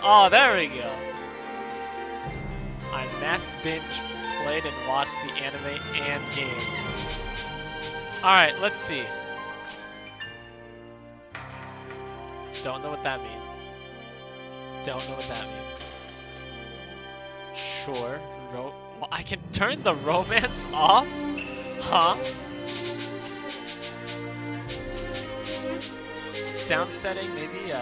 Oh, there we go. I mass binge played and watched the anime and game. Alright, let's see. Don't know what that means. Don't know what that means. Sure. Well, I can turn the romance off? Huh? Sound setting, maybe,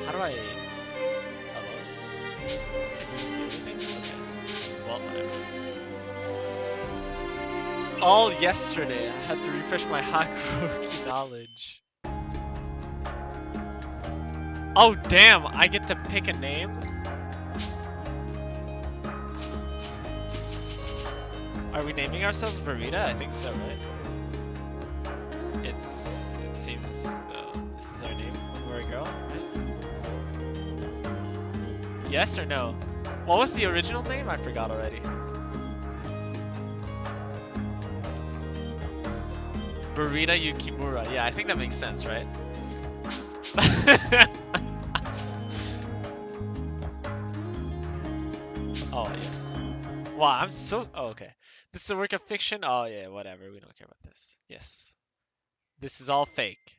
how do I... Hello? Does it do anything? Okay. Well, whatever. All yesterday, I had to refresh my Hakuoki knowledge. Oh, damn! I get to pick a name? Are we naming ourselves Burrita? I think so, right? It seems this is our name. We're a girl, right? Yes or no? What was the original name? I forgot already. Burrita Yukimura. Yeah, I think that makes sense, right? Oh, yes. Wow, I'm so... Oh, okay. This is a work of fiction? Oh, yeah, whatever. We don't care about this. Yes. This is all fake.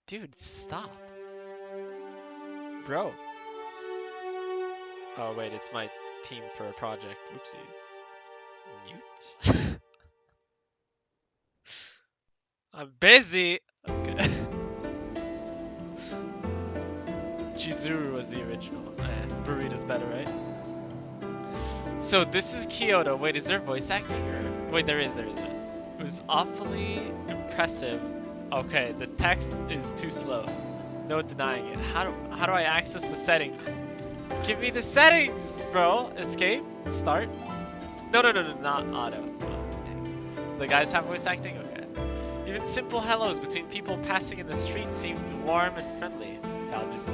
Dude, stop. Bro. Oh, wait, it's my team for a project. Oopsies. Mute? I'm busy! Okay. Chizuru was the original. Burrito's better, right? So this is Kyoto. Wait, is there voice acting or... Wait, there is. It was awfully impressive. Okay, the text is too slow. No denying it. How do I access the settings? Give me the settings, bro. Escape? Start? No, not auto. Oh, dang. The guys have voice acting? Okay. Even simple hellos between people passing in the street seemed warm and friendly. Okay, I'll just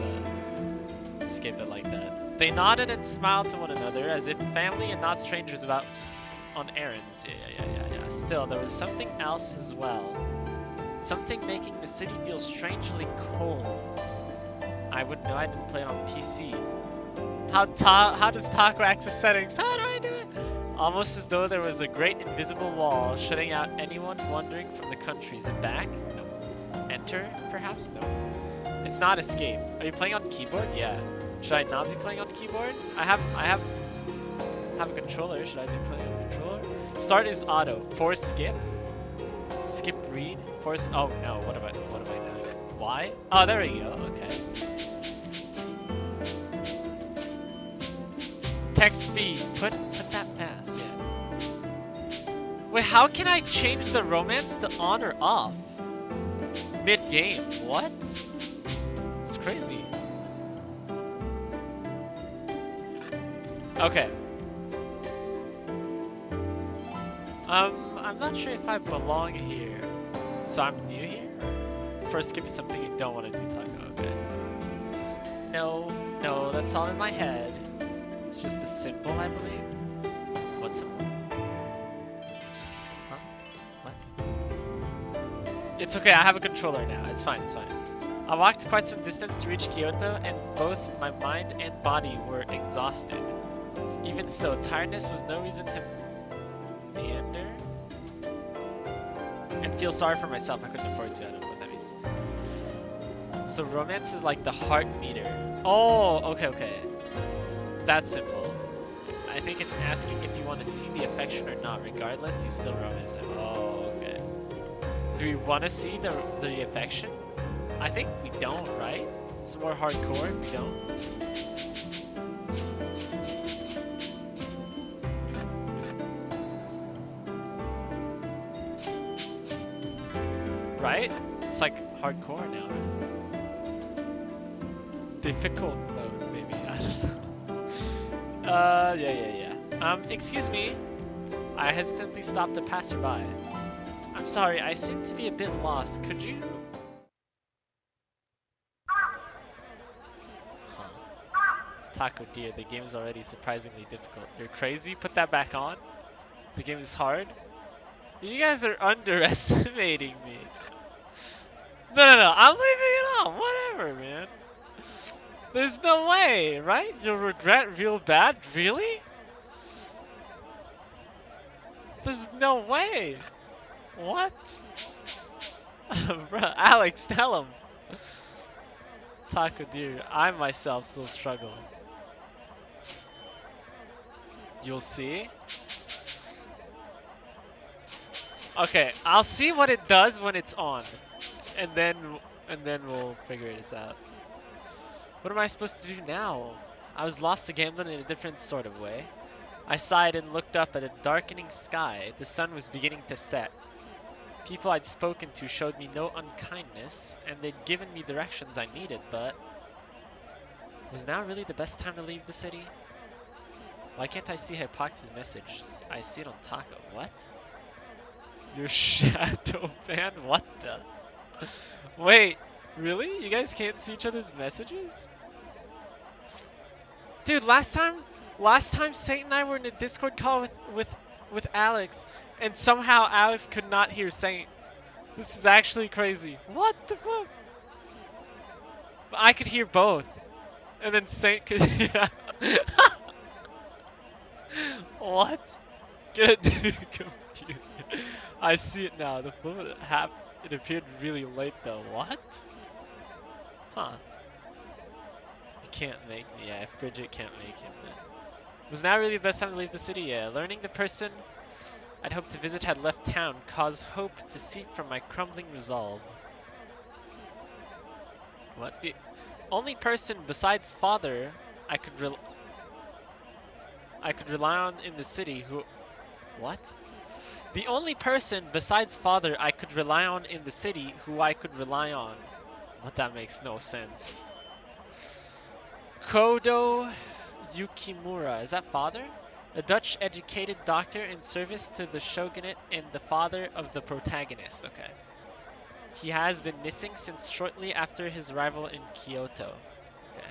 skip it like that. They nodded and smiled to one another as if family and not strangers about on errands. Yeah. Still, there was something else as well. Something making the city feel strangely cold. I wouldn't know, I didn't play it on PC. How does Taco access settings? How do I do it? Almost as though there was a great invisible wall shutting out anyone wandering from the country. Is it back? No. Enter, perhaps? No. It's not escape. Are you playing on keyboard? Yeah. Should I not be playing on keyboard? I have a controller. Should I be playing on a controller? Start is auto. Force skip. Skip read. Force. Oh no. What have I done? Why? Oh, there we go. Okay. Text speed. Put that fast. Yeah. Wait, how can I change the romance to on or off? Mid game. What? It's crazy. Okay. I'm not sure if I belong here. So I'm new here? First, skip something you don't want to do, Taco. Okay. No, that's all in my head. It's just a symbol, I believe. What symbol? Huh? What? It's okay, I have a controller now. It's fine. I walked quite some distance to reach Kyoto, and both my mind and body were exhausted. Even so, tiredness was no reason to meander and feel sorry for myself. I couldn't afford to. I don't know what that means. So romance is like the heart meter. Oh, okay. That's simple. I think it's asking if you want to see the affection or not. Regardless, you still romance them. Oh, okay. Do we want to see the affection? I think we don't, right? It's more hardcore if we don't. Right? It's like hardcore now, right? Difficult mode, maybe. I don't know. Yeah. Excuse me. I hesitantly stopped a passerby. I'm sorry, I seem to be a bit lost. Could you... Huh. Taco dear, the game is already surprisingly difficult. You're crazy? Put that back on? The game is hard? You guys are underestimating me. No, I'm leaving it on. Whatever, man. There's no way, right? You'll regret real bad? Really? There's no way. What? Bro, Alex, tell him. Taco dear, I myself still struggle. You'll see? Okay, I'll see what it does when it's on. And then we'll figure this out. What am I supposed to do now? I was lost to gambling in a different sort of way. I sighed and looked up at a darkening sky. The sun was beginning to set. People I'd spoken to showed me no unkindness, and they'd given me directions I needed, but was now really the best time to leave the city? Why can't I see Hypox's messages? I see it on Taco. What? Your shadow ban? What the? Wait, really? You guys can't see each other's messages? Dude, last time Saint and I were in a Discord call with Alex, and somehow Alex could not hear Saint. This is actually crazy. What the fuck? I could hear both, and then Saint could hear. What? Get confused. I see it now. The phone it appeared really late though. What? Huh. You can't make me. Yeah, if Bridget can't make him, then. Was now really the best time to leave the city? Yeah. Learning the person I'd hoped to visit had left town caused hope to seep from my crumbling resolve. What? The only person besides father I could rely on in the city who... What? The only person besides father I could rely on in the city who I could rely on. But that makes no sense. Kodo Yukimura, is that father? A Dutch educated doctor in service to the shogunate and the father of the protagonist. Okay. He has been missing since shortly after his arrival in Kyoto. Okay.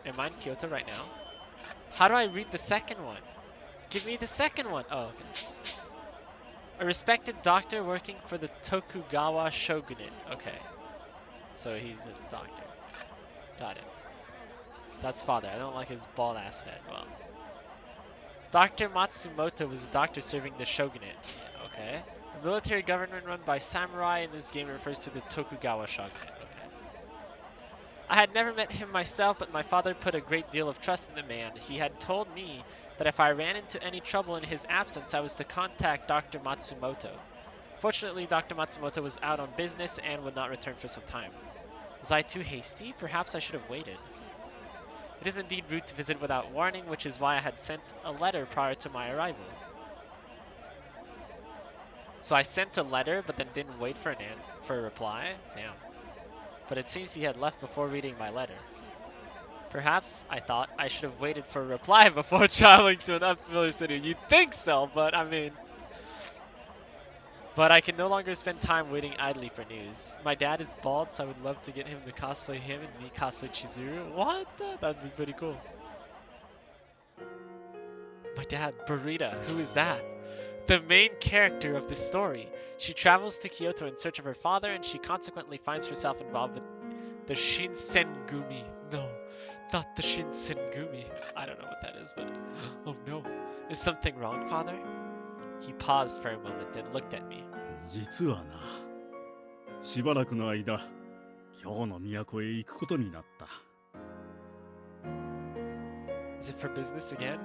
Am I in Kyoto right now? How do I read the second one? Give me the second one. Oh, okay. A respected doctor working for the Tokugawa shogunate. Okay. So he's a doctor. Got it. That's father. I don't like his bald ass head. Well. Dr. Matsumoto was a doctor serving the shogunate. Okay. A military government run by samurai in this game refers to the Tokugawa shogunate. Okay. I had never met him myself, but my father put a great deal of trust in the man. He had told me that if I ran into any trouble in his absence, I was to contact Dr. Matsumoto. Fortunately, Dr. Matsumoto was out on business and would not return for some time. Was I too hasty? Perhaps I should have waited. It is indeed rude to visit without warning, which is why I had sent a letter prior to my arrival. So I sent a letter, but then didn't wait for a reply? Damn. But it seems he had left before reading my letter. Perhaps, I thought, I should have waited for a reply before traveling to an unfamiliar city. You'd think so, but I mean... But I can no longer spend time waiting idly for news. My dad is bald, so I would love to get him to cosplay him and me cosplay Chizuru. What? That'd be pretty cool. My dad, Burita, who is that? The main character of this story. She travels to Kyoto in search of her father, and she consequently finds herself involved with the Shinsengumi. No, not the Shinsengumi. I don't know what that is, but... Oh no. Is something wrong, father? He paused for a moment and looked at me. 実はな、しばらくの間、京の都へ行くことになった。Is it for business again?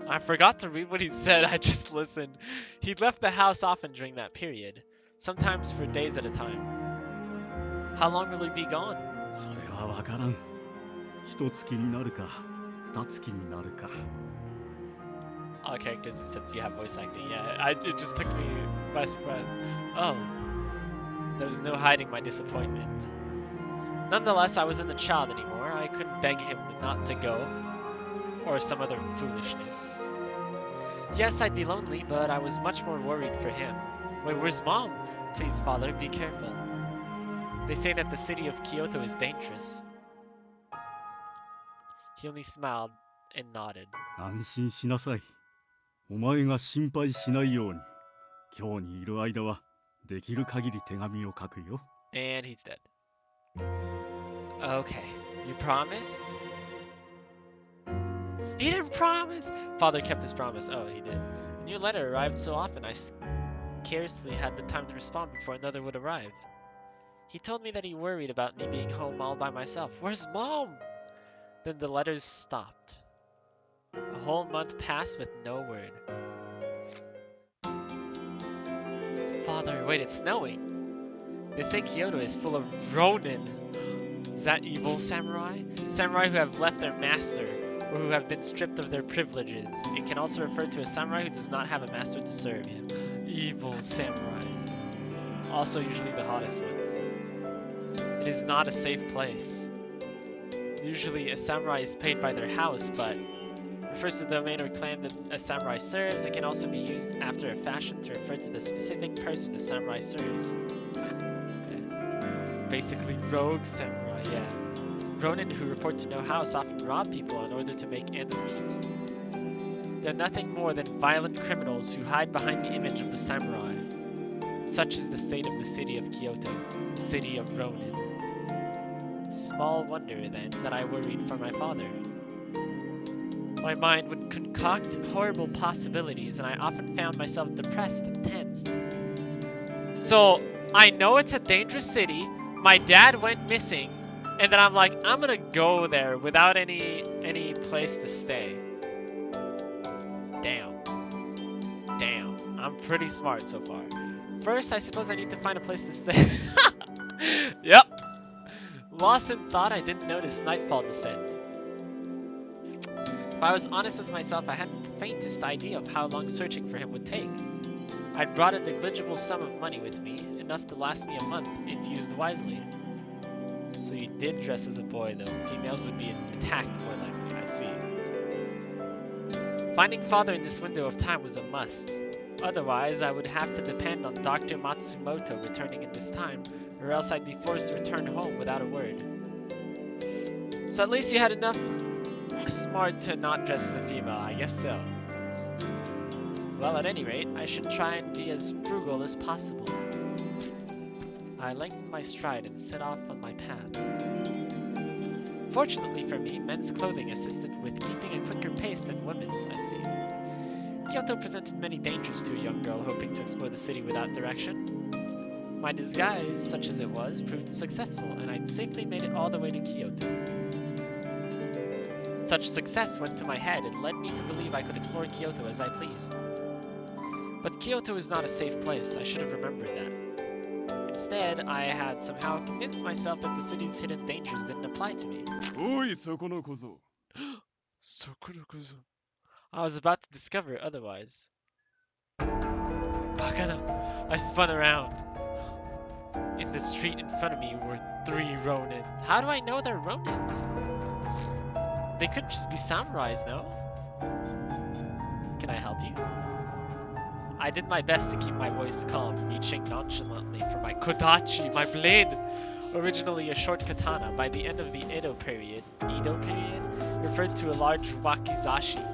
I forgot to read what he said, I just listened. He'd left the house often during that period, sometimes for days at a time. How long will he be gone? それはわからん。一月になるか、二月になるか。All characters except you have voice acting. Yeah, it just took me by surprise. Oh, there was no hiding my disappointment. Nonetheless, I wasn't a child anymore. I couldn't beg him not to go, or some other foolishness. Yes, I'd be lonely, but I was much more worried for him. Wait, where's Mom? Please, father, be careful. They say that the city of Kyoto is dangerous. He only smiled and nodded. 安心しなさい。お前が心配しないように、京にいる間はできる限り手紙を書くよ。And he's dead. Okay, You promise? He didn't promise! Father kept his promise. Oh, he did. The new letter arrived so often I scarcely had the time to respond before another would arrive. He told me that he worried about me being home all by myself. Where's Mom? Then the letters stopped. A whole month passed with no word. Father, wait, it's snowing. They say Kyoto is full of ronin. Is that evil samurai? Samurai who have left their master, or who have been stripped of their privileges. It can also refer to a samurai who does not have a master to serve him. Evil samurais. Also usually the hottest ones. It is not a safe place. Usually a samurai is paid by their house, but refers to the domain or clan that a samurai serves. It can also be used after a fashion to refer to the specific person a samurai serves. Okay. Basically rogue samurai, yeah. Ronin who report to no house often rob people in order to make ends meet. They're nothing more than violent criminals who hide behind the image of the samurai. Such is the state of the city of Kyoto, the city of Ronin. Small wonder, then, that I worried for my father. My mind would concoct horrible possibilities, and I often found myself depressed and tensed. So, I know it's a dangerous city, my dad went missing, and then I'm like, I'm gonna go there without any place to stay. Damn. I'm pretty smart so far. First, I suppose I need to find a place to stay. Yep. Lost in thought, I didn't notice nightfall descend. If I was honest with myself, I hadn't the faintest idea of how long searching for him would take. I'd brought a negligible sum of money with me, enough to last me a month if used wisely. So you did dress as a boy, though. Females would be attacked more likely, I see. Finding father in this window of time was a must. Otherwise, I would have to depend on Dr. Matsumoto returning in this time, or else I'd be forced to return home without a word. So at least you had enough smart to not dress as a female, I guess so. Well, at any rate, I should try and be as frugal as possible. I lengthened my stride and set off on my path. Fortunately for me, men's clothing assisted with keeping a quicker pace than women's, I see. Kyoto presented many dangers to a young girl hoping to explore the city without direction. My disguise, such as it was, proved successful, and I'd safely made it all the way to Kyoto. Such success went to my head and led me to believe I could explore Kyoto as I pleased. But Kyoto is not a safe place, I should have remembered that. Instead, I had somehow convinced myself that the city's hidden dangers didn't apply to me. Oi, Sokono-kozo. Sokurokuzo. I was about to discover otherwise. Bakana! I spun around. In the street in front of me were 3 Ronins. How do I know they're Ronins? They could just be samurais, no? Can I help you? I did my best to keep my voice calm, reaching nonchalantly for my kodachi, my blade! Originally a short katana, by the end of the Edo period, referred to a large wakizashi.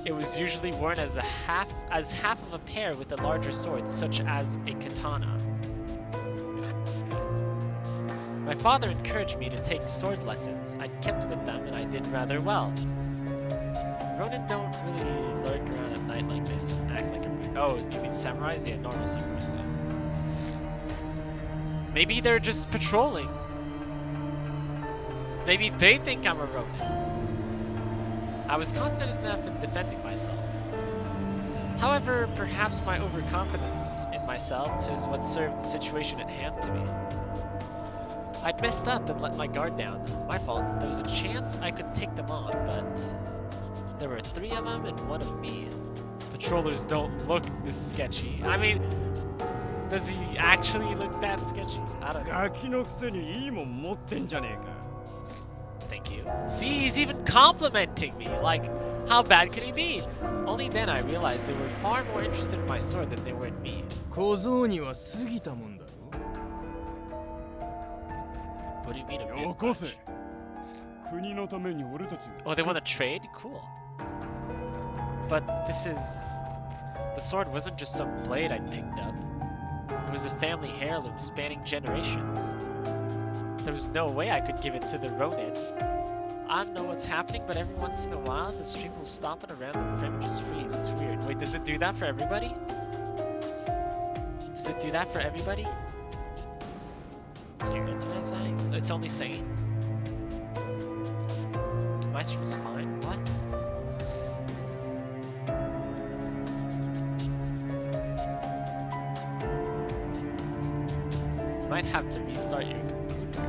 It was usually worn as half of a pair with a larger sword, such as a katana. My father encouraged me to take sword lessons. I kept with them, and I did rather well. Ronin don't really lurk around at night like this and act like a... Oh, you mean samurais? Yeah, normal samurais, yeah. Maybe they're just patrolling. Maybe they think I'm a Ronin. I was confident enough in defending myself. However, perhaps my overconfidence in myself is what served the situation at hand to me. I'd messed up and let my guard down. My fault. There was a chance I could take them on, but there were 3 of them and 1 of me. Patrollers don't look this sketchy. I mean, does he actually look that sketchy? I don't know. Thank you. See, he's even complimenting me. Like, how bad could he be? Only then I realized they were far more interested in my sword than they were in me. What do you mean a bit much? Oh, they want to trade? Cool. But the sword wasn't just some blade I picked up. It was a family heirloom spanning generations. There was no way I could give it to the Ronin. I don't know what's happening, but every once in a while the stream will stop and a random frame just freeze. It's weird. Wait, does it do that for everybody? Does it do that for everybody? Is your internet saying? It's only saying. My stream's fine. What? You might have to restart your computer.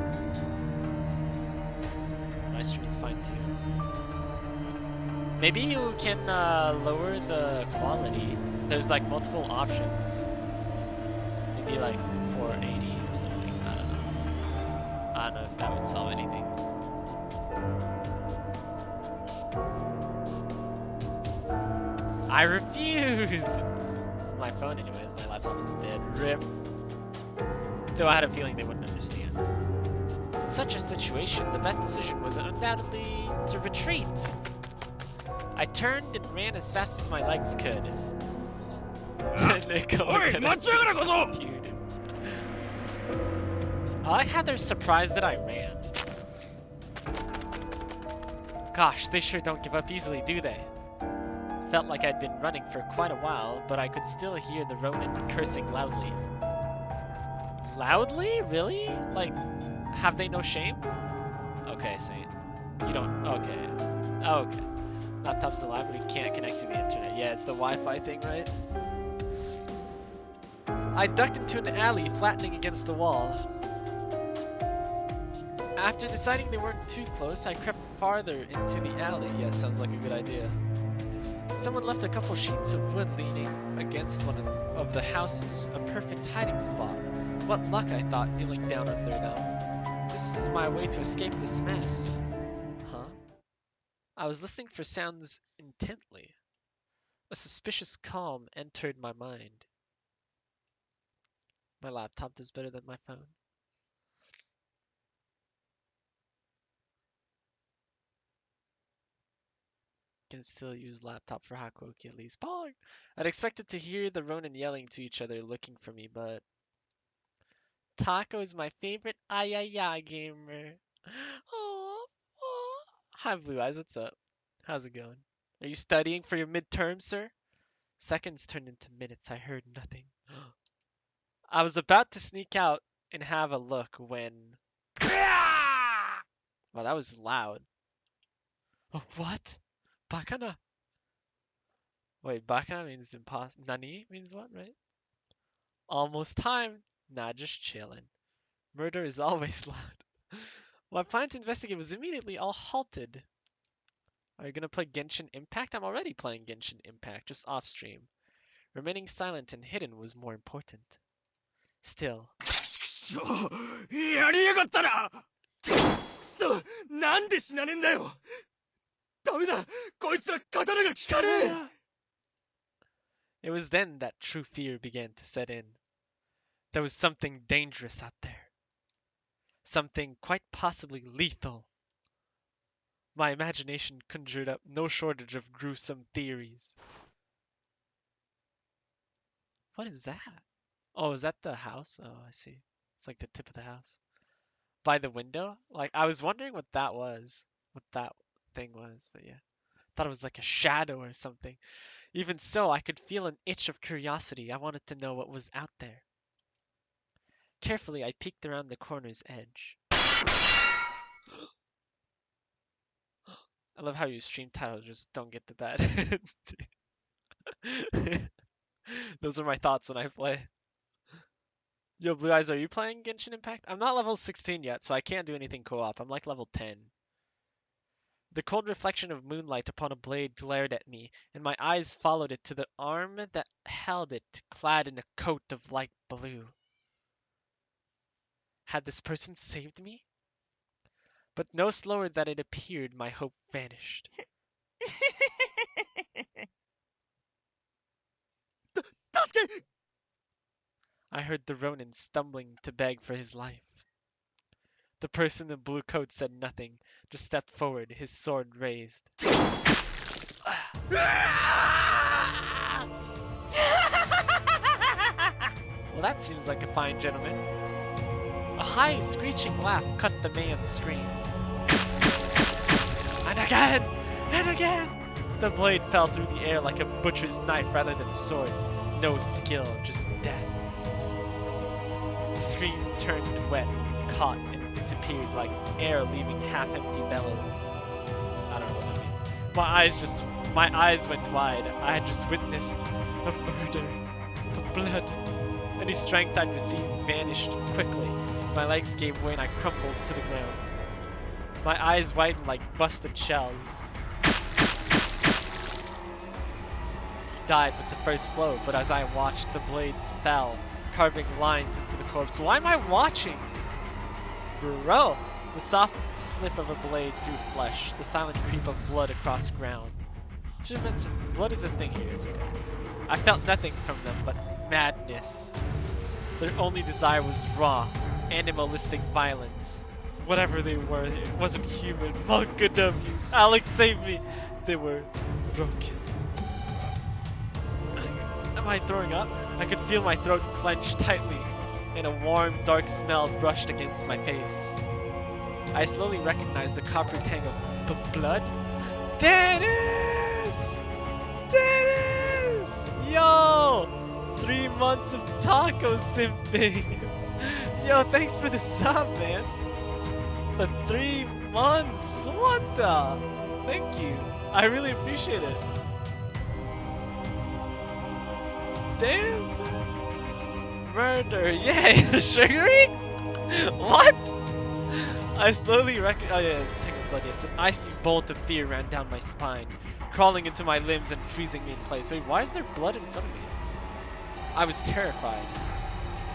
My stream's fine too. Maybe you can lower the quality. There's like multiple options. Maybe like 480 or something. I don't know. I don't know if that would solve anything. I refuse! My phone anyways, my laptop is dead. RIP. Though I had a feeling they wouldn't understand. In such a situation, the best decision was undoubtedly to retreat. I turned and ran as fast as my legs could. I like how they're surprised that I ran. Gosh, they sure don't give up easily, do they? Felt like I'd been running for quite a while, but I could still hear the Ronin cursing loudly. Loudly? Really? Like, have they no shame? Okay, Saint. You don't... Okay. Okay. Laptop's alive, but it can't connect to the internet. Yeah, it's the Wi-Fi thing, right? I ducked into an alley, flattening against the wall. After deciding they weren't too close, I crept farther into the alley. Yeah, sounds like a good idea. Someone left a couple sheets of wood leaning against one of the houses, a perfect hiding spot. What luck, I thought, kneeling down under them. This is my way to escape this mess. Huh? I was listening for sounds intently. A suspicious calm entered my mind. My laptop does better than my phone. Can still use laptop for Hakuoki at least. Pog! I'd expected to hear the Ronin yelling to each other looking for me, but... Taco's my favorite ayaya gamer. Oh, hi Blue Eyes, what's up? How's it going? Are you studying for your midterm, sir? Seconds turned into minutes. I heard nothing. I was about to sneak out and have a look when... Wow, that was loud. Oh, what? Bakana? Wait, Bakana means impossible. Nani means what, right? Almost time. Nah, just chillin'. Murder is always loud. My plan to investigate was immediately all halted. Are you gonna play Genshin Impact? I'm already playing Genshin Impact, just off stream. Remaining silent and hidden was more important. Still. やりやがったなくそなんで死なねえんだよダメだこいつら刀が効かねえ It was then that true fear began to set in. There was something dangerous out there. Something quite possibly lethal. My imagination conjured up no shortage of gruesome theories. What is that? Oh, is that the house? Oh, I see. It's like the tip of the house. By the window? Like, I was wondering what that was. What that thing was, but yeah. Thought it was like a shadow or something. Even so, I could feel an itch of curiosity. I wanted to know what was out there. Carefully, I peeked around the corner's edge. I love how your stream titles just don't get the bad. Those are my thoughts when I play. Yo, Blue Eyes, are you playing Genshin Impact? I'm not level 16 yet, so I can't do anything co-op. I'm like level 10. The cold reflection of moonlight upon a blade glared at me, and my eyes followed it to the arm that held it, clad in a coat of light blue. Had this person saved me? But no slower than it appeared, my hope vanished. I heard the Ronin stumbling to beg for his life. The person in the blue coat said nothing, just stepped forward, his sword raised. Well, that seems like a fine gentleman. A high, screeching laugh cut let the man scream. And again! And again! The blade fell through the air like a butcher's knife rather than sword. No skill, just death. The scream turned wet, caught, and disappeared like air leaving half-empty bellows. I don't know what that means. My eyes went wide. I had just witnessed a murder. The blood. Any strength I'd received vanished quickly. My legs gave way and I crumpled to the ground. My eyes widened like busted shells. He died with the first blow, but as I watched, the blades fell, carving lines into the corpse. Why am I watching? Bro! The soft slip of a blade through flesh, the silent creep of blood across ground. Should have mentioned, blood is a thing here, it's okay. I felt nothing from them but madness. Their only desire was raw, animalistic violence. Whatever they were, it wasn't human. Manga W. Alex, save me! They were broken. Am I throwing up? I could feel my throat clench tightly, and a warm, dark smell brushed against my face. I slowly recognized the copper tang of blood. There it is! There it is! Yo! 3 months of taco simping! Yo, thanks for the sub, man! The 3 months! What the? Thank you. I really appreciate it. Damn, son. Murder, yay! Sugary? What? I slowly oh yeah, take a blood, yes. An icy bolt of fear ran down my spine, crawling into my limbs and freezing me in place. Wait, why is there blood in front of me? I was terrified.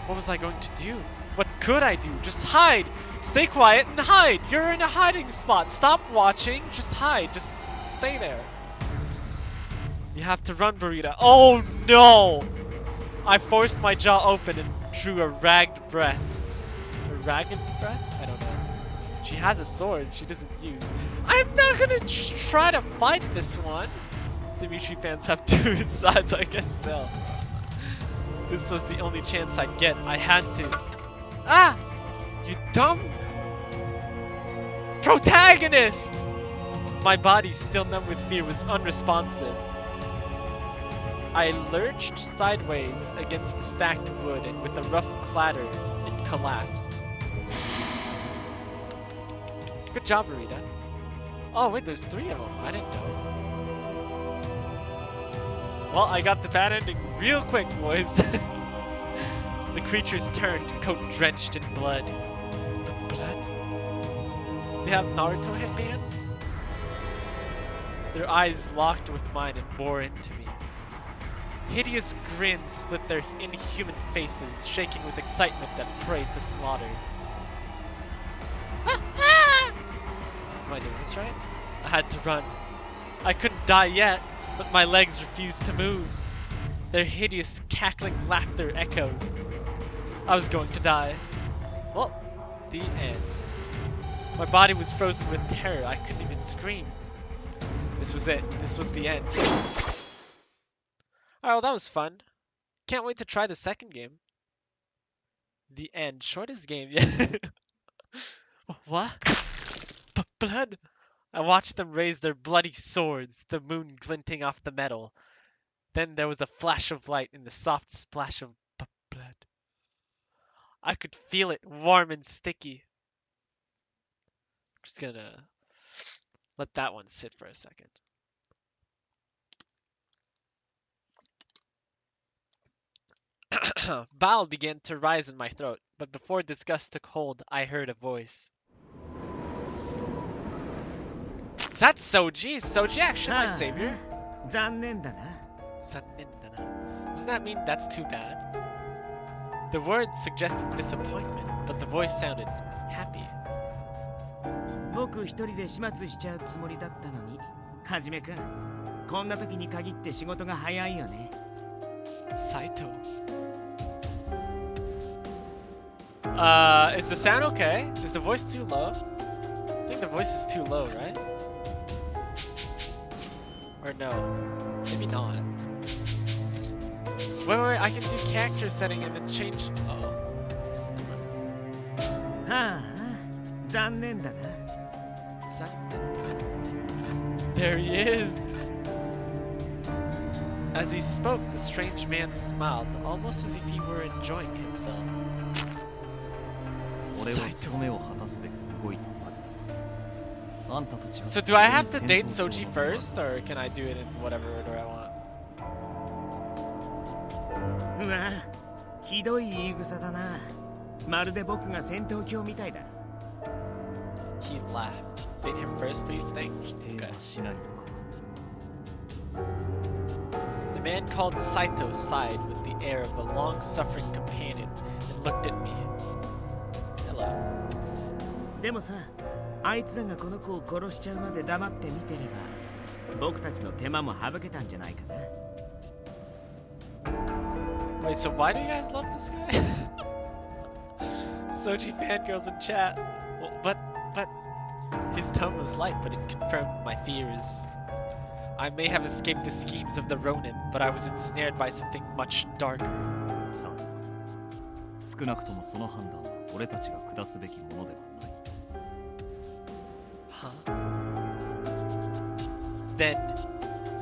What was I going to do? What could I do? Just hide! Stay quiet and hide! You're in a hiding spot! Stop watching! Just hide! Just stay there. You have to run, Burrito. Oh no! I forced my jaw open and drew a ragged breath. A ragged breath? I don't know. She has a sword she doesn't use. I'm not gonna try to fight this one! Dimitri fans have 2 sides, I guess so. This was the only chance I'd get. I had to. Ah! You dumb protagonist! My body, still numb with fear, was unresponsive. I lurched sideways against the stacked wood, and with a rough clatter, it collapsed. Good job, Rita. Oh wait, there's 3 of them. I didn't know. Well, I got the bad ending real quick, boys. The creatures turned, coat drenched in blood. The blood? They have Naruto headbands? Their eyes locked with mine and bore into me. Hideous grins split their inhuman faces, shaking with excitement that prayed to slaughter. Am I doing this right? I had to run. I couldn't die yet, but my legs refused to move. Their hideous, cackling laughter echoed. I was going to die. Well, the end. My body was frozen with terror. I couldn't even scream. This was it. This was the end. Alright, well, that was fun. Can't wait to try the second game. The end. Shortest game yet. What? Blood? I watched them raise their bloody swords, the moon glinting off the metal. Then there was a flash of light and the soft splash of blood. I could feel it, warm and sticky. I'm just gonna let that one sit for a second. Bile began to rise in my throat, but before disgust took hold, I heard a voice. Is that Soji? Is Soji actually my savior? 残念だな。 Doesn't that mean that's too bad? The words suggested disappointment, but the voice sounded happy. 僕一人で始末しちゃうつもりだったのに、はじめくん、こんな時に限って仕事が早いよね。 Saito. Is the sound okay? Is the voice too low? I think the voice is too low, right? Or no? Maybe not. Wait, I can do character setting and then change. Uh-oh. はあ、残念だな。There he is! As he spoke, the strange man smiled, almost as if he were enjoying himself. So do I have to date Soji first, or can I do it in whatever order I want? うわ、ひどい言い草だな。まるで僕が戦闘狂みたいだ。He laughed. Date him first, please. Thanks. Okay. The man called Saito sighed with the air of a long-suffering companion and looked at me. Hello. でもさ、あいつらがこの子を殺しちゃうまで黙って見てれば、僕たちの手間も省けたんじゃないかな。Wait, so why do you guys love this guy? Soji fangirls in chat. Well, but his tone was light, but it confirmed my fears. I may have escaped the schemes of the Ronin, but I was ensnared by something much darker. さあ、少なくともその判断は俺たちが下すべきものではない。Huh? Then,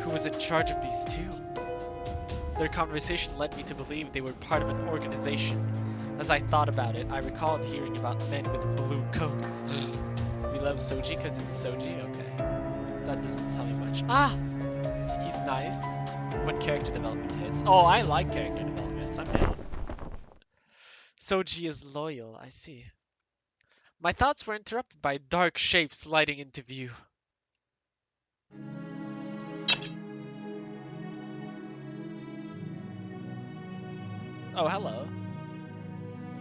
who was in charge of these two? Their conversation led me to believe they were part of an organization. As I thought about it, I recalled hearing about men with blue coats. We love Soji because it's Soji? Okay. That doesn't tell me much. Ah! He's nice when character development hits. Oh, I like character developments. I'm down. Soji is loyal, I see. My thoughts were interrupted by dark shapes sliding into view. Oh, hello.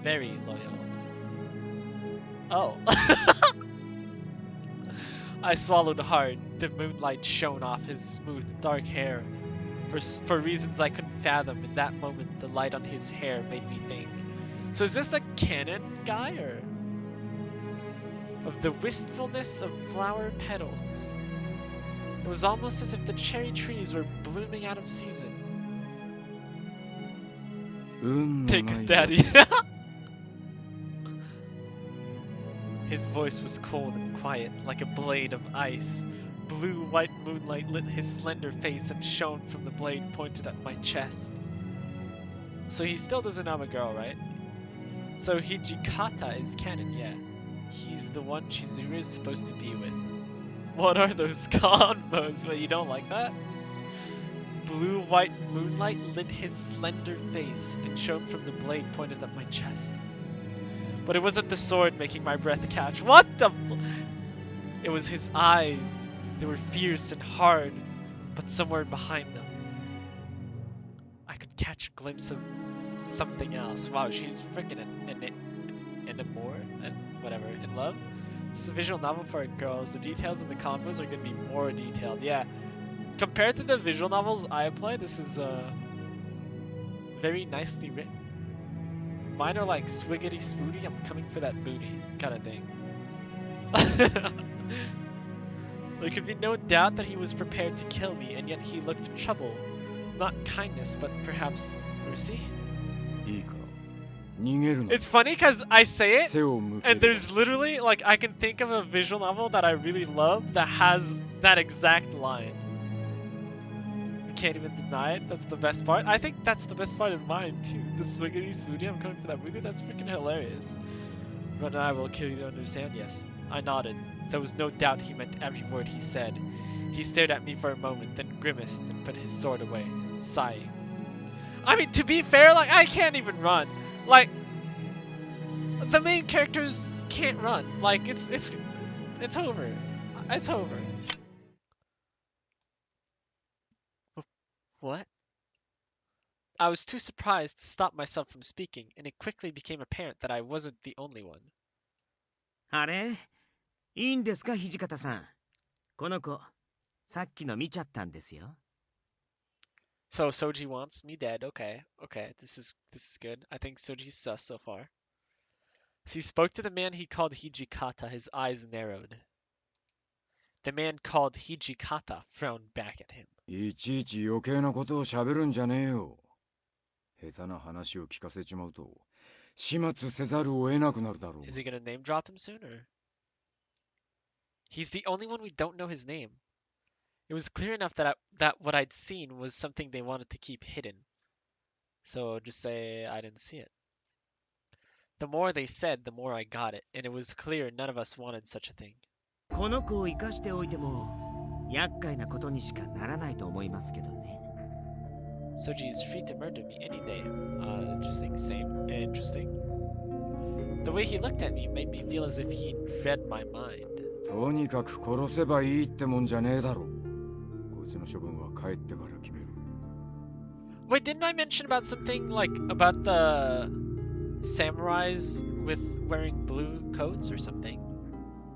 Very loyal. Oh. I swallowed hard. The moonlight shone off his smooth, dark hair. For reasons I couldn't fathom, in that moment, the light on his hair made me think. So is this the canon guy, or? Of the wistfulness of flower petals. It was almost as if the cherry trees were blooming out of season. Take us, Daddy. His voice was cold and quiet, like a blade of ice. Blue-white moonlight lit his slender face and shone from the blade pointed at my chest. So he still doesn't have a girl, right? So Hijikata is canon, yeah. He's the one Chizuru is supposed to be with. What are those combos? Wait, you don't like that? Blue-white moonlight lit his slender face and shone from the blade pointed at my chest. But it wasn't the sword making my breath catch. What the It was his eyes. They were fierce and hard, but somewhere behind them, I could catch a glimpse of something else. Wow, she's freaking enamored and whatever, in love. This is a visual novel for girls. The details in the combos are gonna be more detailed. Yeah, compared to the visual novels I play, this is very nicely written. Mine are like swiggity spooty, I'm coming for that booty kind of thing. There could be no doubt that he was prepared to kill me, and yet he looked trouble. Not kindness, but perhaps mercy. It's funny because I say it, and there's literally, like, I can think of a visual novel that I really love that has that exact line. You can't even deny it, that's the best part. I think that's the best part of mine too. The swiggity swooty, I'm coming for that booty, that's freaking hilarious. But I will kill you to understand, yes. I nodded. There was no doubt he meant every word he said. He stared at me for a moment, then grimaced and put his sword away, sighing. I mean, to be fair, like, I can't even run. Like, the main characters can't run. Like, it's over. It's over. What? I was too surprised to stop myself from speaking, and it quickly became apparent that I wasn't the only one. あれ、いいんですか、土方さん。この子、さっきの見ちゃったんですよ。So Soji wants me dead. Okay, this is good. I think Soji's sus so far. As he spoke to the man he called Hijikata, his eyes narrowed. The man called Hijikata frowned back at him. いちいち余計なことを喋るんじゃねえよ。下手な話を聞かせちまうと始末せざるを得なくなるだろう。 Is he gonna name drop him soon, or? He's the only one we don't know his name. It was clear enough that what I'd seen was something they wanted to keep hidden. So just say I didn't see it. The more they said, the more I got it, and it was clear none of us wanted such a thing. この子を生かしておいても厄介なことにしかならないと思いますけどね。 Soji is free to murder me any day. Interesting. Same. Interesting. The way he looked at me made me feel as if he'd read my mind. とにかく殺せばいいってもんじゃねえだろ。こいつの処分は帰ってから決める。 Wait, didn't I mention about something like about the samurais with wearing blue coats or something?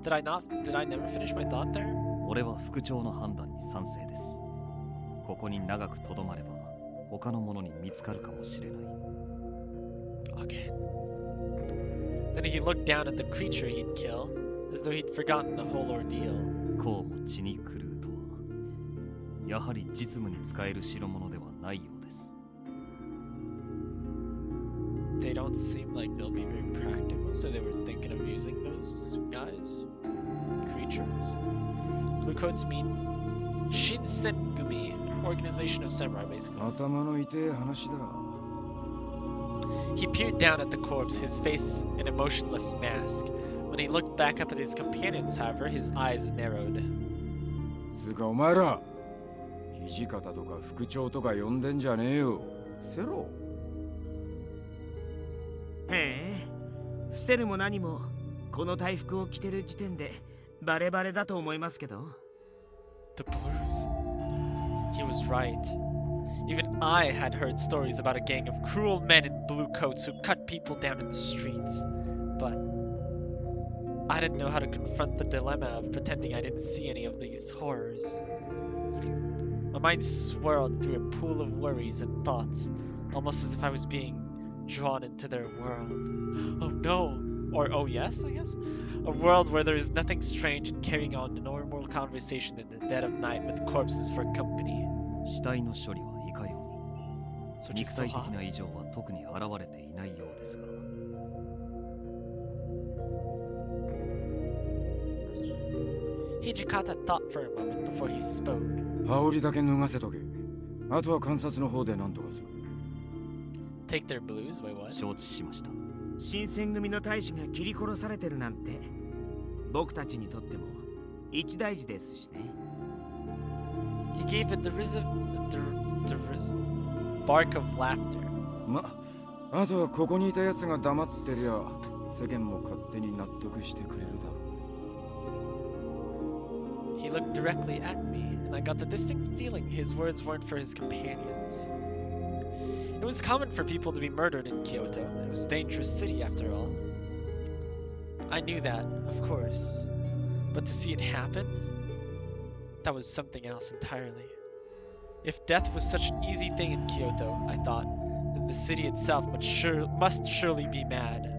Did I never finish my thought there? 俺は副長の判断に賛成です。ここに長くとどまれば他の者に見つかるかもしれない。 Okay. Then he looked down at the creature he'd kill, as though he'd forgotten the whole ordeal. こうも血に狂うとは、やはり実務に使える代物ではないようです。 They don't seem like they'll be very practical, so they were thinking of using those guys, creatures. Blue coats mean Shinsengumi, an organization of samurai, basically. 頭の痛え話だ。 He peered down at the corpse, his face an emotionless mask. When he looked back up at his companions, however, his eyes narrowed. つうかお前ら、土方とか副長とか呼んでんじゃねえよ。せろ。へえ、伏せるも何もこの大服を着てる時点でバレバレだと思いますけど。 The blues. He was right. Even I had heard stories about a gang of cruel men in blue coats who cut people down in the streets. But I didn't know how to confront the dilemma of pretending I didn't see any of these horrors. My mind swirled through a pool of worries and thoughts, almost as if I was being drawn into their world. Oh no! Or oh yes, I guess? A world where there is nothing strange in carrying on a normal conversation in the dead of night with corpses for company. 死体の処理はいかように、 So 肉 just so 体的 hot. な異常は特に現れていないようですが。 Hijikata thought for a moment before he spoke. 羽織だけ脱がせとけ。あとは観察の方で何とかする。 Take their blues? Wait, what? 承知しました。 新選組の大使が切り殺されてるなんて僕たちにとっても一大事ですしね。 He gave a derisive bark of laughter. ま、あとはここにいたやつが黙ってりゃ世間も勝手に納得してくれるだろう。 He looked directly at me, and I got the distinct feeling his words weren't for his companions. It was common for people to be murdered in Kyoto. It was a dangerous city, after all. I knew that, of course. But to see it happen? That was something else entirely. If death was such an easy thing in Kyoto, I thought, then the city itself must surely be mad.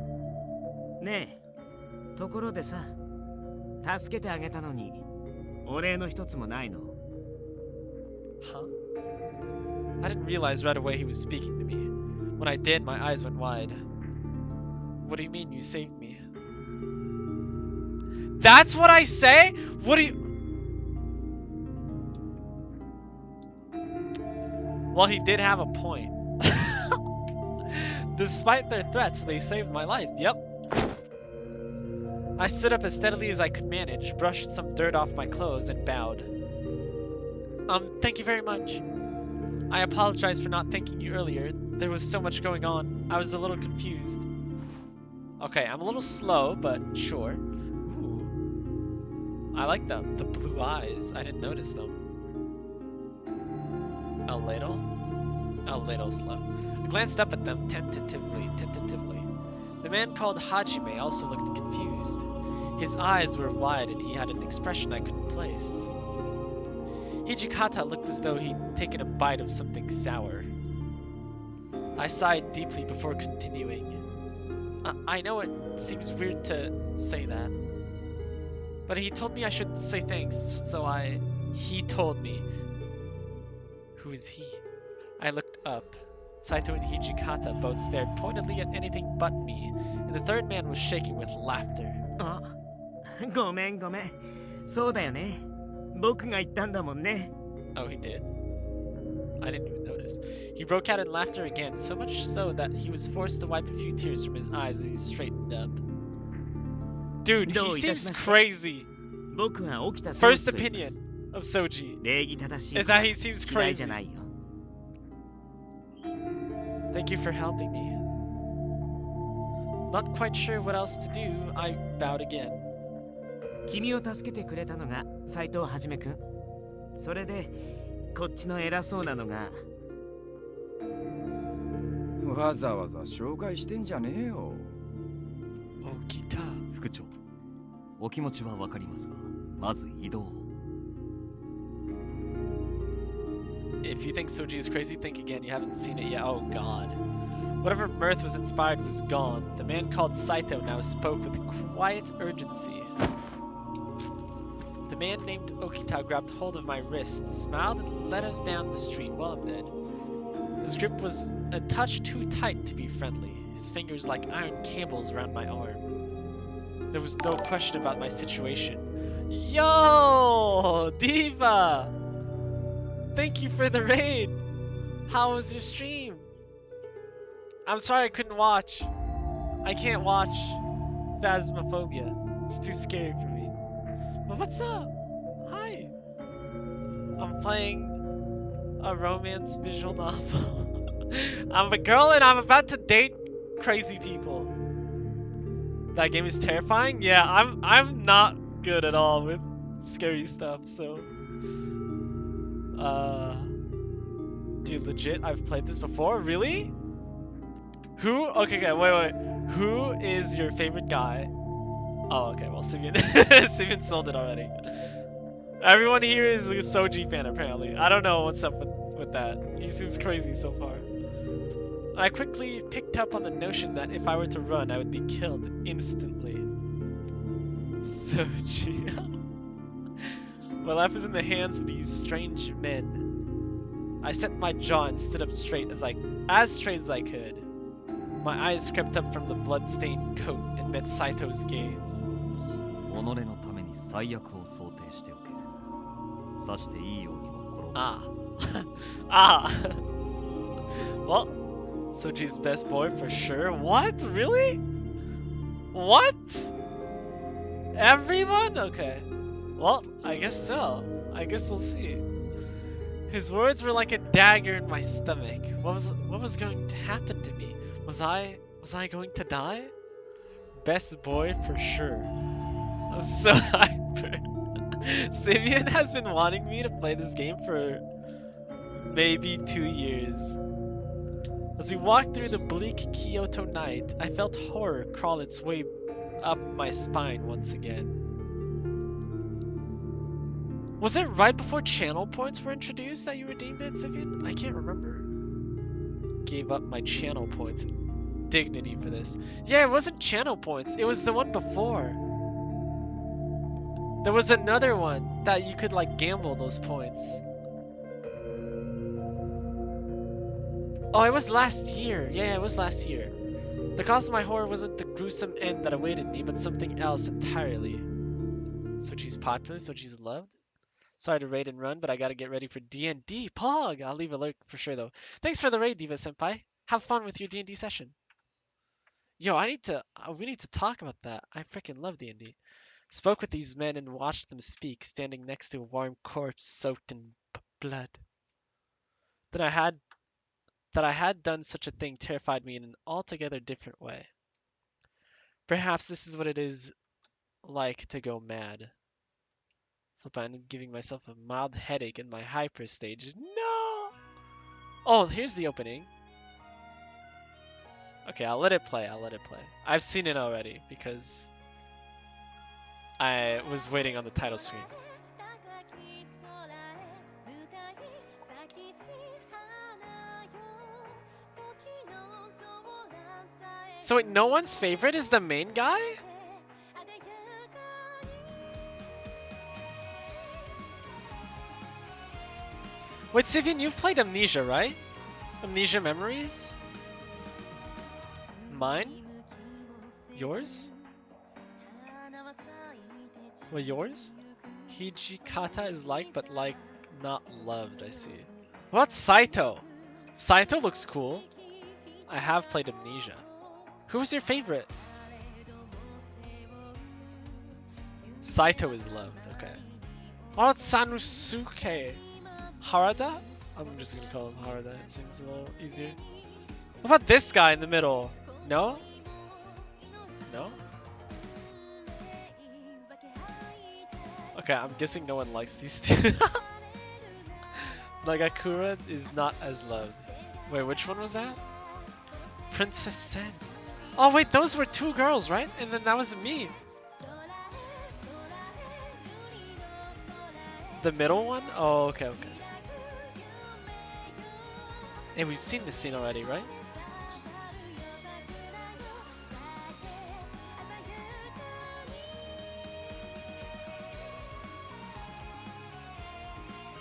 ねえ、ところでさ、助けてあげたのにお礼の一つもないの？ Huh? I didn't realize right away he was speaking to me. When I did, my eyes went wide. What do you mean you saved me? That's what I say? What do you... Well, he did have a point. Despite their threats, they saved my life. Yep. I stood up as steadily as I could manage, brushed some dirt off my clothes, and bowed. Thank you very much. I apologize for not thanking you earlier. There was so much going on. I was a little confused. Okay, I'm a little slow, but sure. Ooh. I like the blue eyes. I didn't notice them. A little slow. I glanced up at them tentatively. The man called Hajime also looked confused. His eyes were wide and he had an expression I couldn't place. Hijikata looked as though he'd taken a bite of something sour. I sighed deeply before continuing. I know it seems weird to say that, but he told me I should say thanks, so he told me. Who is he? I looked up. Saito and Hijikata both stared pointedly at anything but me, and the third man was shaking with laughter. あ、ごめん。そうだよね。僕が言ったんだもんね。 Oh, he did? I didn't even notice. He broke out in laughter again, so much so that he was forced to wipe a few tears from his eyes as he straightened up. Dude, he どういたし seems まして。 crazy. 僕が起きた First と言います。 opinion of Soji 礼儀正しい is that he seems 嫌いじゃ crazy. ないよ。 Thank you for helping me. Not quite sure what else to do, I bowed again. 君を助けてくれたのが斉藤はじめくん。それでこっちの偉そうなのが。わざわざ紹介してんじゃねえよ。Okita. 副長、お気持ちはわかりますが、まず移動を。 If you think Soji is crazy, think again. You haven't seen it yet. Oh god. Whatever mirth was inspired was gone. The man called Saito now spoke with quiet urgency. The man named Okita grabbed hold of my wrist, smiled, and led us down the street while in bed. His grip was a touch too tight to be friendly, his fingers like iron cables around my arm. There was no question about my situation. Yo! Diva! Thank you for the raid! How was your stream? I'm sorry I couldn't watch. I can't watch Phasmophobia. It's too scary for me. But what's up? Hi. I'm playing a romance visual novel. I'm a girl and I'm about to date crazy people. That game is terrifying? Yeah, I'm not good at all with scary stuff, so dude, legit, I've played this before? Really? Who? Okay, wait. Who is your favorite guy? Oh, okay, well, Simeon, Simeon sold it already. Everyone here is a Soji fan, apparently. I don't know what's up with that. He seems crazy so far. I quickly picked up on the notion that if I were to run, I would be killed instantly. Soji. My life is in the hands of these strange men. I set my jaw and stood up straight as straight as I could. My eyes crept up from the blood-stained coat and met Saito's gaze. 己のために最悪を想定しておけ。さしていいようには転ぶ。Ah. Well, Soji's best boy for sure. What? Really? What? Everyone? Okay. Well, I guess so. I guess we'll see. His words were like a dagger in my stomach. What was going to happen to me? Was I going to die? Best boy for sure. I'm so hyper. Simeon has been wanting me to play this game for maybe 2 years. As we walked through the bleak Kyoto night, I felt horror crawl its way up my spine once again. Was it right before channel points were introduced that you redeemed it, Simeon? I can't remember. Gave up my channel points and dignity for this. Yeah, it wasn't channel points. It was the one before. There was another one that you could like gamble those points. Oh, it was last year. Yeah, it was last year. The cause of my horror wasn't the gruesome end that awaited me, but something else entirely. Soji's popular, Soji's loved. Sorry to raid and run, but I gotta get ready for D&D. Pog! I'll leave a lurk for sure, though. Thanks for the raid, Diva-senpai. Have fun with your D&D session. Yo, we need to talk about that. I freaking love D&D. Spoke with these men and watched them speak, standing next to a warm corpse soaked in blood. That I had done such a thing terrified me in an altogether different way. Perhaps this is what it is like to go mad. I'm giving myself a mild headache in my hyper stage. No! Oh, here's the opening. Okay, I'll let it play. I've seen it already because I was waiting on the title screen. So wait, no one's favorite is the main guy? Wait, Sivian, you've played Amnesia, right? Amnesia Memories? Mine? Yours? Well, yours? Hijikata is like, but like not loved, I see. What about Saito? Saito looks cool. I have played Amnesia. Who was your favorite? Saito is loved, okay. What about Sanosuke? Harada? I'm just gonna call him Harada, it seems a little easier. What about this guy in the middle? No? No? Okay, I'm guessing no one likes these two. Nagakura is not as loved. Wait, which one was that? Princess Sen. Oh wait, those were two girls, right? And then that was me. The middle one? Oh, okay, okay. Hey, we've seen this scene already, right?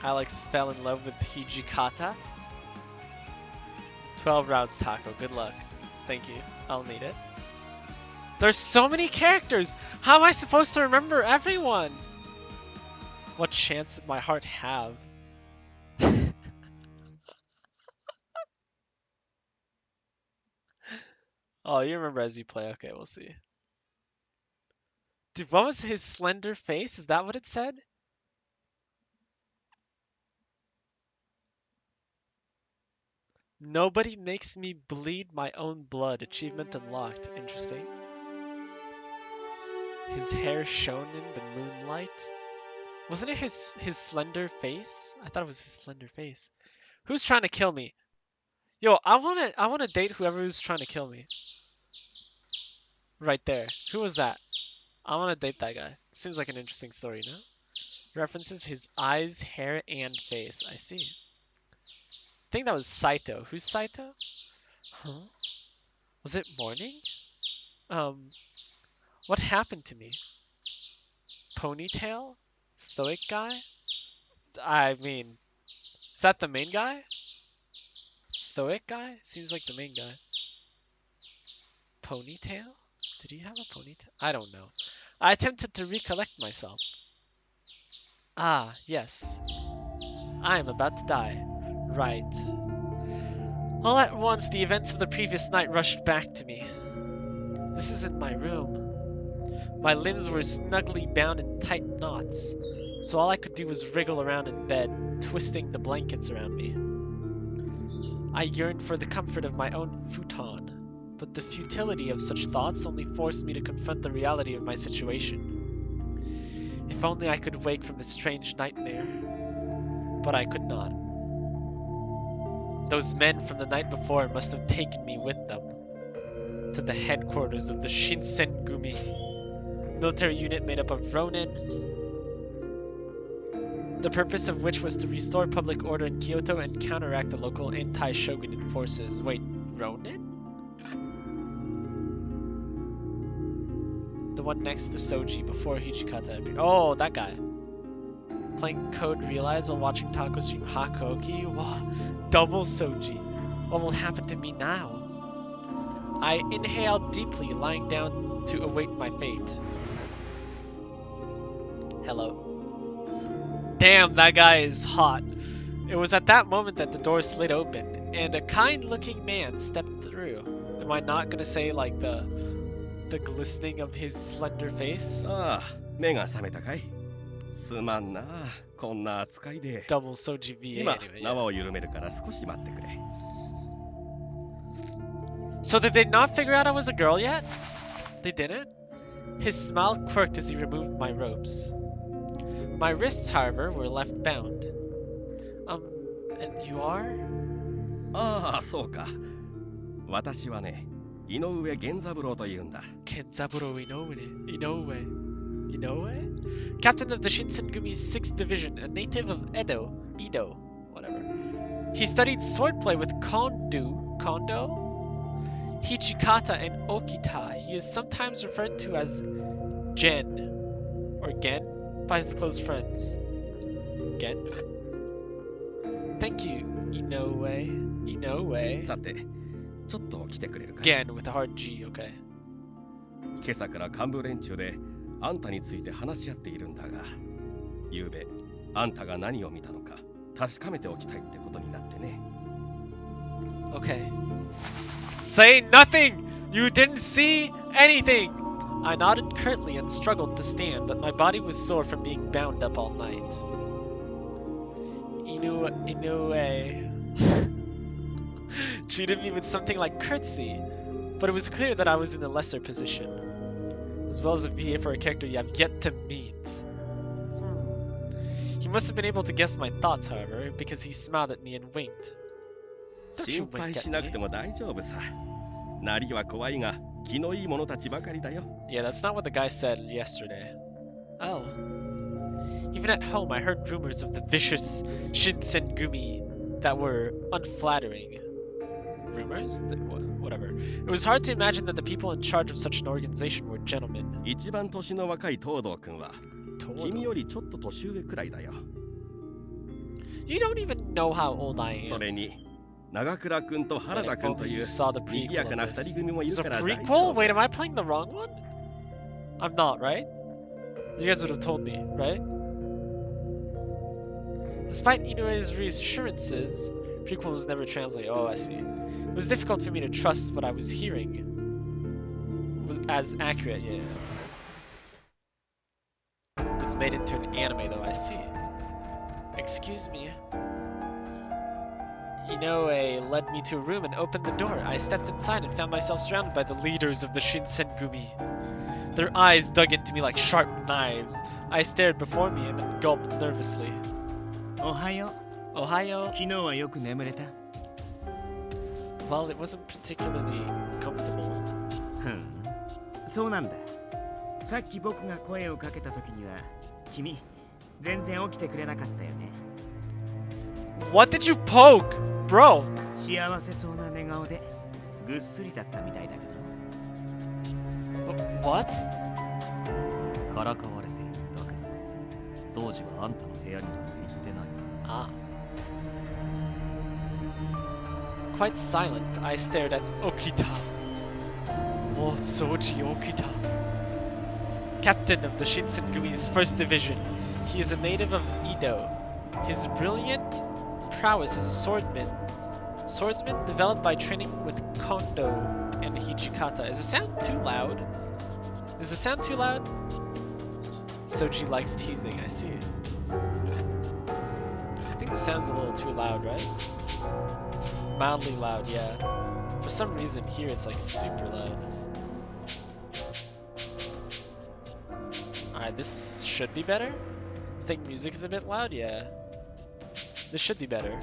Alex fell in love with Hijikata. 12 rounds, Taco. Good luck. Thank you. I'll need it. There's so many characters! How am I supposed to remember everyone? What chance did my heart have? Oh, you remember as you play. Okay, we'll see. Dude, what was his slender face? Is that what it said? Nobody makes me bleed my own blood. Achievement unlocked. Interesting. His hair shone in the moonlight. Wasn't it his slender face? I thought it was his slender face. Who's trying to kill me? Yo, I wanna date whoever's trying to kill me. Right there. Who was that? I wanna date that guy. Seems like an interesting story, no? References his eyes, hair, and face. I see. I think that was Saito. Who's Saito? Huh? Was it morning? What happened to me? Ponytail? Stoic guy? I mean, is that the main guy? Stoic guy? Seems like the main guy. Ponytail? Did he have a ponytail? I don't know. I attempted to recollect myself. Ah, yes. I am about to die. Right. All at once, the events of the previous night rushed back to me. This isn't my room. My limbs were snugly bound in tight knots, so all I could do was wriggle around in bed, twisting the blankets around me. I yearned for the comfort of my own futon, but the futility of such thoughts only forced me to confront the reality of my situation. If only I could wake from this strange nightmare. But I could not. Those men from the night before must have taken me with them to the headquarters of the Shinsengumi, military unit made up of Ronin, the purpose of which was to restore public order in Kyoto and counteract the local anti-shogunate forces. Wait, Ronin? The one next to Soji before Hijikata appeared. Oh, that guy. Playing Code Realize while watching Taco stream Hakuoki. Wow, double Soji. What will happen to me now? I inhaled deeply, lying down to await my fate. Hello. Damn, that guy is hot. It was at that moment that the door slid open, and a kind-looking man stepped through. Am I not gonna say, like, the glistening of his slender face? ああ、目が覚めたかい。すまんな、こんな扱いで。 Double Soji VA 今、 anyway. 縄を緩めるから少し待ってくれ。 So did they not figure out I was a girl yet? They didn't? His smile quirked as he removed my ropes. My wrists, however, were left bound. And you are? ああ、そうか。私はね、井上源三郎というんだ。 Kenzaburo Inoue. Captain of the Shinsengumi's 6th Division, a native of Edo, whatever. He studied swordplay with Kondo, Hijikata, and Okita. He is sometimes referred to as Gen, or Gen, by his close friends. Gen? Thank you, Inoue. さて、ちょっと来てくれるかい。 Gen with a hard G, okay. 今朝から幹部連中であんたについて話し合っているんだが。ゆうべあんたが何を見たのか確かめておきたいってことになってね。 Okay. Say nothing! You didn't see anything! I nodded curtly and struggled to stand, but my body was sore from being bound up all night. Inoue treated me with something like curtsy, but it was clear that I was in a lesser position, as well as a VA for a character you have yet to meet. He must have been able to guess my thoughts, however, because he smiled at me and winked. Don't you 心 wink 配 at しなく me. ても大丈夫さ。なりは怖いが気のいい者たちばかりだよ。 Yeah, that's not what the guy said yesterday. Oh. Even at home, I heard rumors of the vicious Shinsengumi that were unflattering. Rumors? Whatever. It was hard to imagine that the people in charge of such an organization were gentlemen. 一番年の若い東堂君は君 Told よりちょっと年上くらいだよ。 You don't even know how old I そ am. れに長倉君と And 原田 if 君と only い you う saw the 賑や prequel かな of 二 this. 人組もい It's る a から大丈 prequel? 夫。 Wait, am I playing the wrong one? I'm not, right? You guys would have told me, right? Despite Inoue's reassurances, prequel was never translated. Oh, I see. It was difficult for me to trust what I was hearing was as accurate. Yeah. It was made into an anime, though. I see. Excuse me. Inoue led me to a room and opened the door. I stepped inside and found myself surrounded by the leaders of the Shinsengumi. Their eyes dug into me like sharp knives. I stared before me and gulped nervously. おはよう。 Ohio? 昨日はよく眠れた。 Well, it wasn't particularly comfortable. ふん。そうなんだ。さっき僕が声をかけた時には、君、全然起きてくれなかったよね。 What did you poke? Bro! 幸せそうな寝顔で、ぐっすりだったみたいだけど。What? からかわれているだけだ。掃除はあんたの部屋になんか行ってない。 Ah. Quite silent, I stared at Okita. Oh, Soji Okita. Captain of the Shinsengumi's 1st Division. He is a native of Edo. His brilliant prowess as a swordsman developed by training with Kondo and Hijikata. Is the sound too loud? Is the sound too loud? Soji likes teasing, I see. I think the sound's a little too loud, right? Mildly loud, yeah. For some reason here it's like super loud. Alright, this should be better. I think music is a bit loud, yeah. This should be better.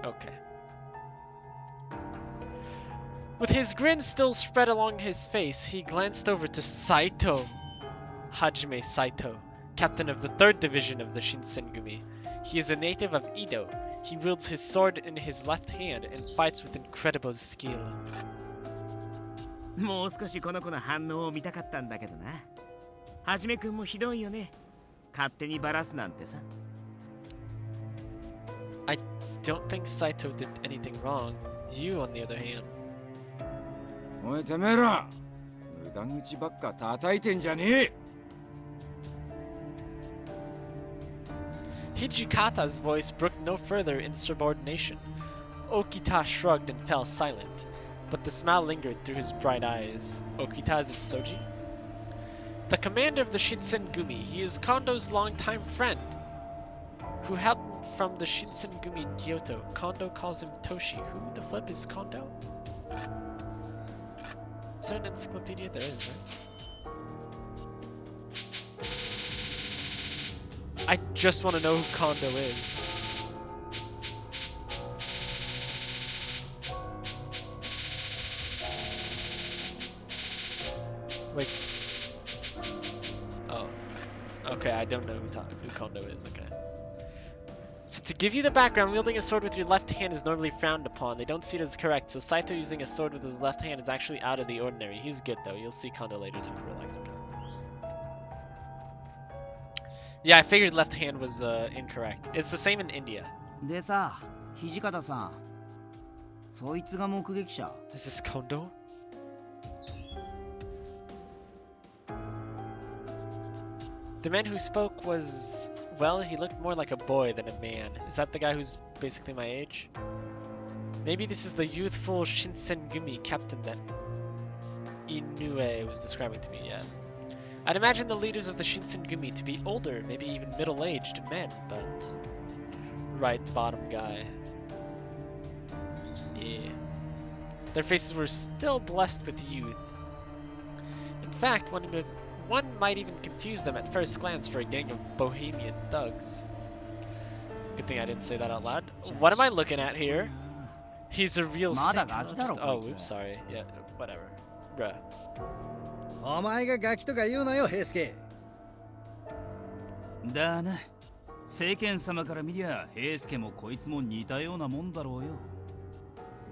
Okay. With his grin still spread along his face, he glanced over to Saito. Hajime Saito, captain of the 3rd Division of the Shinsengumi. He is a native of Edo. He wields his sword in his left hand and fights with incredible skill. もう少しこの子の反応を見たかったんだけどな。はじめくんもひどいよね。勝手にバラすなんてさ。I don't think Saito did anything wrong. You, on the other hand. おいてめえら無駄口ばっか叩いてんじゃねえ。 Hijikata's voice brooked no further insubordination. Okita shrugged and fell silent, but the smile lingered through his bright eyes. Okita is it Soji? The commander of the Shinsengumi. He is Kondo's longtime friend, who helped him from the Shinsengumi in Kyoto. Kondo calls him Toshi. Who the flip is Kondo? Is there an encyclopedia? There is, right? I just want to know who Kondo is. Wait. Oh. Okay, I don't know who Kondo is, okay. So to give you the background, wielding a sword with your left hand is normally frowned upon. They don't see it as correct, so Saito using a sword with his left hand is actually out of the ordinary. He's good though, you'll see Kondo later, time to relax again. Yeah, I figured left hand was incorrect. It's the same in India. でさ、土方さん、そいつが目撃者。 Is this Kondo? The man who spoke was, well, he looked more like a boy than a man. Is that the guy who's basically my age? Maybe this is the youthful Shinsengumi captain that Inoue was describing to me, yeah. I'd imagine the leaders of the Shinsengumi to be older, maybe even middle-aged men, but... Right bottom guy. Yeah. Their faces were still blessed with youth. In fact, one might even confuse them at first glance for a gang of bohemian thugs. Good thing I didn't say that out loud. What am I looking at here? He's a real stink. Oh, oops, sorry. Yeah, whatever. Bruh. お前がガキとか言うなよ、平助。だな。世間様から見りゃ、平助もこいつも似たようなもんだろうよ。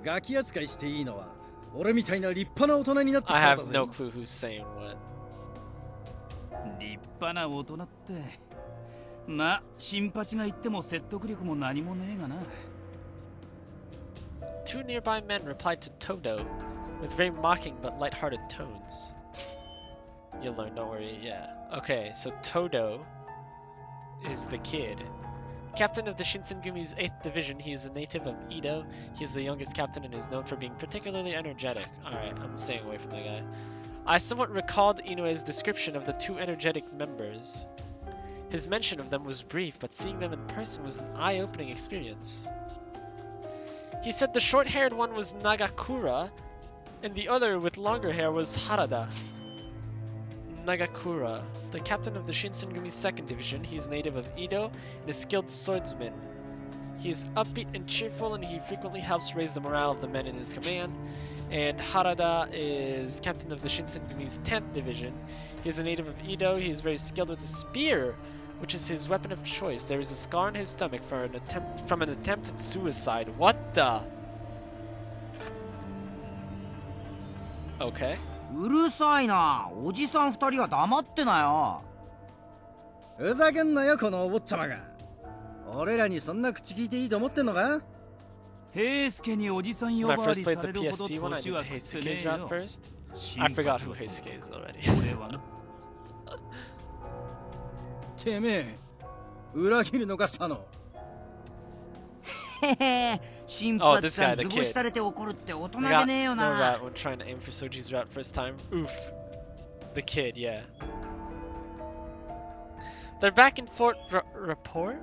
ガキ扱いしていいのは、俺みたいな立派な大人になってき I たんだ have ぜ。 no clue who's saying what. 立派な大人って。まあ、新八が言っても説得力も何もねえがな。Two nearby men replied to Todo with very mocking but light-hearted tones. You'll learn, don't worry, yeah. Okay, so Todo is the kid. Captain of the Shinsengumi's 8th Division, he is a native of Edo. He is the youngest captain and is known for being particularly energetic. Alright, I'm staying away from that guy. I somewhat recalled Inoue's description of the two energetic members. His mention of them was brief, but seeing them in person was an eye-opening experience. He said the short-haired one was Nagakura, and the other with longer hair was Harada. Nagakura, the captain of the Shinsengumi's 2nd Division. He is native of Edo and a skilled swordsman. He is upbeat and cheerful, and he frequently helps raise the morale of the men in his command. And Harada is captain of the Shinsengumi's 10th Division. He is a native of Edo. He is very skilled with the spear, which is his weapon of choice. There is a scar on his stomach from an attempted suicide. What the? Okay. うるさいな。おじさん二人は黙ってなよ。ふざけんなよ、このお坊ちゃまが。俺らにそんな口聞いていいと思ってんのか？平助におじさん呼 When I ばわ first り played さ the れるほど PSP one, I 年 did は食ってね Heisuke's え route よ。 first. 新 I 八 forgot は who Heisuke is already. 俺はな。てめえ、裏切るのか、佐野。へへ、新 Oh, 八 this さ guy, ん the 図星 kid. されて怒るって大人 I げ got ねえよ no な。 route when trying to aim for Soji's route first time. Oof. The kid, yeah. Their back and forth rapport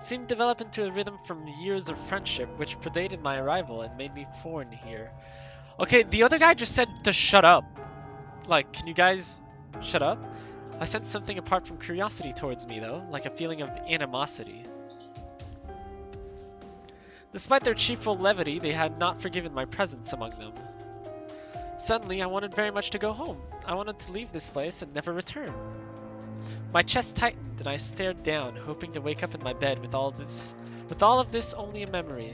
seemed to develop into a rhythm from years of friendship, which predated my arrival and made me foreign here. Okay, the other guy just said to shut up. Like, can you guys shut up? I sensed something apart from curiosity towards me, though, like a feeling of animosity. Despite their cheerful levity, they had not forgiven my presence among them. Suddenly, I wanted very much to go home. I wanted to leave this place and never return. My chest tightened, and I stared down, hoping to wake up in my bed with all of this only a memory.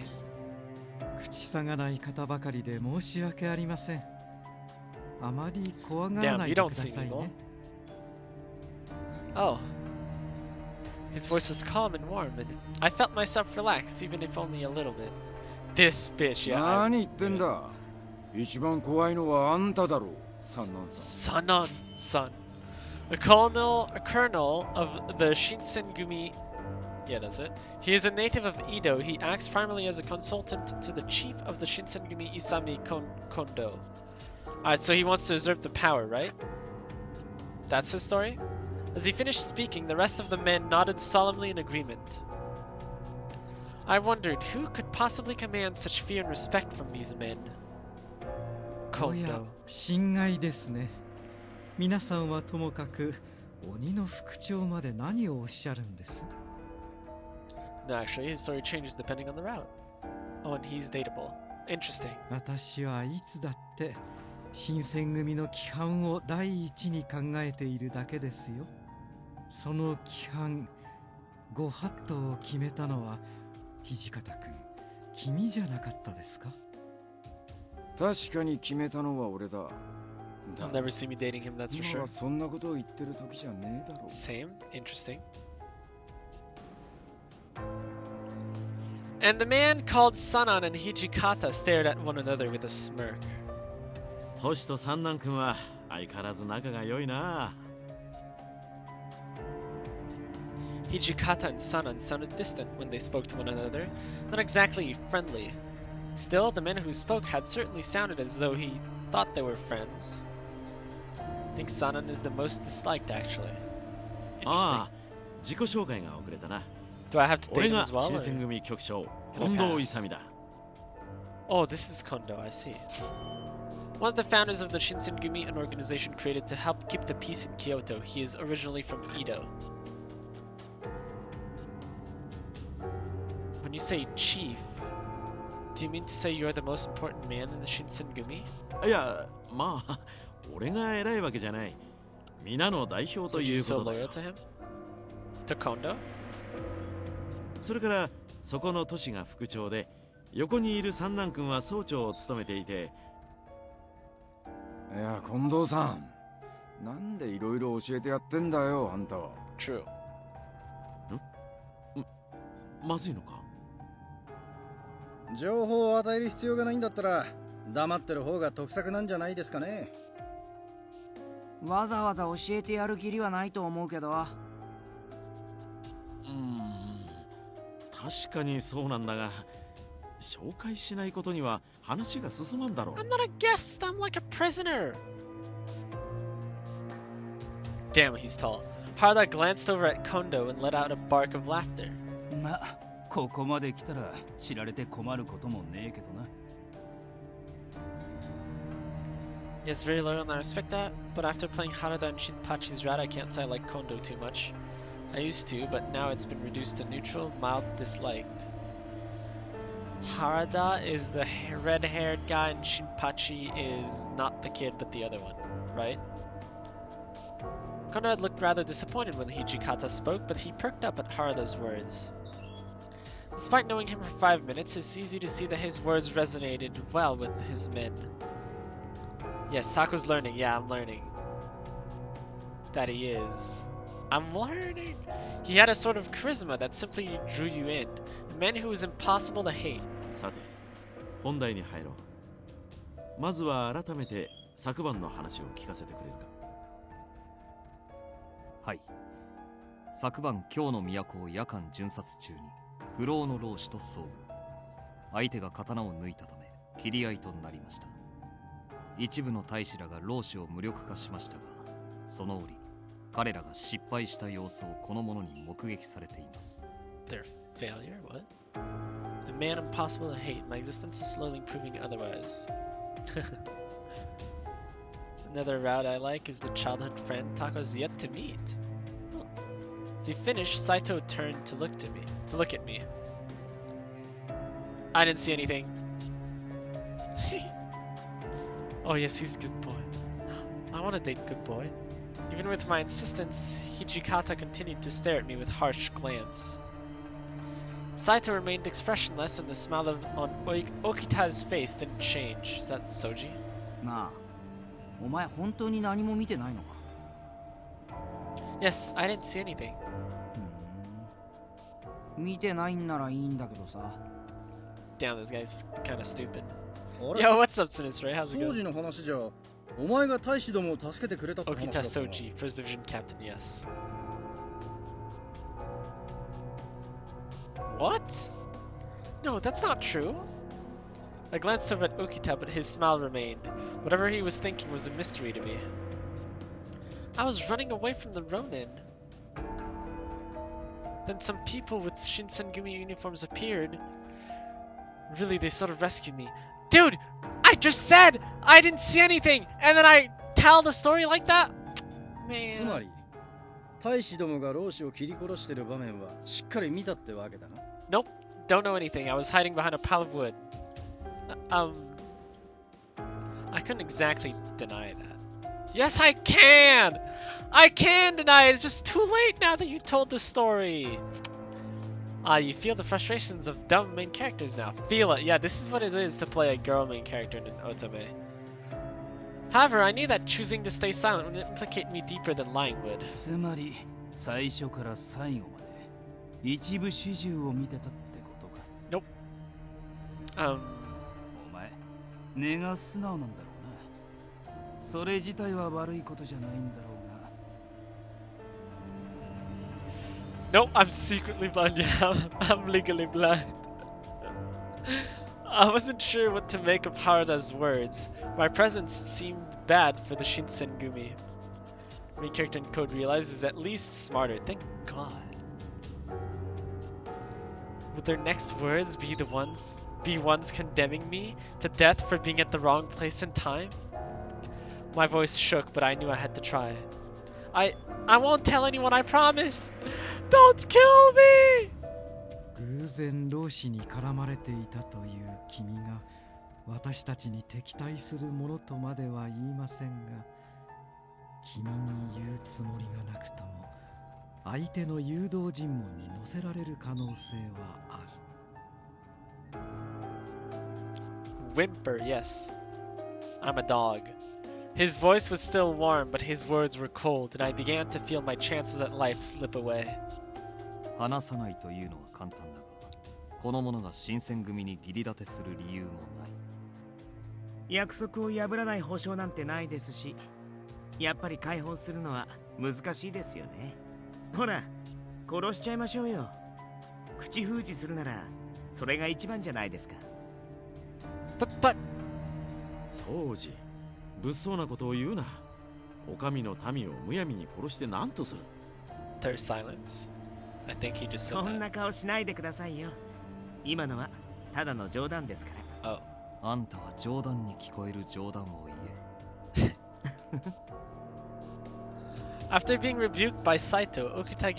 口さがない方ばかりで申し訳ありません。あまり怖がら Damn, ない you で don't くださ seem い evil. ね。Oh. His voice was calm and warm, and I felt myself relax, even if only a little bit. This bitch, yeah. 何言ってんだ。一番怖いのはあんただろう、三男さん。Sanan-san. A colonel of the Shinsengumi. Yeah, that's it. He is a native of Edo. He acts primarily as a consultant to the chief of the Shinsengumi Isami Kondo. Alright, so he wants to usurp the power, right? That's his story? As he finished speaking, the rest of the men nodded solemnly in agreement. I wondered who could possibly command such fear and respect from these men. おや Kondo. 心外ですね。皆さんはともかく鬼の副長まで何をおっしゃるんです？ No, actually, his story changes depending on the route. Oh, and he's dateable. Interesting. 私はいつだって新選組の規範を第一に考えているだけですよ。その規範、ご法度を決めたのは土方君、君じゃなかったですか？確かに決めたのは俺だ。 You'll never see me dating him, that's for 今 sure. はそんなことを言ってる時じゃねえだろう。 Same. Interesting. And the man called Sanan and Hijikata stared at one another with a smirk. トシと三男君は相変わらず仲が良いな。Hijikata and Sanan sounded distant when they spoke to one another, not exactly friendly. Still, the man who spoke had certainly sounded as though he thought they were friends. I think Sanan is the most disliked, actually. Interesting. ああ、自己紹介が遅れたな。 Do I have to date 俺 him が as well? 新 Or... 選組局長、 Can I 近 pass? 藤勇だ。 Oh, this is Kondo, I see. One of the founders of the Shinsengumi, an organization created to help keep the peace in Kyoto. He is originally from Edo. When you say chief, do you mean to say you're the most important man in the Shinsengumi? いや、まあ、俺が偉いわけじゃない。皆の代表 So と you're いう so ことだ loyal よ。 to him? To Kondo? それから、そこの都市が副長で、横にいる三男君は総長を務めていて。いや、近藤さん。なんでいろいろ教えてやってんだよ、あんたは。True. まずいのか？情報を与える必要がないんだったら黙ってる方が得策なんじゃないですかね。わざわざ教えてやる義理はないと思うけど。確かにそうなんだが、紹介しないことには話が進まんだろう。 I'm not a guest, I'm like a prisoner. Damn, he's tall. Harada glanced over at Kondo and let out a bark of laughter. ま、ここまで来たら知られて困ることもねえけどな。 Yes, very loyal and I respect that, but after playing Harada and Shinpachi's route, I can't say I like Kondo too much. I used to, but now it's been reduced to neutral, mild, disliked. Harada is the red-haired guy and Shinpachi is not the kid but the other one, right? Kondo had looked rather disappointed when Hijikata spoke, but he perked up at Harada's words. Despite knowing him for 5 minutes, it's easy to see that his words resonated well with his men. Yes, Tako's learning. Yeah, I'm learning. That he is. I'm learning! He had a sort of charisma that simply drew you in. A man who was impossible to hate. さて、本題に入ろう。まずは改めて昨晩の話を聞かせてくれるか。はい。昨晩京の都を夜間巡察中に不老の老師と遭遇。相手が刀を抜いたため切り合いとなりました。一部の大使らが老師を無力化しましたが、その折彼らが失敗した様子をこの者に目撃されています。 Their failure? What? A man impossible to hate. My existence is slowly proving otherwise. Another route I like is the childhood friend Tako's yet to meet. Oh. As he finished, Saito turned to look at me. I didn't see anything. Oh yes, he's a good boy. I want to date good boy. Even with my insistence, Hijikata continued to stare at me with harsh glance. Saito remained expressionless and the smile on Okita's face didn't change. Is that Soji? なあ、お前本当に何も見てないのか？ Yes, I didn't see anything. 見てないんならいいんだけどさ。Damn, this guy's kinda stupid. あれ Yo, what's up, Sinistray? How's it 掃 going? 除の話じゃお前が大使どもを助けてくれたって話だ Okita ったな。 Soji, First Division Captain, yes. What? No, that's not true. I glanced over at Okita, but his smile remained. Whatever he was thinking was a mystery to me. I was running away from the Ronin. Then some people with Shinsengumi uniforms appeared. Really, they sort of rescued me. Dude, I just said I didn't see anything, and then I tell the story like that? つま Man. り大使どもが老子を切り殺してる場面はしっかり見たってわけだな。 Nope, don't know anything. I was hiding behind a pile of wood. I couldn't exactly deny that. Yes, I can! I can deny it! It's just too late now that you told the story! You feel the frustrations of dumb main characters now. Feel it. Yeah, this is what it is to play a girl main character in an otome. However, I knew that choosing to stay silent would implicate me deeper than lying would. つまり最初から最後まで一部始終を見てたってことか。お前、根が素直なんだろうな。それ自体は悪いことじゃないんだろうが。Nope, I'm secretly blind. Yeah, I'm legally blind. I wasn't sure what to make of Harada's words. My presence seemed bad for the Shinsengumi. Main character in code realizes at least smarter. Thank God. Would their next words be ones condemning me to death for being at the wrong place and time? My voice shook, but I knew I had to try. I won't tell anyone, I promise. Don't kill me! 偶然老子に絡まれていたという君が私たちに敵対するものとまでは言いませんが、君に言うつもりがなくとも相手の誘導尋問に乗せられる可能性はある。Whimper, yes. I'm a dog. His voice was still warm, but his words were cold, and I began to feel my chances at life slip away. 話さないというのは簡単だが、この者が新選組に義理立てする理由もない。約束を破らない保証なんてないですし、やっぱり解放するのは難しいですよね。ほら、殺しちゃいましょうよ。口封じするならそれが一番じゃないですか。But そうじ、物騒なことを言うな。お上の民をむやみに殺して何とする。 there's silence. I think he just そ said ん that. な顔しないでくださいよ。今のはただの冗談ですから。Oh. あんたは冗談に聞こえる冗談を言え。After being rebuked by Saito, Okuta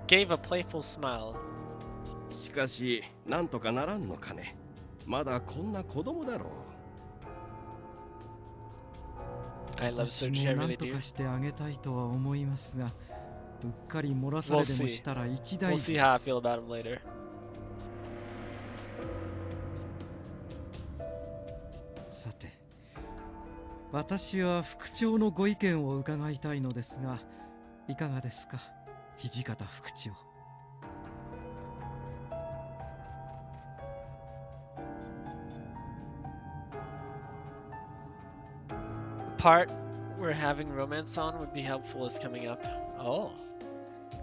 gave a playful smile. しかしなんとかならんのかね。まだこんな子供だろう。 I love 私 Soji, も I 何 really と do. かしてあげたいとは思いますが、うっかり漏らされでもしたら一大 We'll 事 see で how I す。 feel about him later. さて、私は副長のご意見を伺いたいのですが、いかがですか、土方副長。Part we're having romance on would be helpful is coming up. Oh.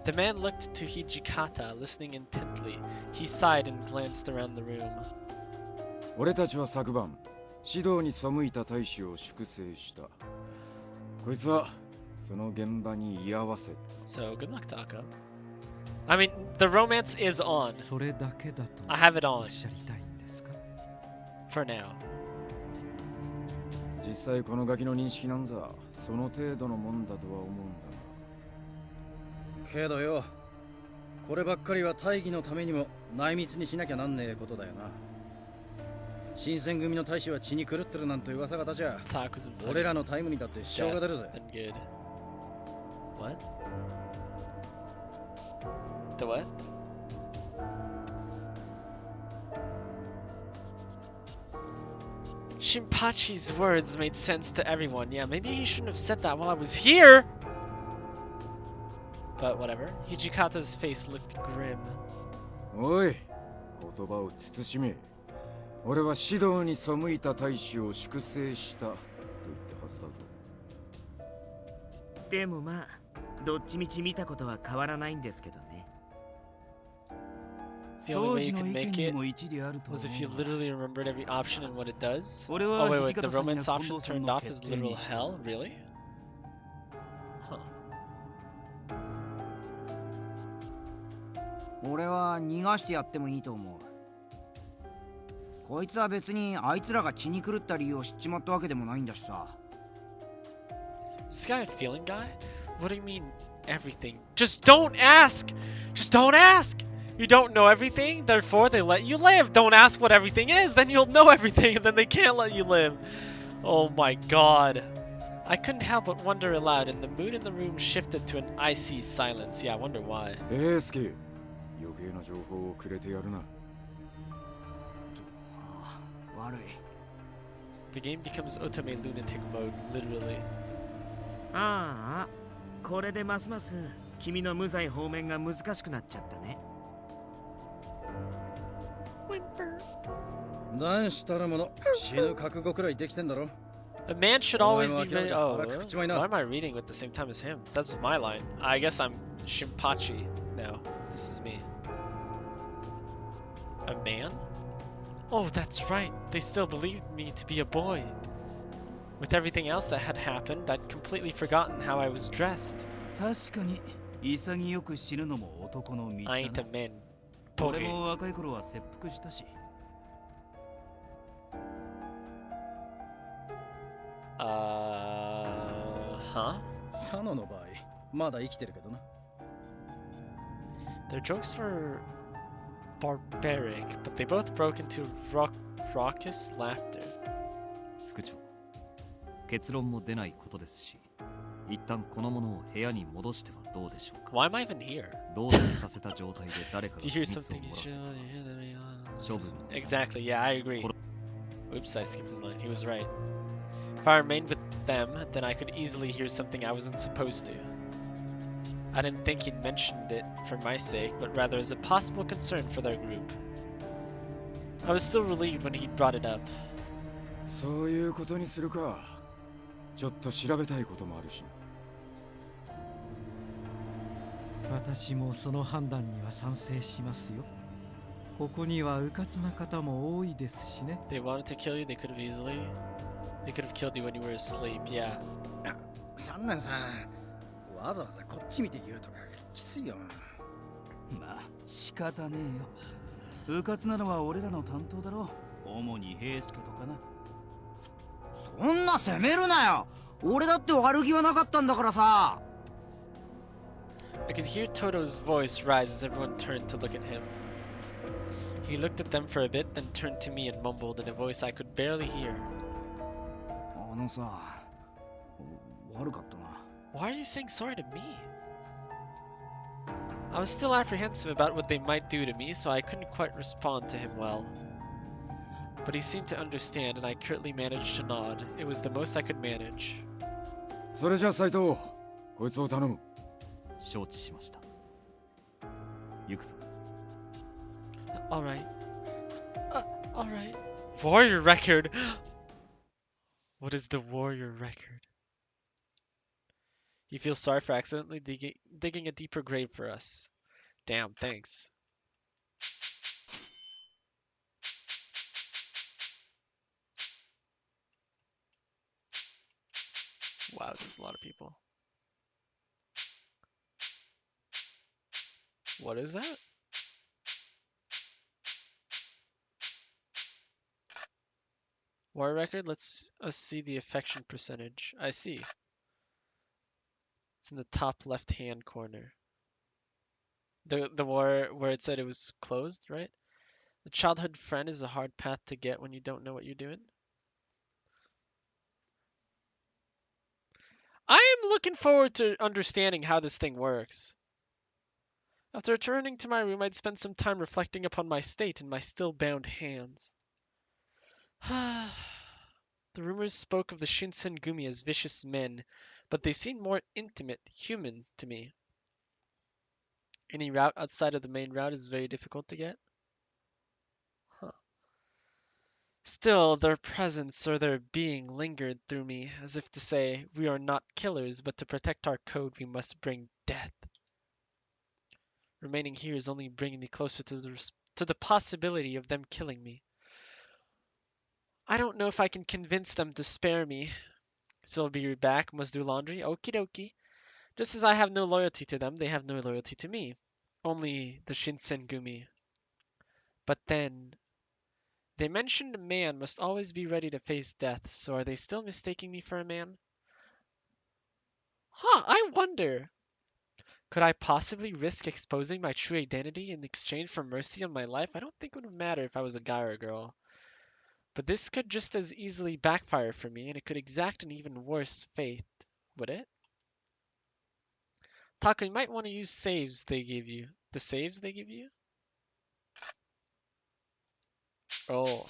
The man looked to Hijikata, listening intently. He sighed and glanced around the room. 俺たちは昨晩指導に背いた大使を粛清した。こいつはその現場に居合わせ。 So, good luck, Taka. I mean, the romance is on. それだけだと I have it お on っしゃりたいんですか。 for now. 実際このガキの認識なんざその程度のもんだとは思うんだが。けどよ、こればっかりは大義のためにも内密にしなきゃなんねえことだよな。新選組の大使は血に狂ってるなんて噂が立ちゃ、 Taku's in 俺らのタイムにだって支障が出るぜ。 then good. What? The what? Shinpachi's words made sense to everyone. Yeah, maybe he shouldn't have said that while I was here! But whatever. Hijikata's face looked grim. おい、言葉を慎め。俺は指導に背いた大使を粛清したと言ったはずだぞ。でもまあ、どっちみち見たことは変わらないんですけどね。 The only way you 掃除 could の意見 make に it も一理あると was 思 if you うが literally remembered every option and what it does. 俺 Oh は wait, 土 wait, the 方さんや romance 近 option 藤さん turned の off is 決定 literal にした hell? Really? Huh. 俺は逃がしてやってもいいと思う。こいつは別にあいつらが血に狂った理由を知っちまったわけでもないんだしさ。 Is this guy a feeling guy? What do you mean, everything? Just don't ask! Just don't ask! You don't know everything, therefore they let you live. Don't ask what everything is, then you'll know everything, and then they can't let you live. Oh my god. I couldn't help but wonder aloud, and the mood in the room shifted to an icy silence. Yeah, I wonder why. スケ、余計な情報をくれてやるな。悪い。 The game becomes Otome lunatic mode, literally. ああ、これでますます君の無罪放免が難しくなっちゃったね。男子たるもの、死ぬ覚悟くらいできてんだろ。 A man should always be ready. Oh, Why why am I reading at the same time as him? That's my line. I guess I'm Shinpachi. No, this is me. A man? Oh, that's right. They still believed me to be a boy. With everything else that had happened, I'd completely forgotten how I was dressed. 確かに潔く死ぬのも男の道 I だ ain't a な。 man. 俺 Poggy. も若い頃は切腹したし。Huh? サノの場合、まだ生きてるけどな。Their jokes were barbaric, but they both broke into raucous laughter. 副長、結論も出ないことですし、一旦このものを部屋に戻してはどうでしょうか。 Why am I even here? 同席させた状態で誰かが If 秘 you 密 hear を something, 漏 you らせ should. ば処分も Exactly, yeah, I agree. Oops, I skipped his line. He was right. If I remained with them, then I could easily hear something I wasn't supposed to. I didn't think he'd mentioned it for my sake, but rather as a possible concern for their group. I was still relieved when he brought it up. そういうことにするか。ちょっと調べたいこともあるし。私もその判断には賛成しますよ。ここには迂闊な方も多いですしね。 If they wanted to kill you, they could have easily. They could have killed you when you were asleep, yeah. 三男さん、わざわざこっち見て言うとかきついよ。まあ仕方ねえよ。迂闊なのは俺らの担当だろ。主に平助とかな。そんな責めるなよ。俺だって悪気はなかったんだからさ。 I could hear Toto's voice rise as everyone turned to look at him. He looked at them for a bit, then turned to me and mumbled in a voice I could barely hear. あのさ、悪かったな。 Why are you saying sorry to me? I was still apprehensive about what they might do to me, so I couldn't quite respond to him well. But he seemed to understand, and I curtly managed to nod. It was the most I could manage. それじゃ斉藤、こいつを頼む。承知しました。行くぞ。Alright. Alright. Warrior record! What is the warrior record? He feels sorry for accidentally digging a deeper grave for us. Damn, thanks. Wow, there's a lot of people. What is that? War record lets us see the affection percentage. I see. It's in the top left-hand corner. The war where it said it was closed, right? The childhood friend is a hard path to get when you don't know what you're doing. I am looking forward to understanding how this thing works. After returning to my room, I'd spend some time reflecting upon my state and my still bound hands. The rumors spoke of the Shinsengumi as vicious men, but they seemed more intimate, human to me. Any route outside of the main route is very difficult to get. Huh. Still, their presence or their being lingered through me, as if to say, we are not killers, but to protect our code we must bring death. Remaining here is only bringing me closer to the possibility of them killing me. I don't know if I can convince them to spare me. So I'll be back, must do laundry, okie dokie. Just as I have no loyalty to them, they have no loyalty to me. Only the Shinsengumi. But then... They mentioned a man must always be ready to face death, so are they still mistaking me for a man? Huh, I wonder. Could I possibly risk exposing my true identity in exchange for mercy on my life? I don't think it would matter if I was a guy or a girl. But this could just as easily backfire for me, and it could exact an even worse fate. Would it? Taka, you might want to use saves they give you. The saves they give you? Oh.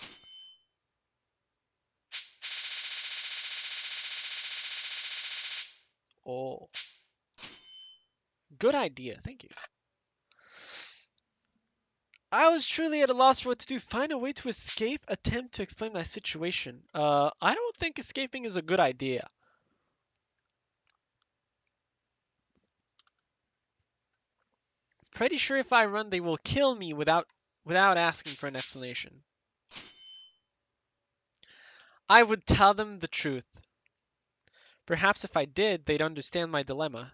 Oh. Good idea, thank you. I was truly at a loss for what to do. Find a way to escape, attempt to explain my situation. I don't think escaping is a good idea. Pretty sure if I run, they will kill me without asking for an explanation. I would tell them the truth. Perhaps if I did, they'd understand my dilemma.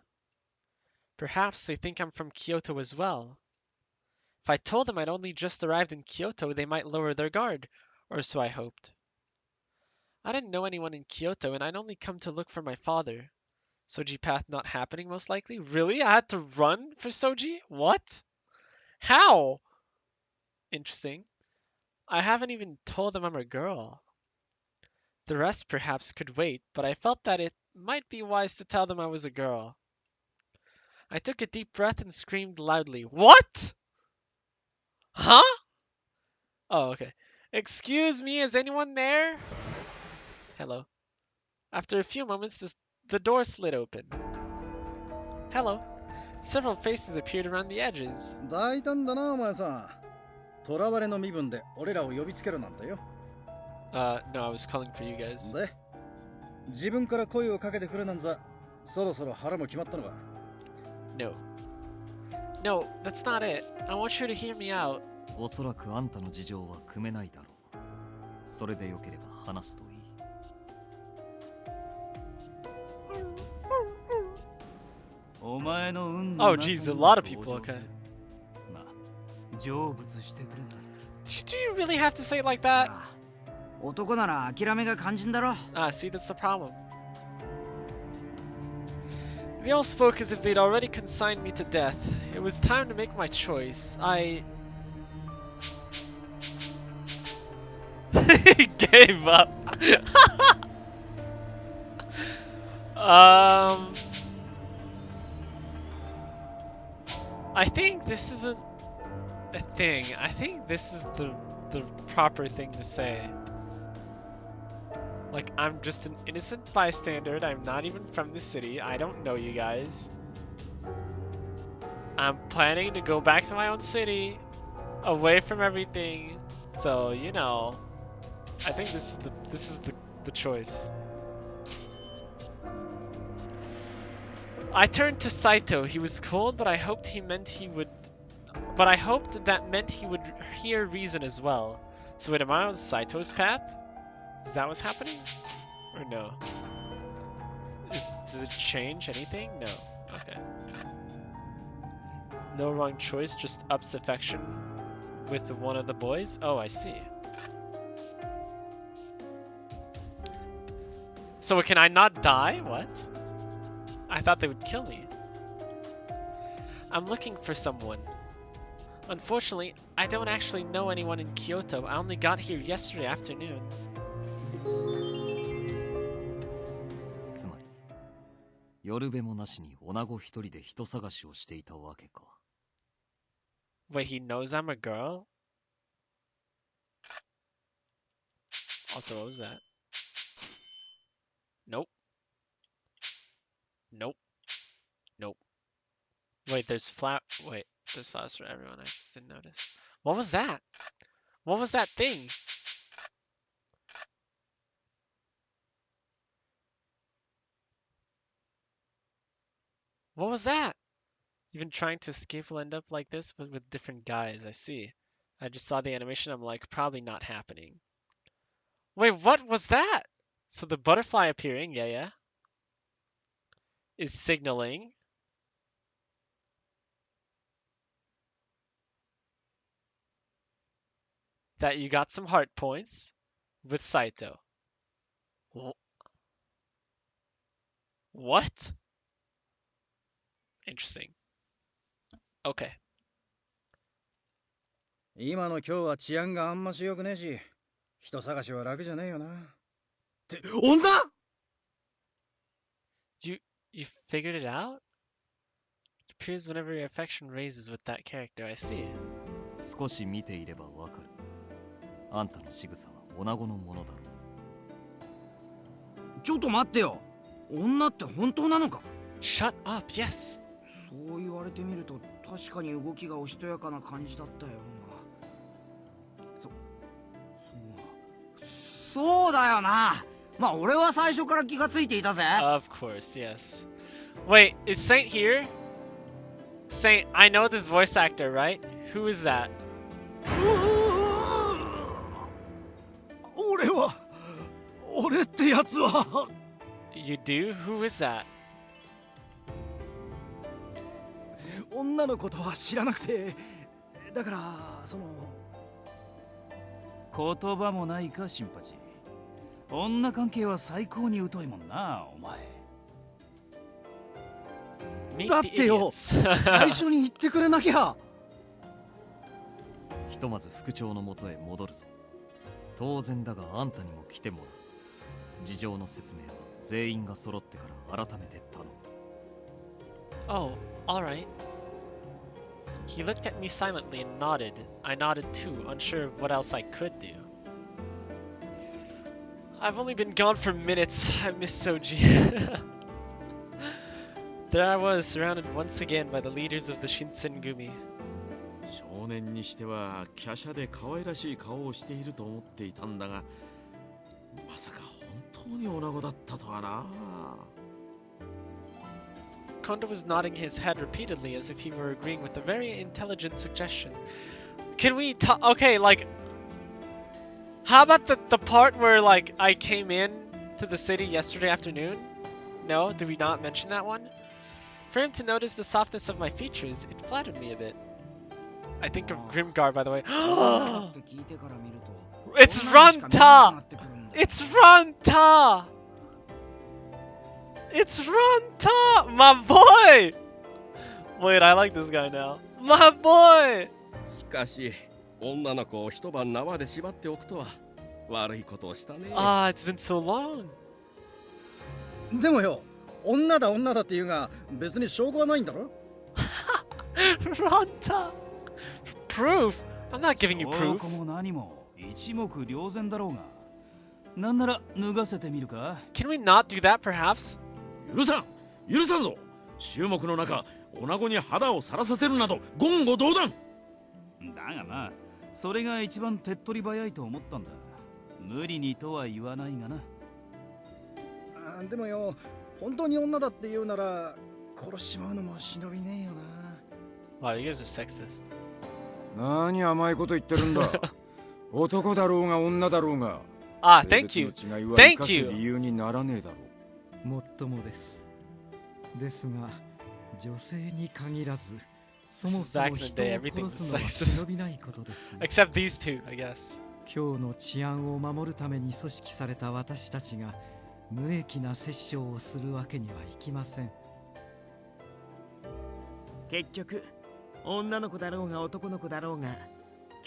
Perhaps they think I'm from Kyoto as well. If I told them I'd only just arrived in Kyoto, they might lower their guard, or so I hoped. I didn't know anyone in Kyoto, and I'd only come to look for my father. Soji path not happening, most likely? Really? I had to run for Soji? What? How? Interesting. I haven't even told them I'm a girl. The rest perhaps could wait, but I felt that it might be wise to tell them I was a girl. I took a deep breath and screamed loudly. What? Huh? Oh, okay. Excuse me, is anyone there? Hello. After a few moments, the door slid open. Hello. Several faces appeared around the edges. 大胆だなお前さん。囚われの身分で俺らを呼びつけるなんてよ。No, I was calling for you guys. で、自分から声をかけてくるなんざ、そろそろ腹も決まったのか。No. No, that's not it. I want you to hear me out. おそらくあんたの事情は汲めないだろう。それでよければ話すといい。お前の運 Oh, geez, a lot of people, okay. まあ、成仏してくれな。Do you really have to say it like that? 男なら諦めが肝心だろ。See, that's the problem. They all spoke as if they'd already consigned me to death. It was time to make my choice. I gave up. I think this isn't a thing. I think this is the proper thing to say. Like, I'm just an innocent bystander. I'm not even from the city. I don't know you guys. I'm planning to go back to my own city, away from everything. So, you know, I think this is the choice. I turned to Saito. He was cold, but I hoped that meant he would hear reason as well. So wait, am I on Saito's path? Is that what's happening? Or no? Does it change anything? No. Okay. No wrong choice, just ups affection with one of the boys? Oh, I see. So can I not die? What? I thought they would kill me. I'm looking for someone. Unfortunately, I don't actually know anyone in Kyoto. I only got here yesterday afternoon. つまり、夜べもなしに女子一人で人探しをしていたわけか。Wait, he knows I'm a girl? Also, what was that? Nope. Nope. Nope. Wait, there's flowers for everyone. I just didn't notice. What was that? What was that thing? What was that? Even trying to escape will end up like this, but with different guys. I see. I just saw the animation. I'm like, probably not happening. Wait, what was that? So the butterfly appearing, yeah, is signaling that you got some heart points with Saito. What? Interesting. Okay. 今の今日は治安があんまし良くねえし、人探しは楽じゃねえよな。って女？You figured it out? It appears whenever your affection raises with that character. I see. 少し見ていればわかる。あんたの仕草は女子のものだろう。ちょっと待ってよ。女って本当なのか？ Shut up, yes. そう言われてみると確かに動きがおしとやかな感じだったような。そうだよな。まあ俺は最初から気がついていたぜ。Of course, yes. Wait, is Saint here? Saint, I know this voice actor, right? Who is that? 俺ってやつは You do? Who is that? 女のことは知らなくてだから言葉もないか新八女関係は最高に疎いもんなお前 Meet だっ the てよ idiots. 最初に言ってくれなきゃひとまず副長のもとへ戻るぞ。当然だがあんたにも来てもらう。事情の説明は全員が揃ってから改めて頼む。 Oh, alright. He looked at me silently and nodded. I nodded too, unsure of what else I could do. I've only been gone for minutes. I miss Soji. There I was, surrounded once again by the leaders of the Shinsengumi. 少年にしては華奢で可愛らしい顔をしていると思っていたんだが、まさか本当に女子だったとはな。Kondo was nodding his head repeatedly as if he were agreeing with a very intelligent suggestion. Can we talk? Okay, like, how about the part where, like, I came in to the city yesterday afternoon? No? Did we not mention that one? For him to notice the softness of my features, it flattered me a bit. I think of Grimgar, by the way. It's Ranta! It's Ranta! It's Ranta! My boy! Wait, I like this guy now. My boy! しかし女の子を一晩縄で縛っておくとは悪いことをしたね。Ah, it's been so long. でもよ、女だ女だって言うが別に証拠はないんだろ。Ranta! Proof? I'm not giving you 証 proof. 拠も何も一目瞭然だろうがなんなら脱がせてみるか Can we not do that, perhaps? 許さんぞ。衆目の中、女子に肌をさらさせるなど言語道断。だがまあそれが一番手っ取り早いと思ったんだ無理にとは言わないがなでもよ、本当に女だって言うなら殺しちまうのも忍びねえよな。 Wow, you guys are sexist. 何甘いこと言ってるんだ。男だろうが女だろうが。Ah, thank you. 性別の違いは Thank 生かす you. 理由にならねえだろう。もっともですですが女性に限らずそも This is そも back in the 人を day, everything 殺すのは was 忍びないことですよ Except these two, I guess. 今日の治安を守るために組織された私たちが無益な殺生をするわけにはいきません結局女の子だろうが男の子だろうが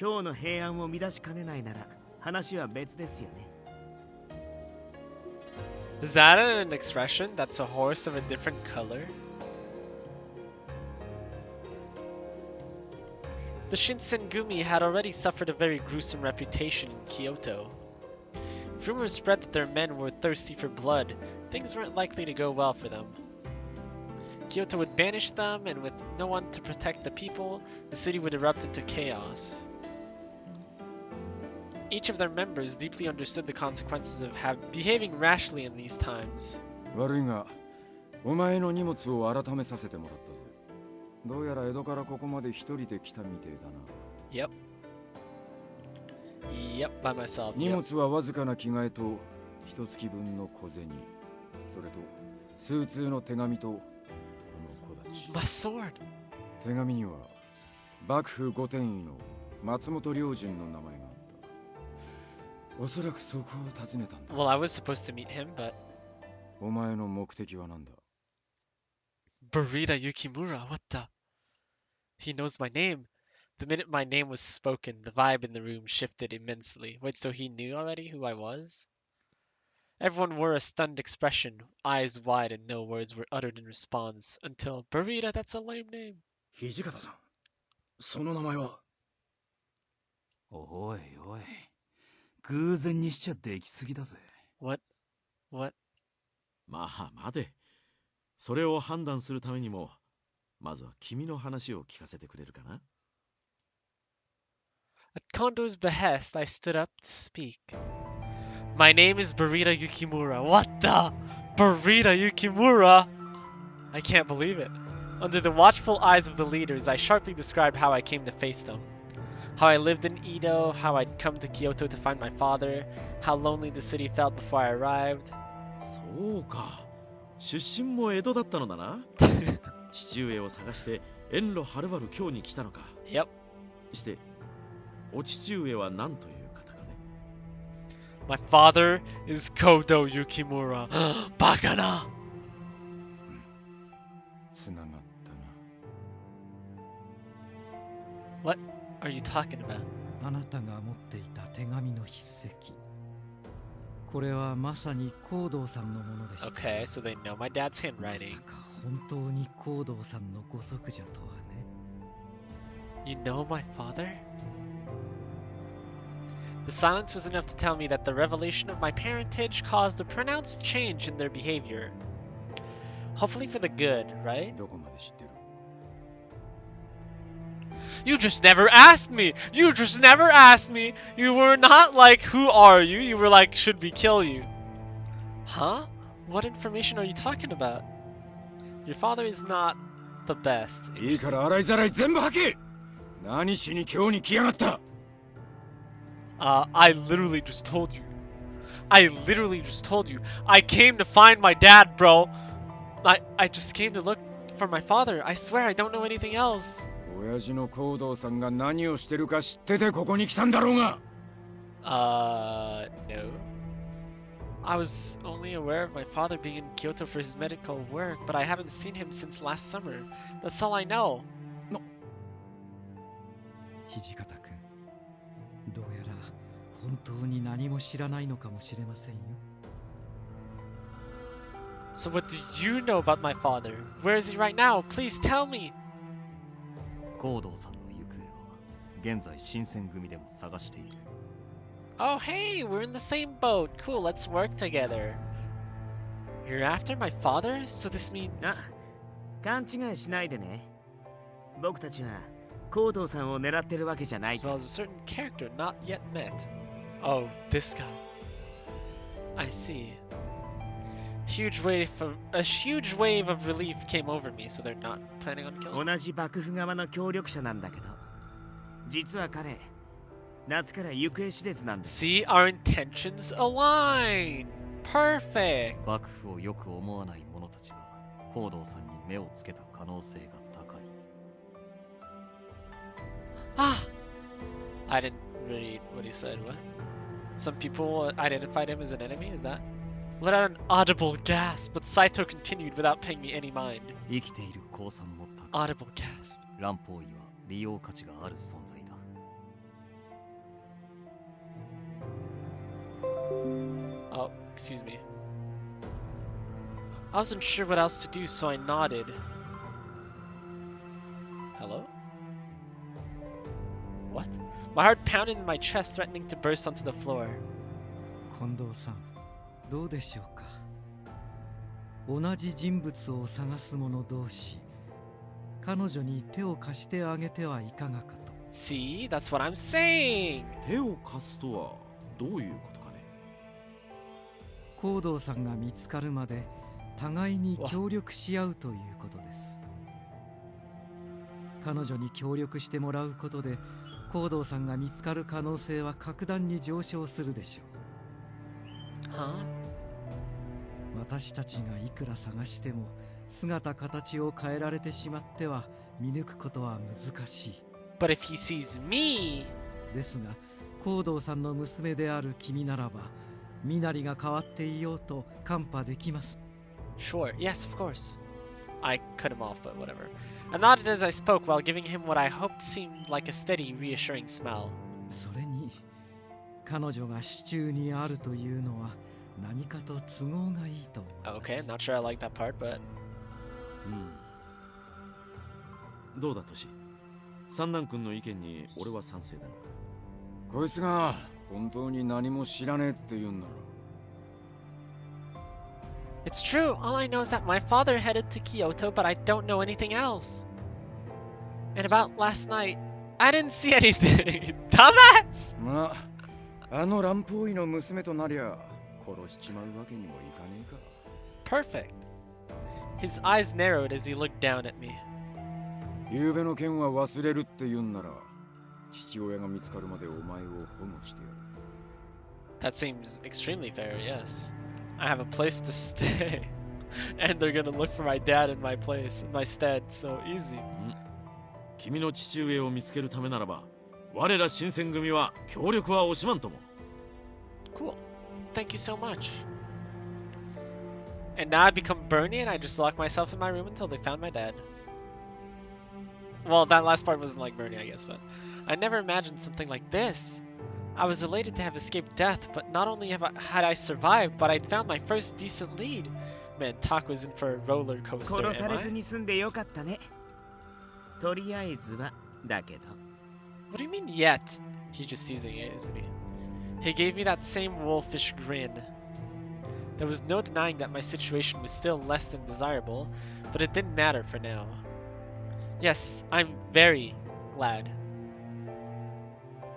今日の平安を乱しかねないなら話は別ですよね Is that an expression? That's a horse of a different color? The Shinsengumi had already suffered a very gruesome reputation in Kyoto. If rumors spread that their men were thirsty for blood, things weren't likely to go well for them. Kyoto would banish them, and with no one to protect the people, the city would erupt into chaos. Each of their members deeply understood the consequences of behaving rashly in these times. 悪いが、お前の荷物を改めさせてもらったぜ。どうやら江戸からここまで一人で来たみてえだな。Yep, by myself. 荷 Yep. 物はわずかな着替えと一月分の小銭、それと数通の手紙とこの子たち。My sword. 手紙には幕府御殿医の松本良順の名前があった。おそらくそこを訪ねたんだ。 Well, I was supposed to meet him, but お前の目的は何だ？ Burita Yukimura, what the? He knows my name. The minute my name was spoken, the vibe in the room shifted immensely. Wait, so he knew already who I was? Everyone wore a stunned expression, eyes wide, and no words were uttered in response. Until, Burita, that's a lame name. 土方さん、その名前は。おいおい偶然にしちゃできすぎだぜ What? まあ待て。それを判断するためにも、まずは君の話を聞かせてくれるかな？ At Kondo's behest, I stood up to speak. My name is Burita Yukimura. What the? Burita Yukimura? I can't believe it. Under the watchful eyes of the leaders, I sharply described how I came to face them. How I lived in Edo, how I'd come to Kyoto to find my father, how lonely the city felt before I arrived. そうか。出身も江戸だったのだな。父上を探して遠路はるばる京に来たのか。Yep. して、お父上は何という方かね。My father is Kodo Yukimura. バカな。つながったな。What are you talking about? あなたが持っていた手紙の筆跡。これはまさに光道さんのものでした。Okay, so they know my dad's ま handwriting. さか本当に光道さんのご息女とはね。You know my father? The silence was enough to tell me that the revelation of my parentage caused a pronounced change in their behavior. Hopefully for the good, right? どこまで知ってる？ You just never asked me! You just never asked me! You were not like, who are you? You were like, should we kill you? Huh? What information are you talking about? Your father is not the best. いいから洗いざらい全部吐け！何しに今日に来やがった？ I literally just told you. I literally just told you. I came to find my dad, bro. I just came to look for my father. I swear I don't know anything else. 親父の光道さんが何をしてるか知っててここに来たんだろうが。No. I was only aware of my father being in Kyoto for his medical work, but I haven't seen him since last summer. That's all I know. 土方君、どうやら本当に何も知らないのかもしれませんよ。So what do you know about my father? Where is he right now? Please tell me. 光道さんの行方は現在新選組でも探している。 Oh, hey, we're in the same boat. Cool, let's work together. You're after my father? So this means... 勘違いしないでね。僕たちは光道さんを狙ってるわけじゃない As well as a certain character not yet met. Oh, this guy. I see. A huge wave of relief came over me, so they're not planning on killing me. 同じ幕府側の協力者なんだけど、実は彼、夏から行方知れずなんです。 See, our intentions align. Perfect. 幕府をよく思わない者たちが光道さんに目をつけた可能性が高い。 Ah! I didn't read what he said. What? Some people identified him as an enemy? Is that? Let out an audible gasp, but Saito continued without paying me any mind. 生きている降参も高い。 Audible gasp. 乱方医は利用価値がある存在だ。 Oh, excuse me. I wasn't sure what else to do, so I nodded. Hello? What? My heart pounded in my chest, threatening to burst onto the floor. 近藤さん、どうでしょうか。同じ人物を探す者同士、彼女に手を貸してあげてはいかがかと。 See, that's what I'm saying. 手を貸すとはどういうことかね。光道さんが見つかるまで互いに協力し合うということです。彼女に協力してもらうことで光道さんが見つかる可能性は格段に上昇するでしょう。 Huh? 私たちがいくら探しても姿形を変えられてしまっては見抜くことは難しい。 But if he sees me... ですが光道さんの娘である君ならば身なりが変わっていようと看破できます。 Sure, yes, of course. I cut him off, but whatever. I nodded as I spoke while giving him what I hoped seemed like a steady, reassuring smile. それに彼女が手中にあるというのは何かと都合がいいと思います。 Okay, not sure I like that part, but... どうだトシ。三男君の意見に俺は賛成だな。こいつが本当に何も知らねえって言うんなら。 It's true. All I know is that my father headed to Kyoto, but I don't know anything else. And about last night, I didn't see anything. Dumbass! まあ、あの乱暴医の娘となりゃ殺しちまうわけにもいかねえか。 Perfect. His eyes narrowed as he looked down at me. 昨夜の件は忘れるって言うんなら、父親が見つかるまでお前を保護してやる。 That seems extremely fair, yes. I have a place to stay. And they're gonna look for my dad in my place, in my stead, so easy. 君の父上を見つけるためならば、我ら新選組は協力は惜しまんとも。 Cool. Thank you so much. And now I become Bernie and I just lock myself in my room until they found my dad. Well, that last part wasn't like Bernie, I guess, but I never imagined something like this. I was elated to have escaped death, but not only had I survived, but I'd found my first decent lead. Man, Taco's in for a roller coaster, 殺され am ず I? に済んでよかったね。とりあえずはだけど。 What do you mean yet? He's just teasing it, isn't he? He gave me that same wolfish grin. There was no denying that my situation was still less than desirable, but it didn't matter for now. Yes, I'm very glad.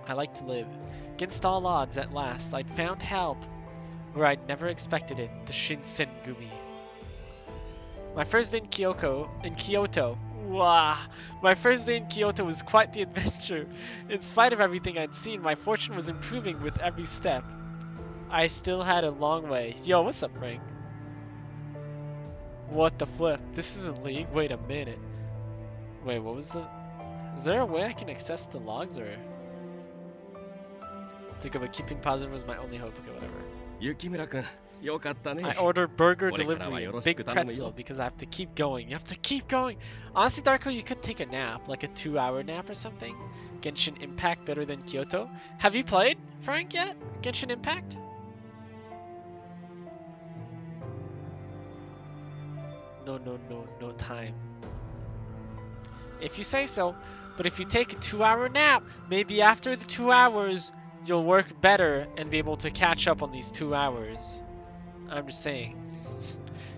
I like to live. Against all odds, at last, I'd found help where I'd never expected it, the Shinsengumi. My first day in Kyoto, wow, my first day in Kyoto was quite the adventure. In spite of everything I'd seen, my fortune was improving with every step. I still had a long way. Yo, what's up, Frank? What the flip? This isn't League? Wait a minute. Wait, what was the... Is there a way I can access the logs, or... To go, but keeping positive was my only hope. Okay, whatever. 雪村君、よかったね。 I ordered burger これからは delivery よろ and し big く頼む pretzel よ。 because I have to keep going. You have to keep going. Honestly, Darko, you could take a nap, like a 2-hour nap or something. Genshin Impact better than Kyoto. Have you played, Frank, yet? Genshin Impact? No time. If you say so, but if you take a 2-hour nap, maybe after the 2 hours, you'll work better and be able to catch up on these 2 hours. I'm just saying.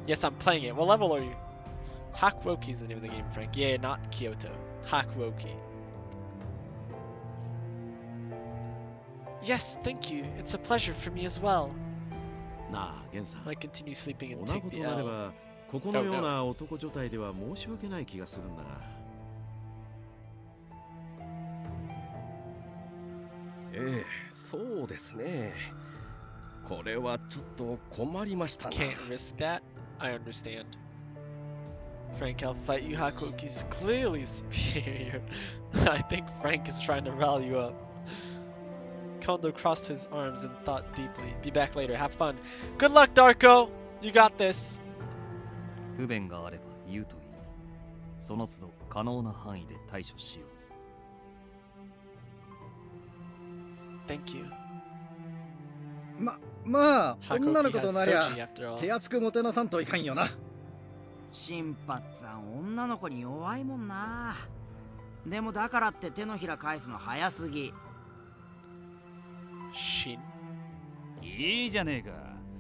Yes, I'm playing it. What level are you? Hakuoki is the name of the game, Frank. Yeah, not Kyoto. Hakuoki. Yes, thank you. It's a pleasure for me as well. なあ、ゲンさん。 I continue sleeping お and な take こと the なれ L. ば、ここのような男女体では申し訳ない気がするんだが。ええ、そうですね。これはちょっと困りましたな。 Can't risk that. I understand. Frank, I'll fight you. Hakuoki's clearly superior. I think Frank is trying to rally you up. Kondo crossed his arms and thought deeply. Be back later. Have fun. Good luck, Darko. You got this. 不便があれば言うといい。その都度可能な範囲で対処しよう。 Thank you. まあ、 Hakuoki 女の子 has となりゃ Soji after all. 手厚くもてなさんといかんよな。新八さん女の子に弱いもんな。でもだからって手のひら返すの早すぎ。 Shin? いいじゃねえか。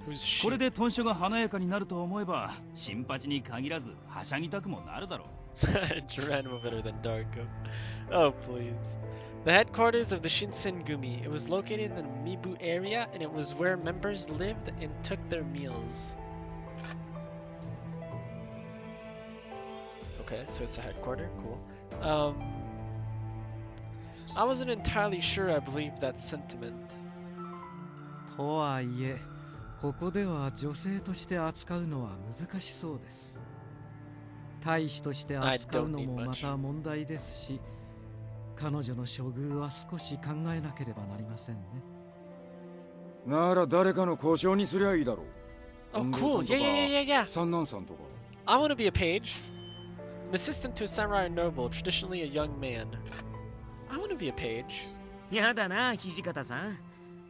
Who's これ Shin? で豚書が華やかになると思えば、新八に限らずはしゃぎたくもなるだろう。Geronimo better than Darko. Oh, please. The headquarters of the Shinsengumi. It was located in the Mibu area, and it was where members lived and took their meals. Okay, so it's a headquarter. Cool. I wasn't entirely sure I believed that sentiment. とはいえ、ここでは女性として扱うのは難しそうです。大使として扱うのもまた問題ですし、彼女の処遇は少し考えなければなりませんね。なら誰かの交渉にすりゃいいだろう。 Oh, cool. Yeah. 三男さんとか。 I want to be a page. An assistant to a samurai or noble, traditionally a young man. I want to be a page. やだな、土方さん。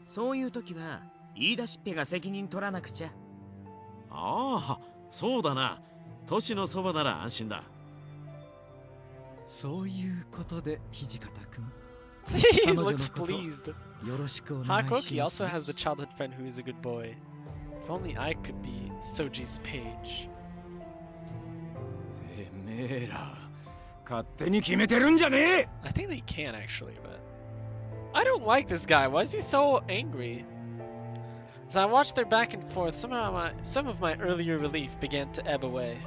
そういう時は言い出しっぺが責任取らなくちゃ。ああ、そうだな。都市のそばなら安心だ。そういうことで土方君。 He looks pleased. よろしくお願いします Hakuoki also has the childhood friend who is a good boy. If only I could be Soji's page. てめえら、勝手に決めてるんじゃねえ。 I think they can actually, but I don't like this guy. Why is he so angry? As I watched their back and forth, some of my earlier relief began to ebb away.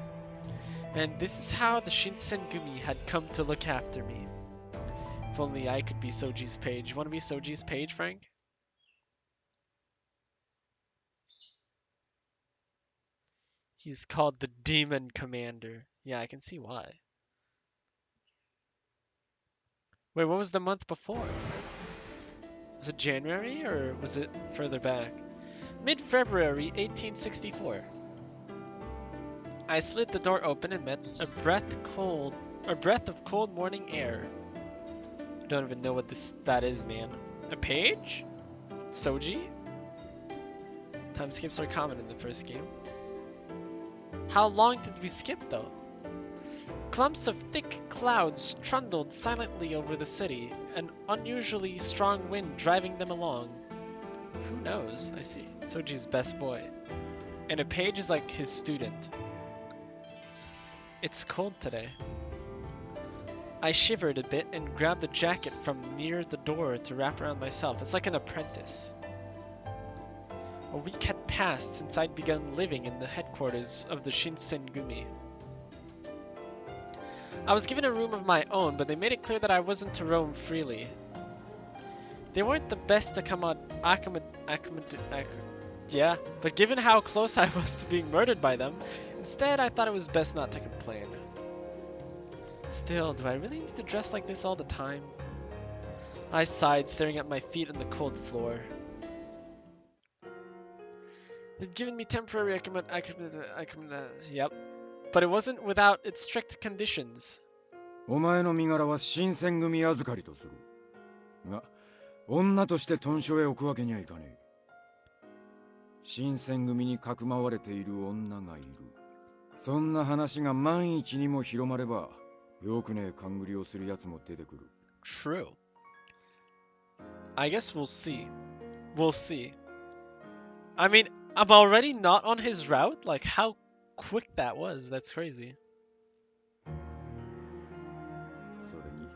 And this is how the Shinsengumi had come to look after me. If only I could be Soji's page. You want to be Soji's page, Frank? He's called the Demon Commander. Yeah, I can see why. Wait, what was the month before? Was it January or was it further back? Mid-February 1864. I slid the door open and met a breath of cold morning air. I don't even know what that is, man. A page? Soji? Time skips are common in the first game. How long did we skip though? Clumps of thick clouds trundled silently over the city, an unusually strong wind driving them along. Who knows? I see. Soji's best boy. And a page is like his student. It's cold today. I shivered a bit and grabbed the jacket from near the door to wrap around myself. It's like an apprentice. A week had passed since I'd begun living in the headquarters of the Shinsengumi. I was given a room of my own, but they made it clear that I wasn't to roam freely. They weren't the best yeah, but given how close I was to being murdered by them, instead I thought it was best not to complain. Still, do I really need to dress like this all the time? I sighed, staring at my feet on the cold floor. They'd given me temporary yep. But it wasn't without its strict conditions. お前の身柄は新選組預かりとする。が、女として屯所へ置くわけにはいかねえ。新選組にかくまわれている女がいる。そんな話が万一にも広まれば、よくねえ勘繰りをする奴も出てくる。True. I guess we'll see. We'll see. I mean, I'm already not on his route? Like, how quick that was. That's crazy. それに、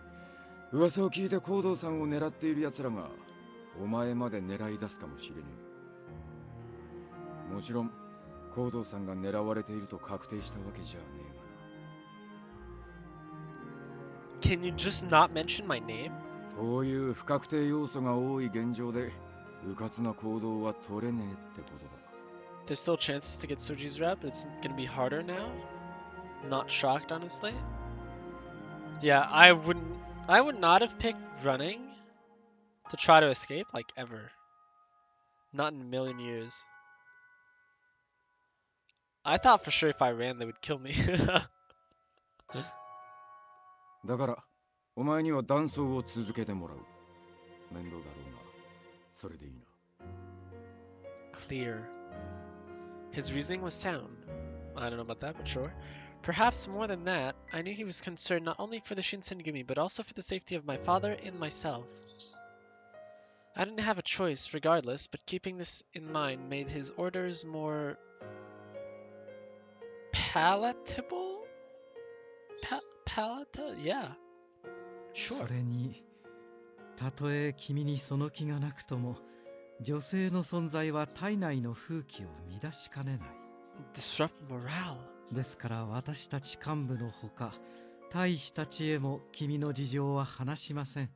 噂を聞いて行動さんを狙っている奴らが、お前まで狙い出すかもしれねえ。もちろん、行動さんが狙われていると確定したわけじゃねえがな。Can you just not mention my name? こういう不確定要素が多い現状で、うかつな行動は取れねえってことだ。There's still chances to get Soji's route, but it's gonna be harder now? Not shocked, honestly. Yeah, I would not have picked running to try to escape, like, ever. Not in a million years. I thought for sure if I ran, they would kill me. だから、お前には断層を続けてもらう。面倒だろうが、それでいいな。Clear. His reasoning was sound. I don't know about that, but sure. Perhaps more than that, I knew he was concerned not only for the Shinsengumi, but also for the safety of my father and myself. I didn't have a choice, regardless, but keeping this in mind made his orders more palatable? Palatable? Yeah. Sure. それに、たとえ君にその気がなくとも、女性の存在は体内の風紀を乱しかねない。Disrupt morale. ですから私たち幹部のほか、大使たちへも君の事情は話しません。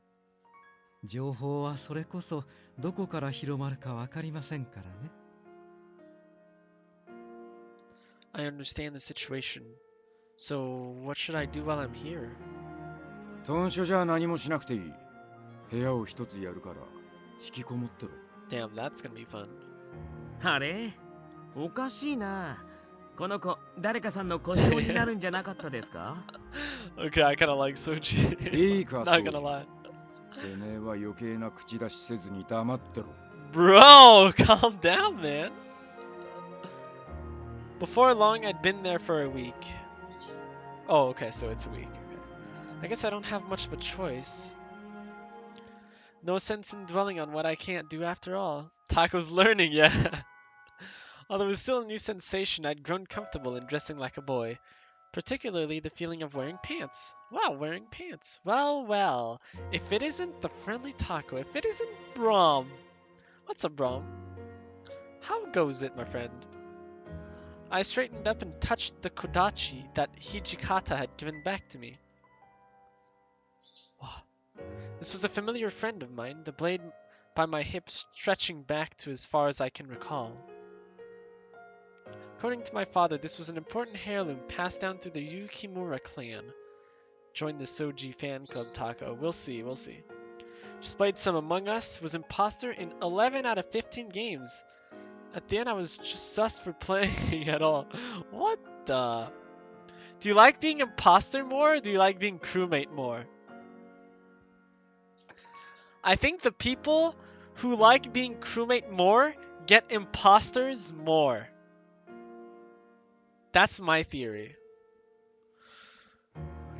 情報はそれこそどこから広まるかわかりませんからね。I understand the situation. So, what should I do while I'm here? 屯所じゃ何もしなくていい。部屋を一つやるから、引きこもってろ。Damn, that's gonna be fun. あれおかしいな。この子、誰かさんの故障になるんじゃなかったですか？ Okay, I kinda like Soji. いいか、 Not gonna lie. てめえは余計な口出しせずに黙ってろ。Bro, calm down, man. Before long, I'd been there for a week. Oh, okay, so it's a week. Okay. I guess I don't have much of a choice. No sense in dwelling on what I can't do after all. Taco's learning, yeah. Although it was still a new sensation, I'd grown comfortable in dressing like a boy. Particularly the feeling of wearing pants. Wow, wearing pants. Well, well. If it isn't the friendly Taco, if it isn't Braum. What's up, Braum? How goes it, my friend? I straightened up and touched the kodachi that Hijikata had given back to me. Wow. This was a familiar friend of mine, the blade by my hip stretching back to as far as I can recall. According to my father, this was an important heirloom passed down through the Yukimura clan. Join the Soji fan club, Taco. We'll see, we'll see. Despite some among us, was imposter in 11 out of 15 games. At the end, I was just sus for playing at all. What the? Do you like being imposter more, or do you like being crewmate more? I think the people who like being crewmate more get imposters more. That's my theory.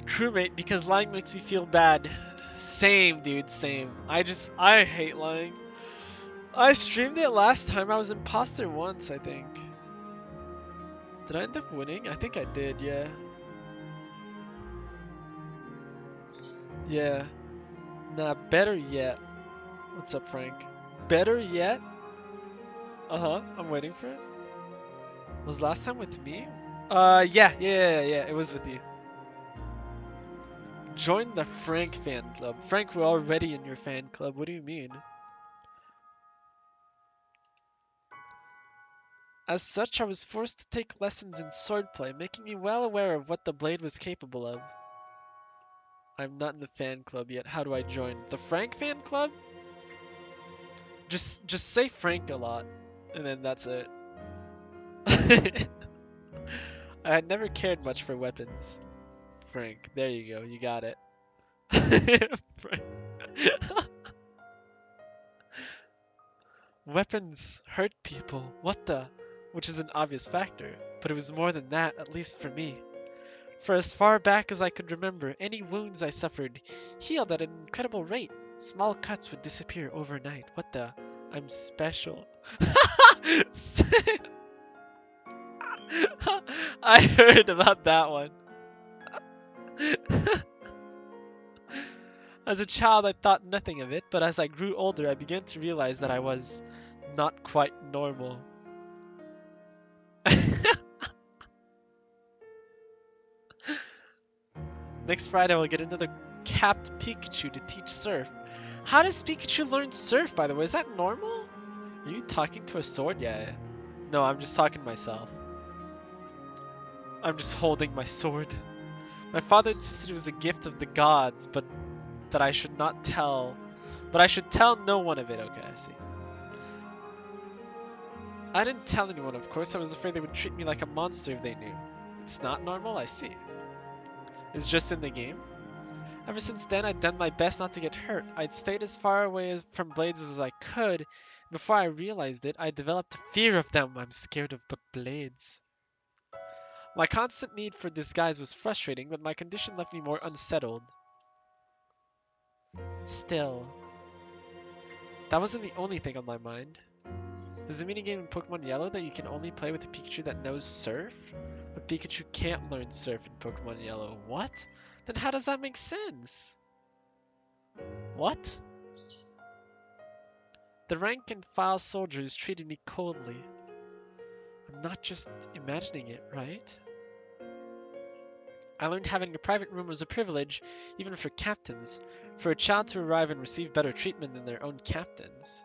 Crewmate, because lying makes me feel bad. Same, dude, same. I hate lying. I streamed it last time. I was imposter once, I think. Did I end up winning? I think I did, yeah. Yeah. Nah, better yet. What's up, Frank? Better yet? Uh-huh, I'm waiting for it. Was last time with me? Yeah, it was with you. Join the Frank fan club. Frank, we're already in your fan club. What do you mean? As such, I was forced to take lessons in swordplay, making me well aware of what the blade was capable of. I'm not in the fan club yet. How do I join? The Frank fan club? Just say Frank a lot, and then that's it. I had never cared much for weapons. Frank, there you go. You got it. Frank. Weapons hurt people. What the? Which is an obvious factor, but it was more than that, at least for me. For as far back as I could remember, any wounds I suffered healed at an incredible rate. Small cuts would disappear overnight. What the? I'm special. I heard about that one. As a child, I thought nothing of it, but as I grew older, I began to realize that I was not quite normal. Next Friday, we'll get another capped Pikachu to teach surf. How does Pikachu learn surf, by the way? Is that normal? Are you talking to a sword? Yeah. No, I'm just talking to myself. I'm just holding my sword. My father insisted it was a gift of the gods, but that I should not tell. But I should tell no one of it. Okay, I see. I didn't tell anyone, of course. I was afraid they would treat me like a monster if they knew. It's not normal? I see. It's just in the game? Ever since then, I'd done my best not to get hurt. I'd stayed as far away from blades as I could. Before I realized it, I developed a fear of them. I'm scared of blades. My constant need for disguise was frustrating, but my condition left me more unsettled. Still, that wasn't the only thing on my mind. There's a minigame in Pokemon Yellow that you can only play with a Pikachu that knows Surf, but Pikachu can't learn Surf in Pokemon Yellow. What? Then how does that make sense? What? The rank and file soldiers treated me coldly. I'm not just imagining it, right? I learned having a private room was a privilege, even for captains, for a child to arrive and receive better treatment than their own captains.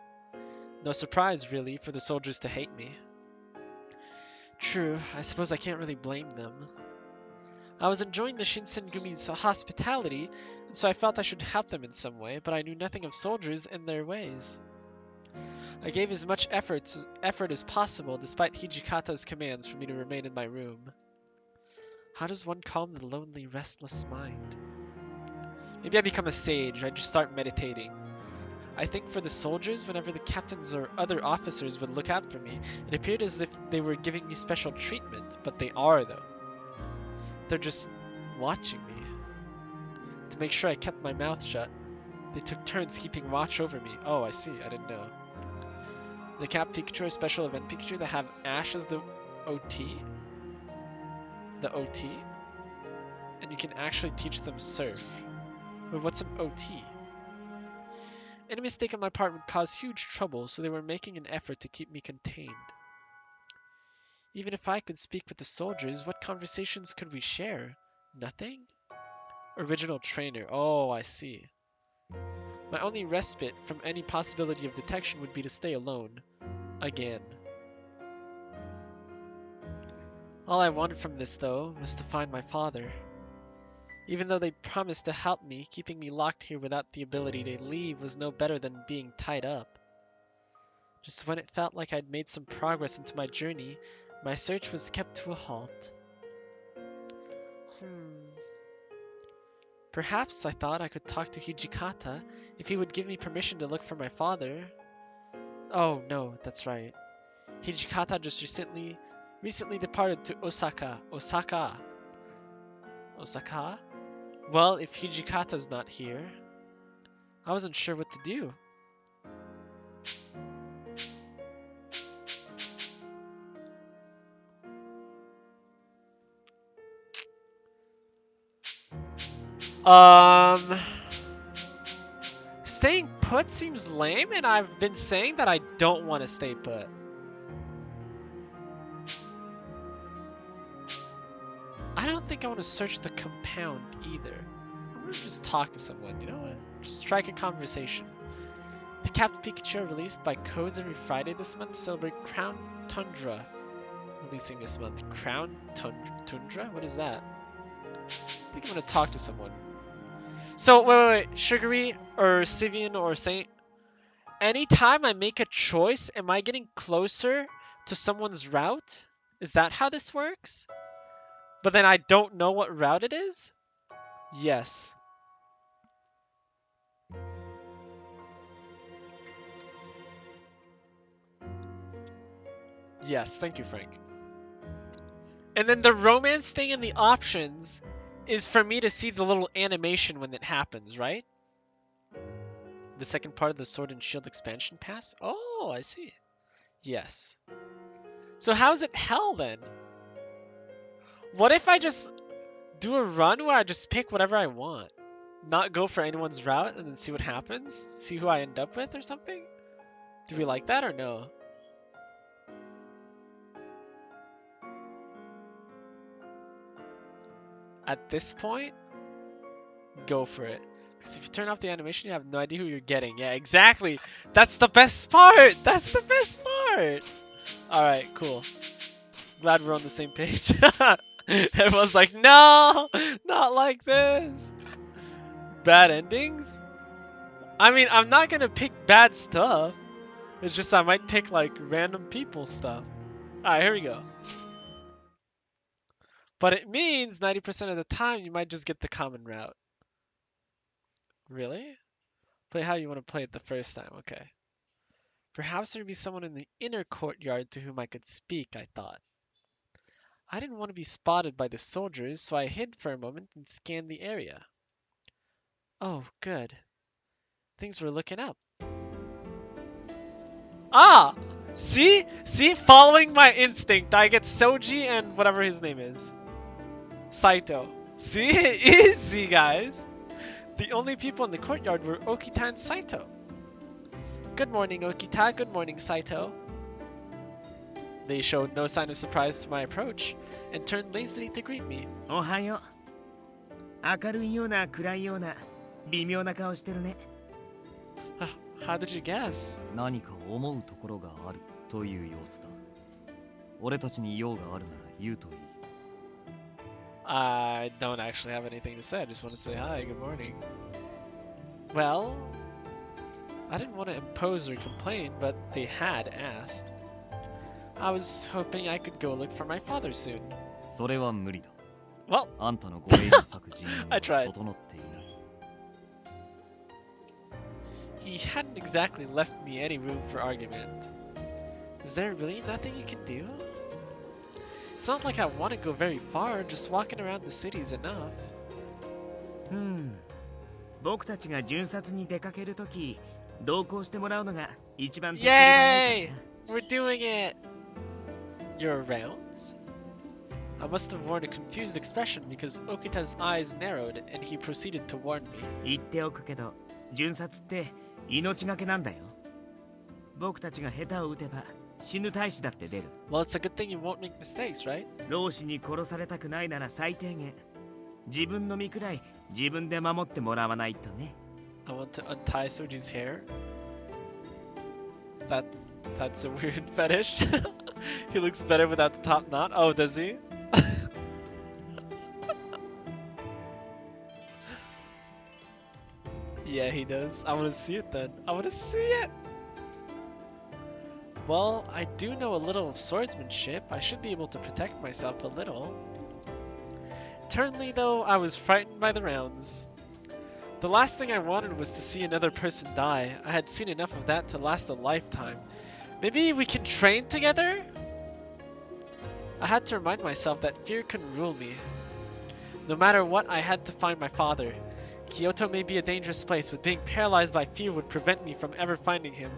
No surprise, really, for the soldiers to hate me. True, I suppose I can't really blame them. I was enjoying the Shinsengumi's hospitality, and so I felt I should help them in some way, but I knew nothing of soldiers and their ways. I gave as much effort as possible, despite Hijikata's commands for me to remain in my room. How does one calm the lonely, restless mind? Maybe I become a sage, I just start meditating. I think for the soldiers, whenever the captains or other officers would look out for me, it appeared as if they were giving me special treatment, but they are, though. They're just watching me. To make sure I kept my mouth shut, they took turns keeping watch over me. Oh, I see, I didn't know. The Cap Pikachu are special event Pikachu that have Ash as the OT. The OT? And you can actually teach them Surf. But what's an OT? Any mistake on my part would cause huge trouble, so they were making an effort to keep me contained. Even if I could speak with the soldiers, what conversations could we share? Nothing? Original trainer. Oh, I see. My only respite from any possibility of detection would be to stay alone. Again. All I wanted from this, though, was to find my father. Even though they promised to help me, keeping me locked here without the ability to leave was no better than being tied up. Just when it felt like I'd made some progress into my journey, my search was kept to a halt. Perhaps I thought I could talk to Hijikata if he would give me permission to look for my father. Oh no, that's right. Hijikata just recently departed to Osaka. Osaka? Well, if Hijikata's not here, I wasn't sure what to do. Staying put seems lame, and I've been saying that I don't want to stay put. I don't think I want to search the compound either. I'm gonna just talk to someone, you know what? Just strike a conversation. The Captain Pikachu released by codes every Friday this month to celebrate Crown Tundra. Releasing this month. Crown Tundra? What is that? I think I'm gonna talk to someone. So, wait. Sugary or Sivian or Saint? Anytime I make a choice, am I getting closer to someone's route? Is that how this works? But then I don't know what route it is? Yes. Yes, thank you, Frank. And then the romance thing in the options is for me to see the little animation when it happens, right? The second part of the Sword and Shield expansion pass? Oh, I see. Yes. So how's it hell then? What if I just do a run where I just pick whatever I want? Not go for anyone's route and then see what happens? See who I end up with or something? Do we like that or no? At this point, go for it. Because if you turn off the animation, you have no idea who you're getting. Yeah, exactly. That's the best part. That's the best part. All right, cool. Glad we're on the same page. Everyone's like, no, not like this. Bad endings? I mean, I'm not going to pick bad stuff. It's just I might pick like random people stuff. All right, here we go. But it means 90% of the time you might just get the common route. Really? Play how you want to play it the first time, okay. Perhaps there'd be someone in the inner courtyard to whom I could speak, I thought. I didn't want to be spotted by the soldiers, so I hid for a moment and scanned the area. Oh, good. Things were looking up. Ah! See? See? Following my instinct, I get Soji and whatever his name is. Saito. See? Easy, guys. The only people in the courtyard were Okita and Saito. Good morning, Okita. Good morning, Saito. They showed no sign of surprise to my approach and turned lazily to greet me. Ohayo. 明るいような暗いような微妙な顔してるね。 How did you guess? 何か思うところがあるという様子だ。俺たちに用があるなら言うといい。I don't actually have anything to say. I just want to say hi, good morning. Well, I didn't want to impose or complain, but they had asked. I was hoping I could go look for my father soon. それは無理だ。Well, あんたの護衛に咲く人員 I は tried. 整っていない。He hadn't exactly left me any room for argument. Is there really nothing you can do? It's not like I want to go very far, just walking around the city is enough. 僕たちが巡察に出かけるとき、同行してもらうのが一番手っ取り Yay! 早いかな。 We're doing it! Your rounds? I must have worn a confused expression because Okita's eyes narrowed and he proceeded to warn me. 言っておくけど、巡察って命がけなんだよ。僕たちが下手を打てば死ぬ大使だって出る。 Well, it's a good thing you won't make mistakes, right? 老子に殺されたくないなら最低限自分の身くらい自分で守ってもらわないとね。 I want to untie Soji's hair. That's a weird fetish. He looks better without the top knot. Oh, does he? Yeah, he does. I want to see it then. I want to see it. Well, I do know a little of swordsmanship. I should be able to protect myself a little. Internally, though, I was frightened by the rounds. The last thing I wanted was to see another person die. I had seen enough of that to last a lifetime. Maybe we can train together? I had to remind myself that fear couldn't rule me. No matter what, I had to find my father. Kyoto may be a dangerous place, but being paralyzed by fear would prevent me from ever finding him.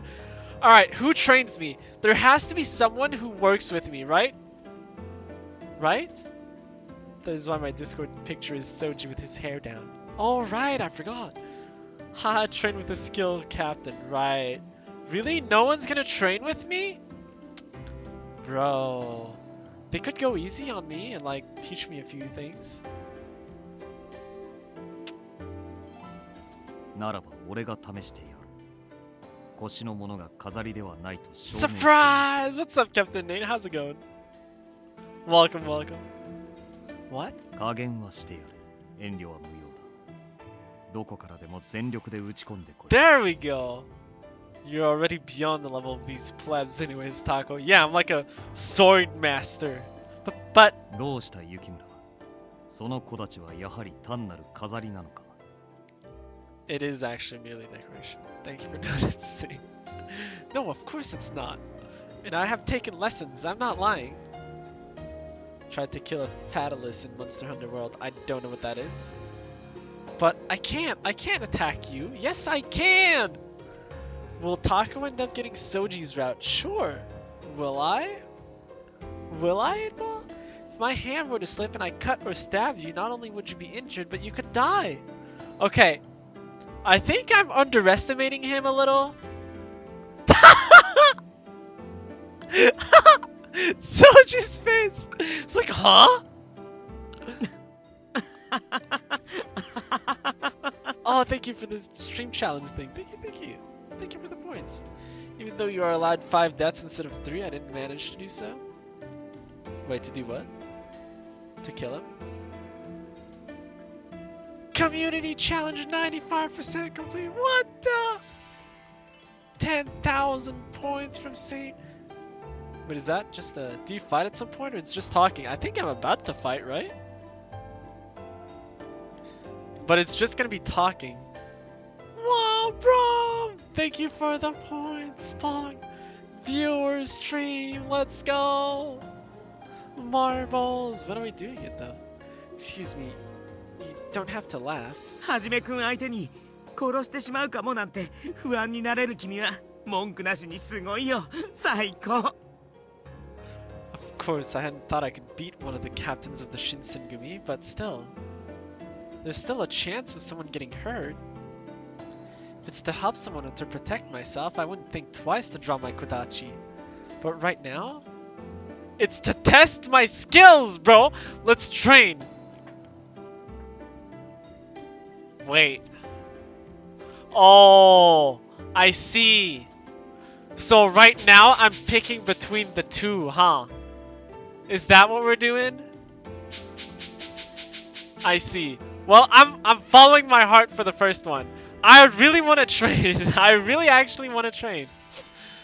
Alright, who trains me? There has to be someone who works with me, right? Right? That is why my Discord picture is Soji with his hair down. Oh, right, I forgot. Haha, train with a skilled captain, right. Really? No one's gonna train with me? Bro. They could go easy on me and, like, teach me a few things. ならば俺が試してやる。腰のものが飾りではないと証明してみせる。 Surprise! What's up, Captain Nate? How's it going? Welcome, welcome. What? 加減はしてやる。遠慮は無用だ。どこからでも全力で打ち込んでこい。 There we go! You're already beyond the level of these plebs anyways, Taco. Yeah, I'm like a sword master. But... どうした雪村。その子たちはやはり単なる飾りなのか。 It is actually merely decoration. Thank you for noticing. No, of course it's not. And I have taken lessons. I'm not lying. Tried to kill a Fatalist in Monster Hunter World. I don't know what that is. But I can't attack you. Yes, I can! Will Taco end up getting Soji's route? Sure. Will I? Will I, Idma? If my hand were to slip and I cut or stabbed you, not only would you be injured, but you could die. Okay. I think I'm underestimating him a little. Soji's face! It's like, huh? Oh, thank you for this stream challenge thing. Thank you, thank you. Thank you for the points. Even though you are allowed 5 deaths instead of 3, I didn't manage to do so. Wait, to do what? To kill him? Community challenge 95% complete. What the? 10,000 points from Saint. Wait, is that just a... Do you fight at some point or it's just talking? I think I'm about to fight, right? But it's just gonna be talking. Wow, bro! Thank you for the points, Pong. Viewer stream, let's go! Marbles! When are we doing it though? Excuse me, you don't have to laugh. はじめくん相手に殺してしまうかもなんて不安になれる君は文句なしにすごいよ。最高。 Of course, I hadn't thought I could beat one of the captains of the Shinsengumi, but still. There's still a chance of someone getting hurt. If it's to help someone or to protect myself, I wouldn't think twice to draw my Kodachi. But right now, it's to test my skills, bro! Let's train! Wait. Oh, I see. So right now, I'm picking between the two, huh? Is that what we're doing? I see. Well, I'm following my heart for the first one. I really want to train. I really actually want to train.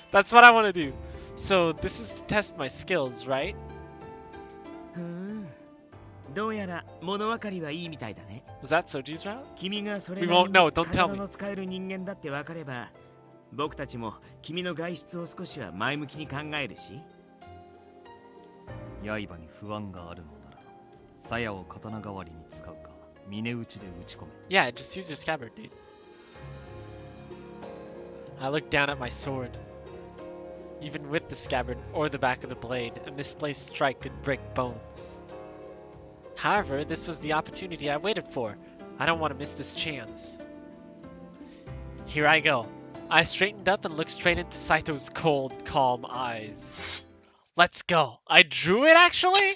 That's what I want to do. So this is to test my skills, right? どうやら物分かりはいいみたいだね。 Was that Soji's route? 君がそれ We なり won't に know. Don't tell 体 me. の使える人間だって分かれば、僕たちも君の外出を少しは前向きに考えるし。刃に不安があるのなら、鞘を刀代わりに使うか、峰打ちで打ち込め。 Yeah, just use your scabbard, dude. I looked down at my sword. Even with the scabbard or the back of the blade, a misplaced strike could break bones. However, this was the opportunity I waited for. I don't want to miss this chance. Here I go. I straightened up and looked straight into Saito's cold, calm eyes. Let's go. I drew it, actually?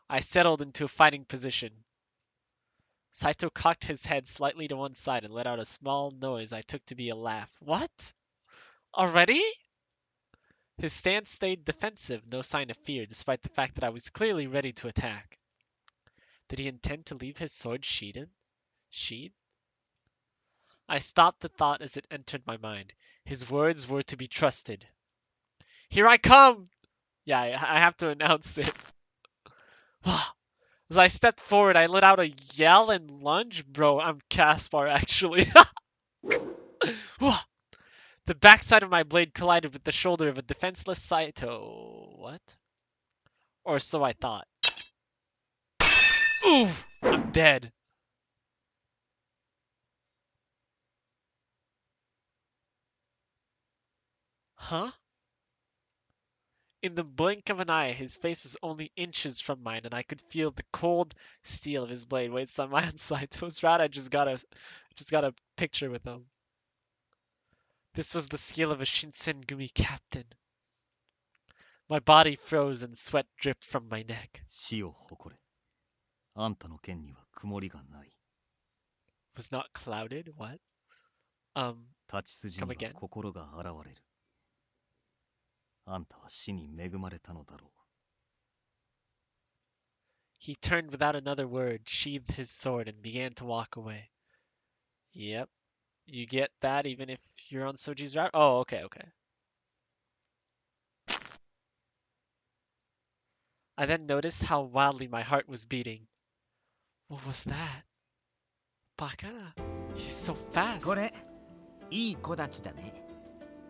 I settled into a fighting position. Saito cocked his head slightly to one side and let out a small noise I took to be a laugh. What? Already? His stance stayed defensive, no sign of fear, despite the fact that I was clearly ready to attack. Did he intend to leave his sword sheathed? Sheathed? I stopped the thought as it entered my mind. His words were to be trusted. Here I come! Yeah, I have to announce it. As I stepped forward, I let out a yell and lunge. Bro, I'm Caspar, actually. The backside of my blade collided with the shoulder of a defenseless Saito. What? Or so I thought. Oof! I'm dead. Huh? In the blink of an eye, his face was only inches from mine, and I could feel the cold steel of his blade. Wait, so on my own side. It was rad. I just got a picture with him. This was the skill of a Shinsengumi captain. My body froze and sweat dripped from my neck. 死を誇れ。あんたの剣には曇りがない。Was not clouded? What? 立ち筋には心が現れる。あんたは死に恵まれたのだろう。He turned without another word, sheathed his sword, and began to walk away. Yep. You get that even if you're on Soji's route? Oh, okay. I then noticed how wildly my heart was beating. What was that? Bakara. He's so fast. これ、いい子たちだね。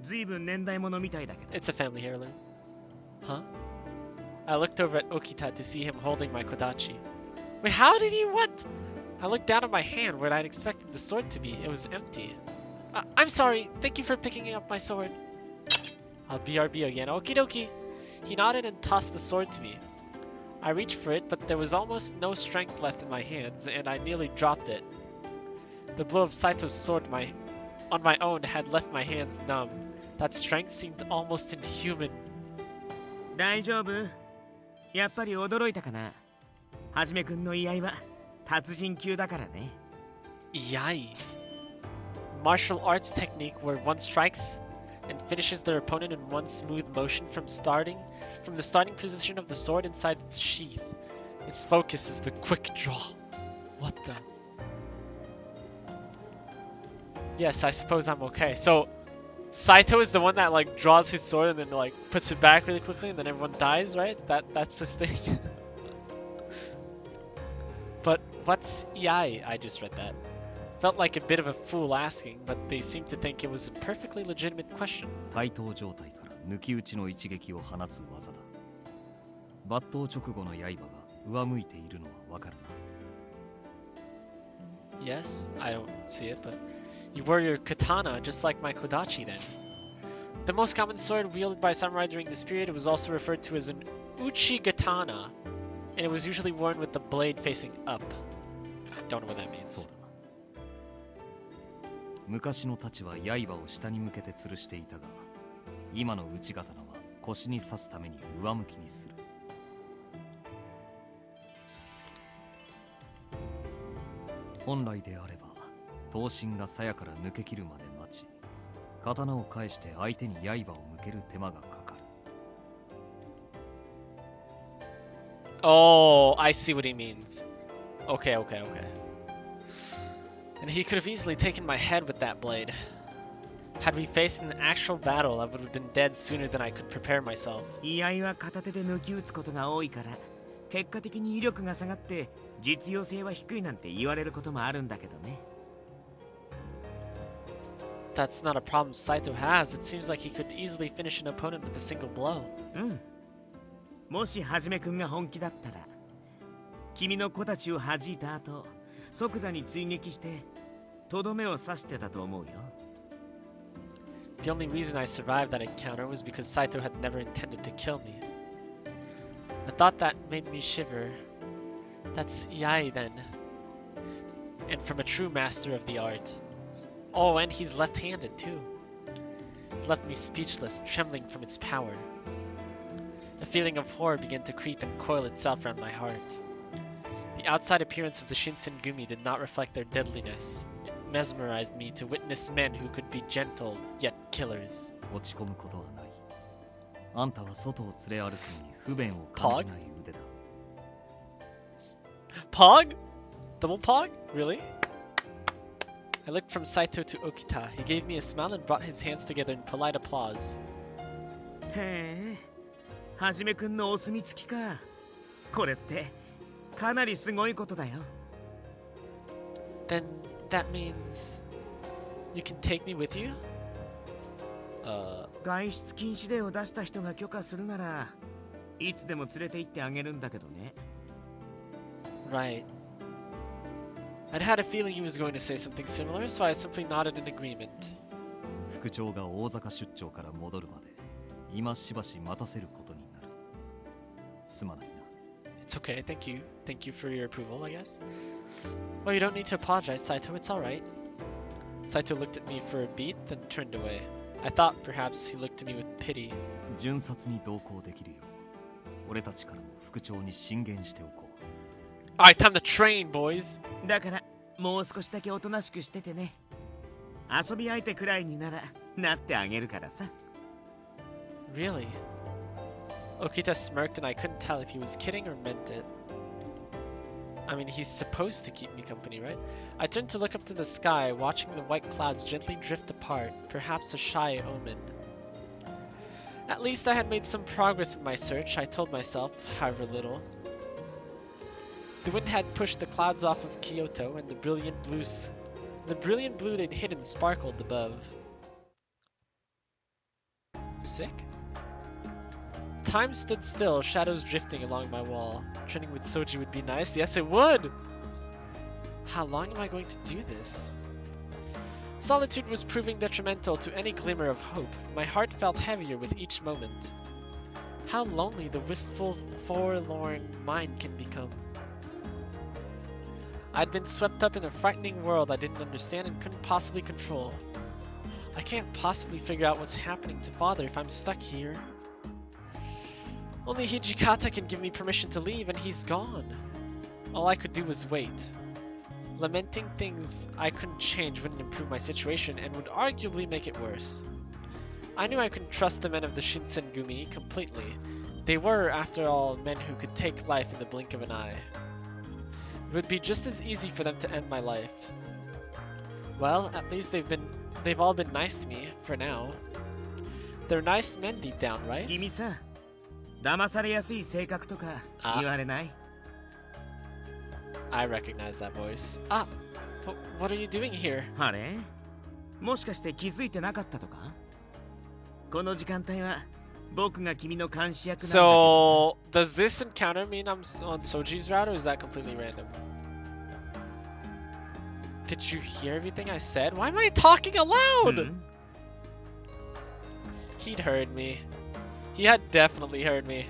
ずいぶん年代物みたいだけど。It's a family heirloom. Huh? I looked over at Okita to see him holding my kodachi. Wait, how did he what? I looked down at my hand where I'd expected the sword to be. It was empty. I'm sorry. Thank you for picking up my sword. I'll BRB again. Okie dokie. He nodded and tossed the sword to me. I reached for it, but there was almost no strength left in my hands, and I nearly dropped it. The blow of Saito's sword on my own had left my hands numb. That strength seemed almost inhuman. 大丈夫？やっぱり驚いたかな。はじめくんの居合は達人級だからね。Yai. Martial arts technique where one strikes and finishes their opponent in one smooth motion from the starting position of the sword inside its sheath. Its focus is the quick draw. What the? Yes, I suppose I'm okay. So, Saito is the one that like draws his sword and then like puts it back really quickly and then everyone dies, right? That's his thing. But what's Yai? I just read that. Felt like a bit of a fool asking, but they seemed to think it was a perfectly legitimate question. 対等状態から抜き打ちの一撃を放つ技だ。抜刀直後の刃が上向いているのはわかるな。Yes, I don't see it, but you wore your katana just like my kodachi then. The most common sword wielded by samurai during this period was also referred to as an uchigatana, and it was usually worn with the blade facing up. Don't know what that means. 昔の太刀は刃を下に向けて吊るしていたが、今の内刀は腰に刺すために上向きにする。本来であれば、刀身が鞘から抜け切るまで待ち、刀を返して相手に刃を向ける手間がかかる。Oh, I see what he means. Okay. And he could have easily taken my head with that blade. Had we faced an actual battle, I would have been dead sooner than I could prepare myself. 居合は片手で抜き打つことが多いから、結果的に威力が下がって実用性は低いなんて言われることもあるんだけどね。That's not a problem Saito has. It seems like he could easily finish an opponent with a single blow. うん。もしはじめくんが本気だったら、君の子たちを弾いた後、即座に追撃してとどめを刺してたと思うよ。The only reason I survived that encounter was because Saito had never intended to kill me. A thought that made me shiver. That's Yai then. And from a true master of the art. Oh, and he's left-handed too. It left me speechless, trembling from its power. A feeling of horror began to creep and coil itself around my heart. The outside appearance of the Shinsengumi did not reflect their deadliness. It mesmerized me to witness men who could be gentle, yet killers. 落ち込むことはない。あんたは外を連れ歩くのに不便を感じない腕だ。Pog? Double Pog? Really? I looked from Saito to Okita. He gave me a smile and brought his hands together in polite applause. へえ、はじめくんのお墨付きか。これってかなりすごいことだよ。Then that means you can take me with you? 外出禁止令を出した人が許可するならいつでも連れて行ってあげるんだけどね。Right. I'd had a feeling he was going to say something similar, so I simply nodded in agreement. 副長が大阪出張から戻るまで今しばし待たせることになる。すまないな。It's okay, thank you. Thank you for your approval, I guess. Well, you don't need to apologize, Saito. It's alright. Saito looked at me for a beat, then turned away. I thought perhaps he looked at me with pity. 巡察に同行できるよう俺たちからも副長に進言しておこう。Alright, time to train, boys. だからもう少しだけおとなしくしててね。遊び相手くらいにならなってあげるからさ。Really? Okita smirked and I couldn't tell if he was kidding or meant it. I mean, he's supposed to keep me company, right? I turned to look up to the sky, watching the white clouds gently drift apart, perhaps a shy omen. At least I had made some progress in my search, I told myself, however little. The wind had pushed the clouds off of Kyoto, and the brilliant blue they'd hidden sparkled above. Sick? Time stood still, shadows drifting along my wall. Training with Soji would be nice. Yes, it would! How long am I going to do this? Solitude was proving detrimental to any glimmer of hope. My heart felt heavier with each moment. How lonely the wistful, forlorn mind can become. I'd been swept up in a frightening world I didn't understand and couldn't possibly control. I can't possibly figure out what's happening to Father if I'm stuck here. Only Hijikata can give me permission to leave, and he's gone. All I could do was wait. Lamenting things I couldn't change wouldn't improve my situation and would arguably make it worse. I knew I couldn't trust the men of the Shinsengumi completely. They were, after all, men who could take life in the blink of an eye. It would be just as easy for them to end my life. Well, at least they've all been nice to me, for now. They're nice men deep down, right? 君さ、騙されやすい性格とか言われない？ I recognize that voice. Ah, what are you doing here? あれ？もしかして気づいてなかったとか？この時間帯は僕が君の監視役なんだけど。So, does this encounter mean I'm on Soji's route, or is that completely random? Did you hear everything I said? Why am I talking aloud? He'd heard me. He had definitely heard me.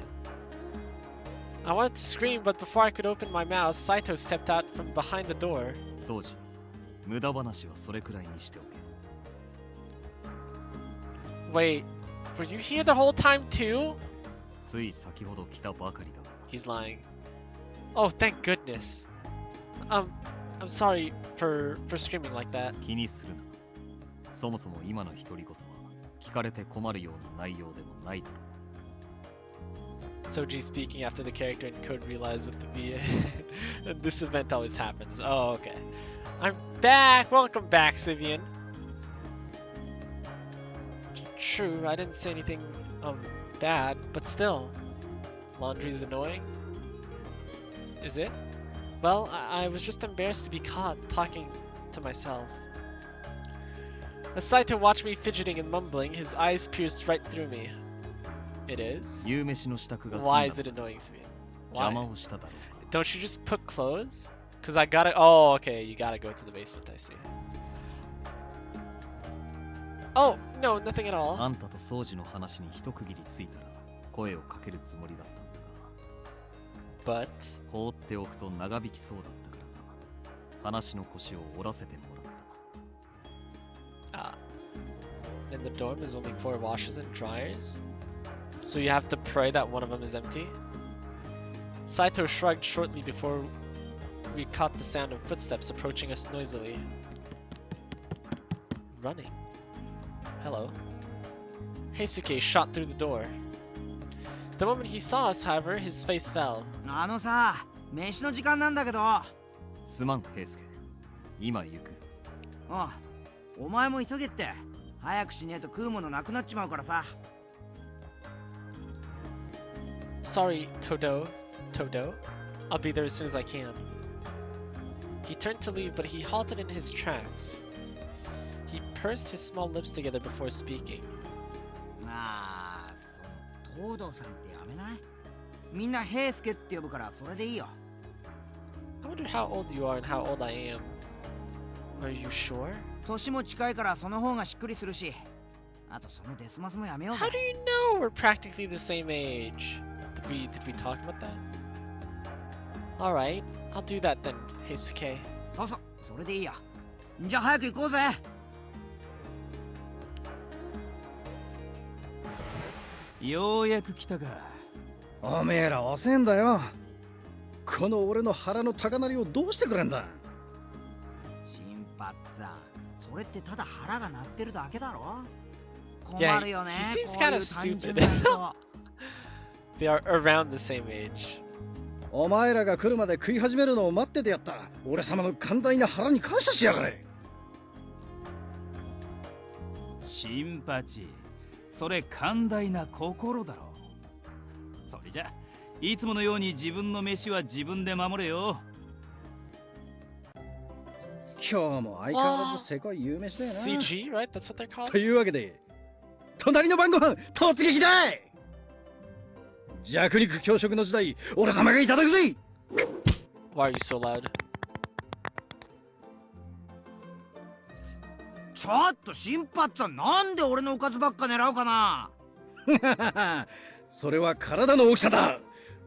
I wanted to scream, but before I could open my mouth, Saito stepped out from behind the door. 掃除。無駄話はそれくらいにしておけ。Wait, were you here the whole time too? つい先ほど来たばかりだが。He's lying. Oh, thank goodness. I'm sorry for screaming like that. 気にするな。そもそも今の独り言は聞かれて困るような内容でもないだろう。Soji speaking after the character in code realized with the VA. And this event always happens. Oh, okay. I'm back! Welcome back, Sivian. True, I didn't say anything, bad, but still. Laundry's annoying? Is it? Well, I was just embarrassed to be caught talking to myself. As Saito watched me fidgeting and mumbling, his eyes pierced right through me. It is? 夕飯の支度が済んだ。 Why is it annoying, Sivian? 邪 Why? 魔をしただろうか。 Don't you just put clothes? Cause I gotta. Oh, okay. You gotta go to the basement. I see. Oh no, nothing at all. あんたと掃除の話に一区切りついたら声をかけるつもりだったんだが。But 放っておくと長引きそうだったからな。話の腰を折らせてもらった。and in the dorm is only 4 washers and dryers? So you have to pray that one of them is empty? Saito shrugged shortly before we caught the sound of footsteps approaching us noisily. Running. Hello. Heisuke shot through the door. The moment he saw us, however, his face fell. あのさ、飯の時間なんだけど。すまん、平介。今行く。ああ、お前も急げって。早くしねえと食うものなくなっちまうからさ。Sorry, Todo. I'll be there as soon as I can. He turned to leave, but he halted in his tracks. He pursed his small lips together before speaking. ああ、その東堂さんってやめない？みんな平介って呼ぶからそれでいいよ。I wonder how old you are and how old I am. Are you sure? 年も近いからその方がしっくりするし。あとそのデスマスもやめようぜ。How do you know we're practically the same age? Did we talk about that? Alright, I'll do that then, Heisuke. そうそう、それでいいや。じゃあ早く行こうぜ。ようやく来たか。おめえら遅えんだよ。この俺の腹の高鳴りをどうしてくれんだ。新発さん、それってただ腹が鳴ってるだけだろ。困 Yeah, るよね。 he seems こうい kinda う単純 stupid. な人。They are around the same age. お前らが来るまで食い始めるのを待っててやった。俺様の寛大な腹に感謝しやがれ。新八、それ寛大な心だろ。それじゃ、いつものように自分の飯は自分で守れよ。今日も相変わらず世界有名だよな。CG, right? That's what they're called? というわけで、隣の晩ご飯突撃だい。弱肉強食の時代、俺様がいただくぜ。 Why are you so loud? ちょっと新発さん、なんで俺のおかずばっか狙うかな。それは体の大きさだ。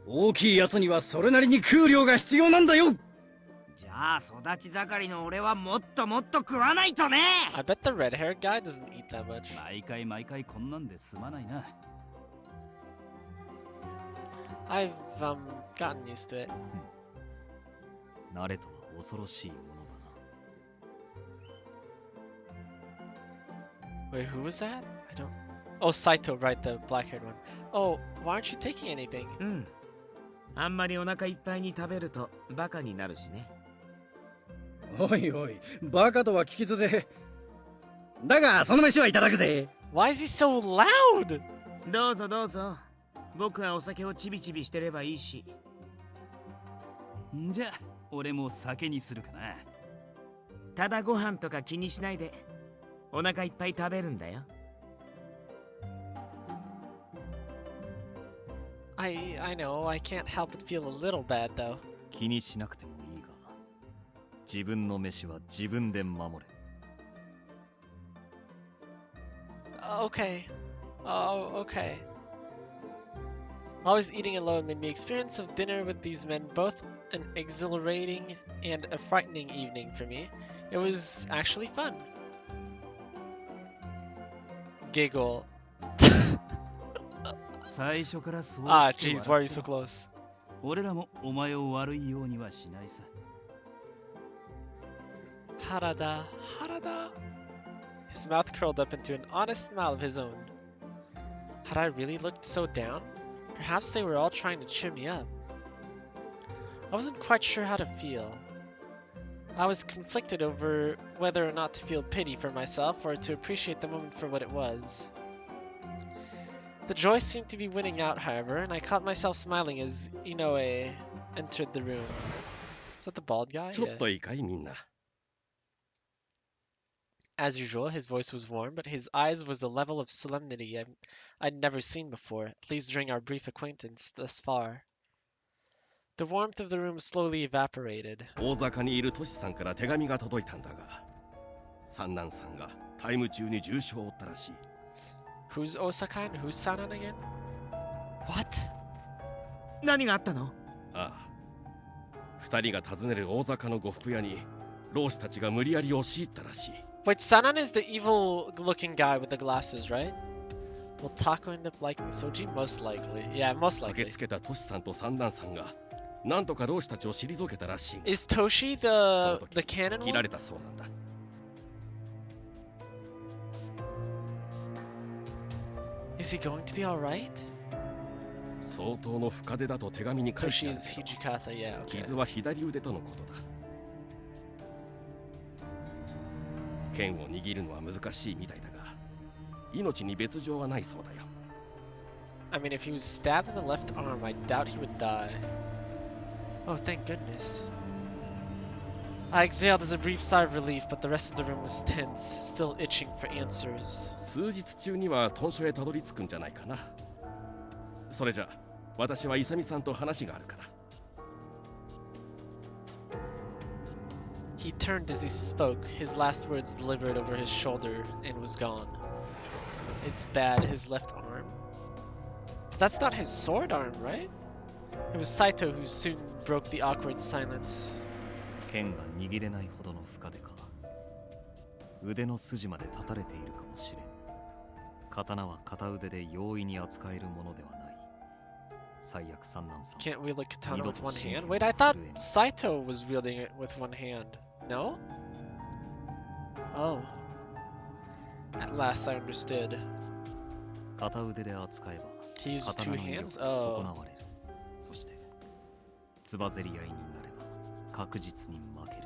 大きいやつにはそれなりに食う量が必要なんだよ。じゃあ育ち盛りの俺はもっともっと食わないとね。 I bet the red-haired guy doesn't eat that much. 毎回こんなんですまないな。I've gotten used to it. 慣れとは恐ろしいものだな。 Wait, who was that? I don't... Oh, Saito, right, the black-haired one. Oh, why aren't you taking anything? うん。あんまりお腹いっぱいに食べるとバカになるしね。おいおい、バカとは聞き捨て。だがその飯はいただくぜ。 Why is he so loud? どうぞどうぞ。僕はお酒をちびちびしてればいいし。んじゃ、俺も酒にするかな。ただご飯とか気にしないで。お腹いっぱい食べるんだよ。I know, I can't help but feel a little bad though. 気にしなくてもいいが、自分の飯は自分で守れ。Okay. Oh, okay. Always eating alone made me experience of dinner with these men both an exhilarating and a frightening evening for me. It was actually fun. Giggle. 最初からそう。Ah, jeez, why are you so close? 俺らもお前を悪いようにはしないさ。Harada, Harada. His mouth curled up into an honest smile of his own. Had I really looked so down? Perhaps they were all trying to cheer me up. I wasn't quite sure how to feel. I was conflicted over whether or not to feel pity for myself or to appreciate the moment for what it was. The joy seemed to be winning out, however, and I caught myself smiling as Inoue entered the room. Is that the bald guy? ちょっといいかいみんな。 As usual, his voice was warm, but his eyes was a level of solemnity I'd never seen before, at least during our brief acquaintance thus far. The warmth of the room slowly evaporated. 大阪にいるトシさんから手紙が届いたんだが、三男さんがタイム中に重傷を負ったらしい。 Who's Osaka and who's Sanan again? What? 何があったの？ああ。二人が訪ねる大阪の呉服屋に、老師たちが無理やり押し入ったらしい。Wait, Sanan is the evil-looking guy with the glasses, right? Will Taco end up liking Soji? Most likely. Yeah, most 駆け likely. つけたトシさんと三男さんがなんとか老師たちを退けたらしい。 Is Toshi その the 時 canon 切ら one? れたそうなんだ。 Is he going to be alright? 相当の深手だと手紙に書い Toshi てある is けど、 Hijikata, yeah, okay. 傷は左腕とのことだ。剣を握るのは難しいみたいだが、命に別状はないそうだよ。 I mean, if he was stabbed in the left arm, I doubt he would die. Oh, thank goodness. I exhaled as a brief sigh of relief, but the rest of the room was tense, still itching for answers. 数日中には豚書へたどり着くんじゃないかな。それじゃ、私はイサミさんと話があるから。 He turned as he spoke, his last words delivered over his shoulder, and was gone. It's bad, his left arm. But that's not his sword arm, right? It was Saito who soon broke the awkward silence. 剣が握れないほどの深手か。腕の筋まで立たれているかもしれん。刀は片腕で容易に扱えるものではない。最悪三男さん。 Can't wield a katana with one hand? Wait, I thought Saito was wielding it with one hand. No? Oh. At last I understood. 片腕で扱えば He used 刀 two の威 hands? 力が損 Oh. なわれる。そしてつばぜり合いになれば確実に負ける。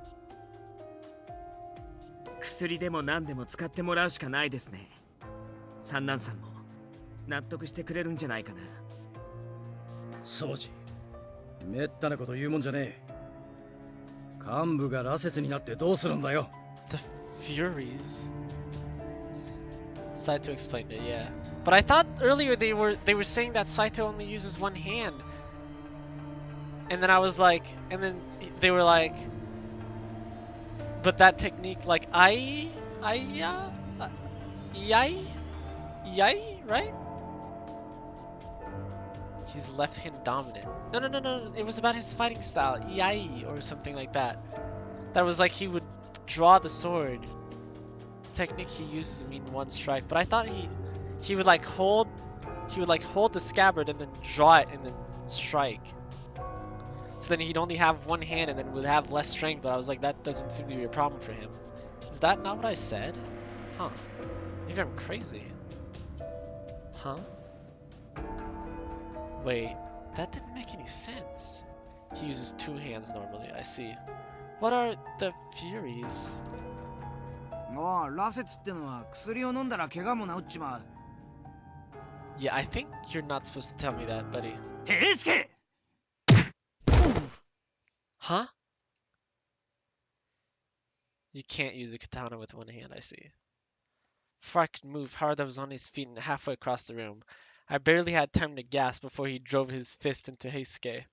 薬でも何でも使ってもらうしかないですね。三男さんも納得してくれるんじゃないかな。そうじ、めったなこと言うもんじゃねえ。幹部が羅刹になってどうするんだよ。 The Furies. Saito explained it, yeah. But I thought earlier they were saying that Saito only uses one hand. And then I was like, and then they were like, but that technique, like yai, right? He's left-hand dominant. No. It was about his fighting style, yai or something like that. That was like he would draw the sword. The technique he uses mean one strike, but I thought he would hold the scabbard and then draw it and then strike. So then he'd only have one hand and then would have less strength, but I was like, that doesn't seem to be a problem for him. Is that not what I said? Huh. Maybe I'm crazy. Huh? Wait, that didn't make any sense. He uses two hands normally, I see. What are the Furies? おう、羅刹ってのは薬を飲んだら怪我も治っちまう。Yeah, I think you're not supposed to tell me that, buddy. 平助! Huh? You can't use a katana with one hand, I see. Before I could move, Harada was on his feet and halfway across the room. I barely had time to gasp before he drove his fist into Heisuke.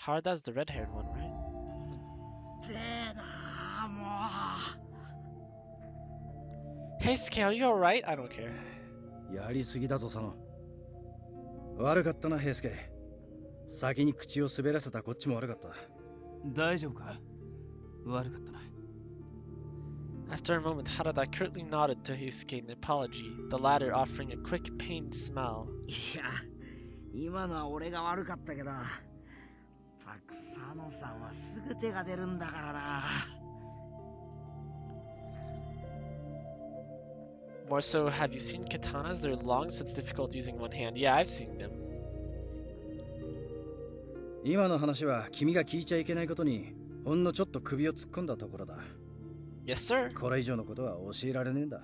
Harada's the red-haired one, right? てえなあ、も Heisuke, are you alright? I don't care. やりすぎだぞ、佐野。悪かったな、平助。先に口を滑らせたこっちも悪かった。大丈夫か？悪かったな。 After a moment, Harada curtly nodded to Heisuke in apology, the latter offering a quick, pained smile. う。いや、今のは俺が悪かったけど、たくさのさんはすぐ手が出るんだからな。More so, have you seen katanas? They're long, so it's difficult using one hand. Yeah, I've seen them. 今の話は君が聞いちゃいけないことにほんのちょっと首を突っ込んだところだ。 Yes, sir. これ以上のことは教えられねえんだ。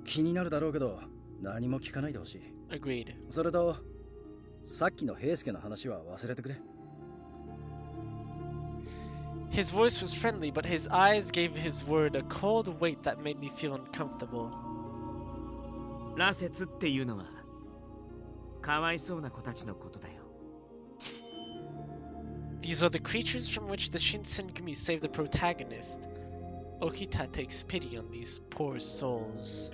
気になるだろうけど何も聞かないでほしい。 Agreed. それとさっきの平助の話は忘れてくれ。 His voice was friendly, but his eyes gave his word a cold weight that made me feel uncomfortable. 羅刹っていうのはかわいそうな子たちのことだよ。 These are the creatures from which the Shinsengumi saved the protagonist. Okita takes pity on these poor souls.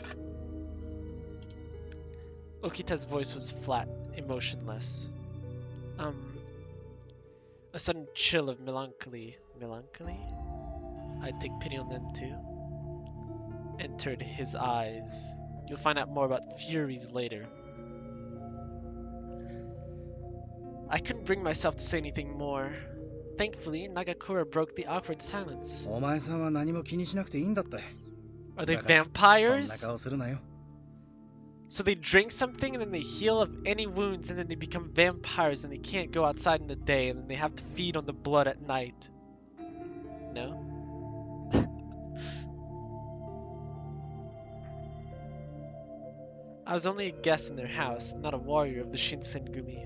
Okita's voice was flat, emotionless. A sudden chill of melancholy. Melancholy? I'd take pity on them too. entered his eyes. You'll find out more about Furies later. I couldn't bring myself to say anything more. Thankfully, Nagakura broke the awkward silence. お前さんは何も気にしなくていいんだって。 Are they だから vampires? そんな顔するなよ。 So they drink something and then they heal of any wounds and then they become vampires and they can't go outside in the day and then they have to feed on the blood at night. No? I was only a guest in their house, not a warrior of the Shinsengumi.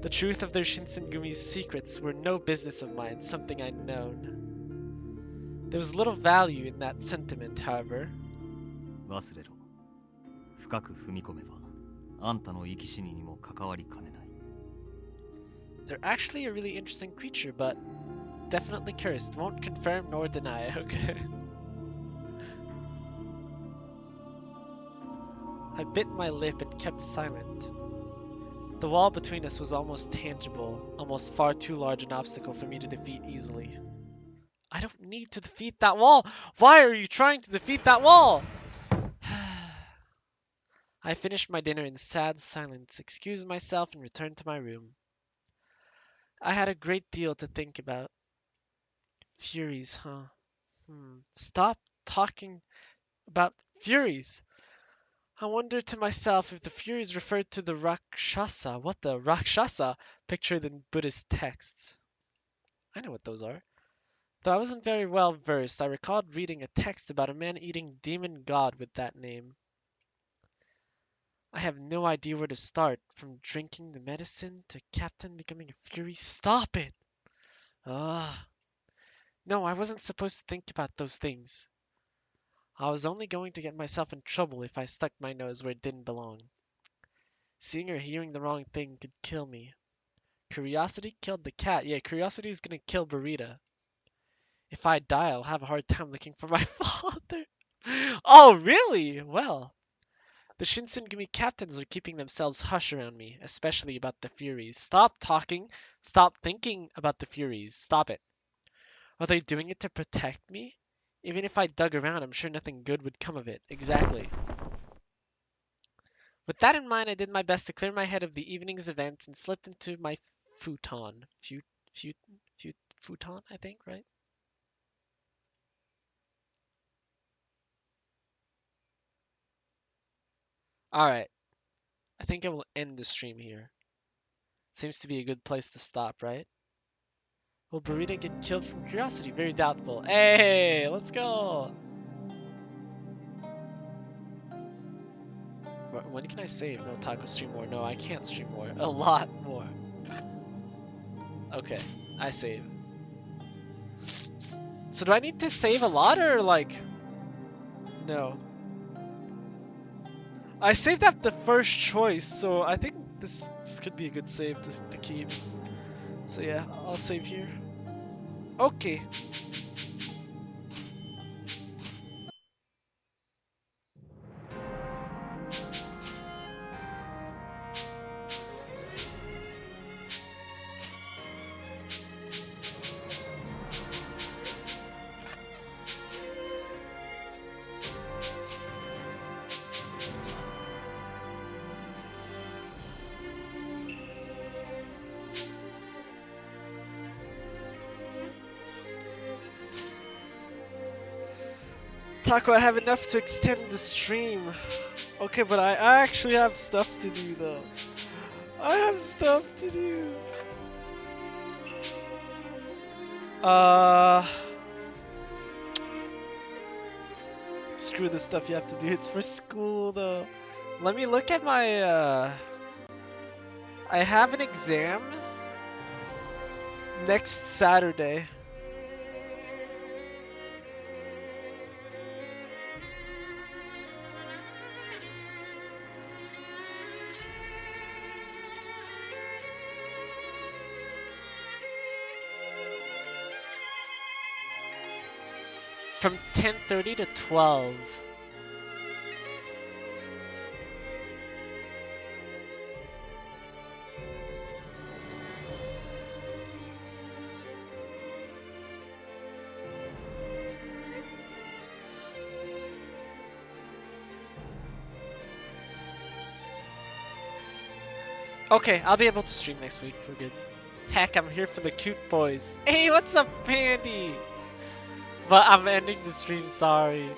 The truth of their Shinsengumi's secrets were no business of mine, something I'd known. There was little value in that sentiment, however. 忘れろ。深く踏み込めば、あんたの生き死ににも関わりかねない。They're actually a really interesting creature, but definitely cursed. Won't confirm nor deny, okay? I bit my lip and kept silent. The wall between us was almost tangible, almost far too large an obstacle for me to defeat easily. I don't need to defeat that wall! Why are you trying to defeat that wall? I finished my dinner in sad silence, excused myself, and returned to my room. I had a great deal to think about. Furies, huh? Stop talking about Furies! I wondered to myself if the Furies referred to the Rakshasa. What the Rakshasa pictured in Buddhist texts? I know what those are. Though I wasn't very well versed, I recalled reading a text about a man eating demon god with that name. I have no idea where to start, from drinking the medicine to Captain becoming a Fury. Stop it! Ugh. No, I wasn't supposed to think about those things. I was only going to get myself in trouble if I stuck my nose where it didn't belong. Seeing or hearing the wrong thing could kill me. Curiosity killed the cat. Yeah, curiosity is gonna kill Burita. If I die, I'll have a hard time looking for my father. Oh, really? Well, the Shinsengumi captains are keeping themselves hush around me, especially about the Furies. Stop talking. Stop thinking about the Furies. Stop it. Are they doing it to protect me? Even if I dug around, I'm sure nothing good would come of it. Exactly. With that in mind, I did my best to clear my head of the evening's events and slipped into my futon. Futon, I think, right? Alright. I think I will end the stream here. Seems to be a good place to stop, right? Will Burita get killed from curiosity? Very doubtful. Hey, let's go! When can I save? No, Taco stream more. No, I can't stream more. A lot more. Okay, I save. So do I need to save a lot or like... No. I saved up the first choice, so I think this could be a good save to keep. So yeah, I'll save here. Okay. Taco, I have enough to extend the stream. Okay, but I actually have stuff to do though. I have stuff to do. Screw the stuff you have to do. It's for school though. Let me look at my I have an exam next Saturday. From 10:30 to 12. Okay, I'll be able to stream next week. We're good. Heck, I'm here for the cute boys. Hey, what's up, Pandy? But I'm ending the stream, sorry.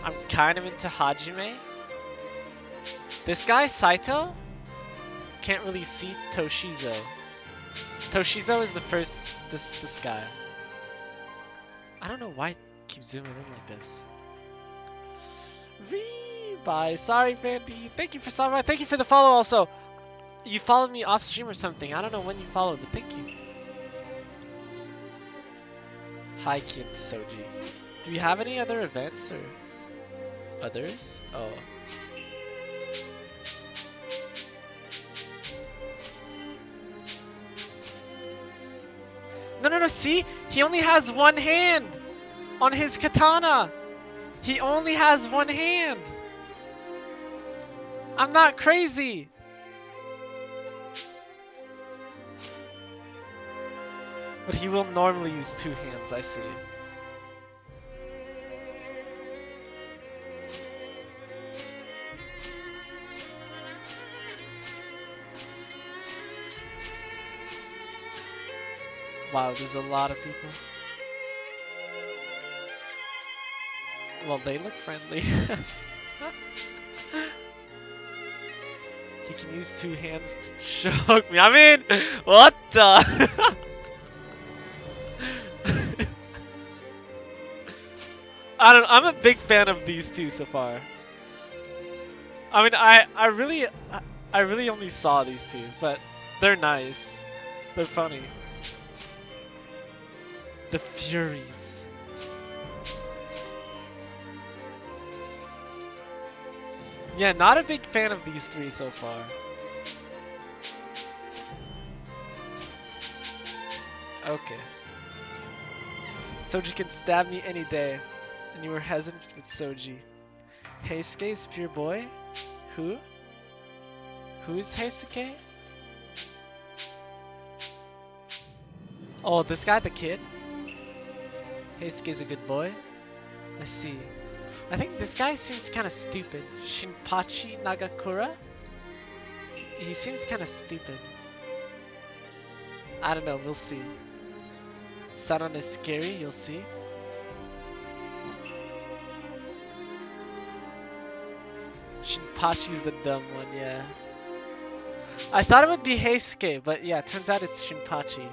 I'm kind of into Hajime. This guy, Saito, can't really see Toshizo. Toshizo is the first, this guy. I don't know why I keep zooming in like this. Bye. Sorry, Fandy. Thank you for stopping by. Thank you for the follow also. You followed me off stream or something. I don't know when you followed, but thank you. Hi, Kim Soji. Do we have any other events or others? Oh. No, see? He only has one hand on his katana. He only has one hand. I'm not crazy. But he will normally use two hands, I see. Wow, there's a lot of people. Well, they look friendly. He can use two hands to choke me. I mean, what the? I don't know. I'm a big fan of these two so far. I mean, I really only saw these two, but they're nice. They're funny. The Furies. Yeah, not a big fan of these three so far. Okay. Soji can stab me any day. And you were hesitant with Soji. Heisuke's pure boy? Who? Who's Heisuke? Oh, this guy, the kid? Heisuke's a good boy? I see. I think this guy seems kind of stupid. Shinpachi Nagakura? He seems kind of stupid. I don't know, we'll see. Sanon is scary, you'll see. Shinpachi's the dumb one, yeah. I thought it would be Heisuke, but yeah, turns out it's Shinpachi.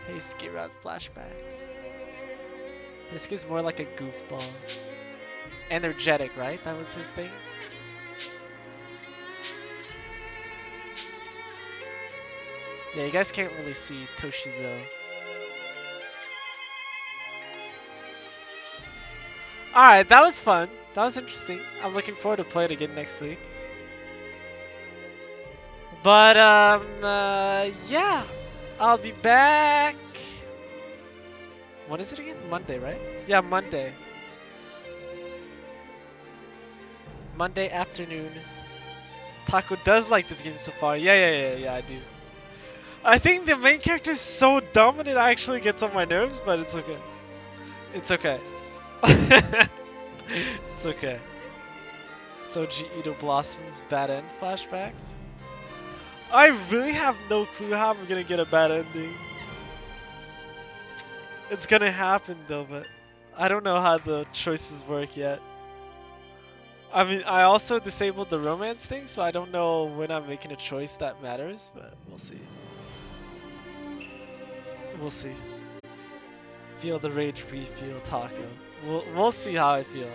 Heisuke route flashbacks. Heisuke's more like a goofball. Energetic, right? That was his thing? Yeah, you guys can't really see Toshizo. Alright, that was fun. That was interesting. I'm looking forward to play it again next week. But, yeah. I'll be back. What is it again? Monday, right? Yeah, Monday. Monday afternoon. Taco does like this game so far. Yeah, I do. I think the main character is so dumb and it actually gets on my nerves, but it's okay. It's okay. It's okay. Soji Ito Blossoms bad end flashbacks. I really have no clue how I'm gonna get a bad ending. It's gonna happen though, but I don't know how the choices work yet. I mean, I also disabled the romance thing, so I don't know when I'm making a choice that matters, but we'll see. We'll see. Feel the rage free feel taco. We'll see how I feel.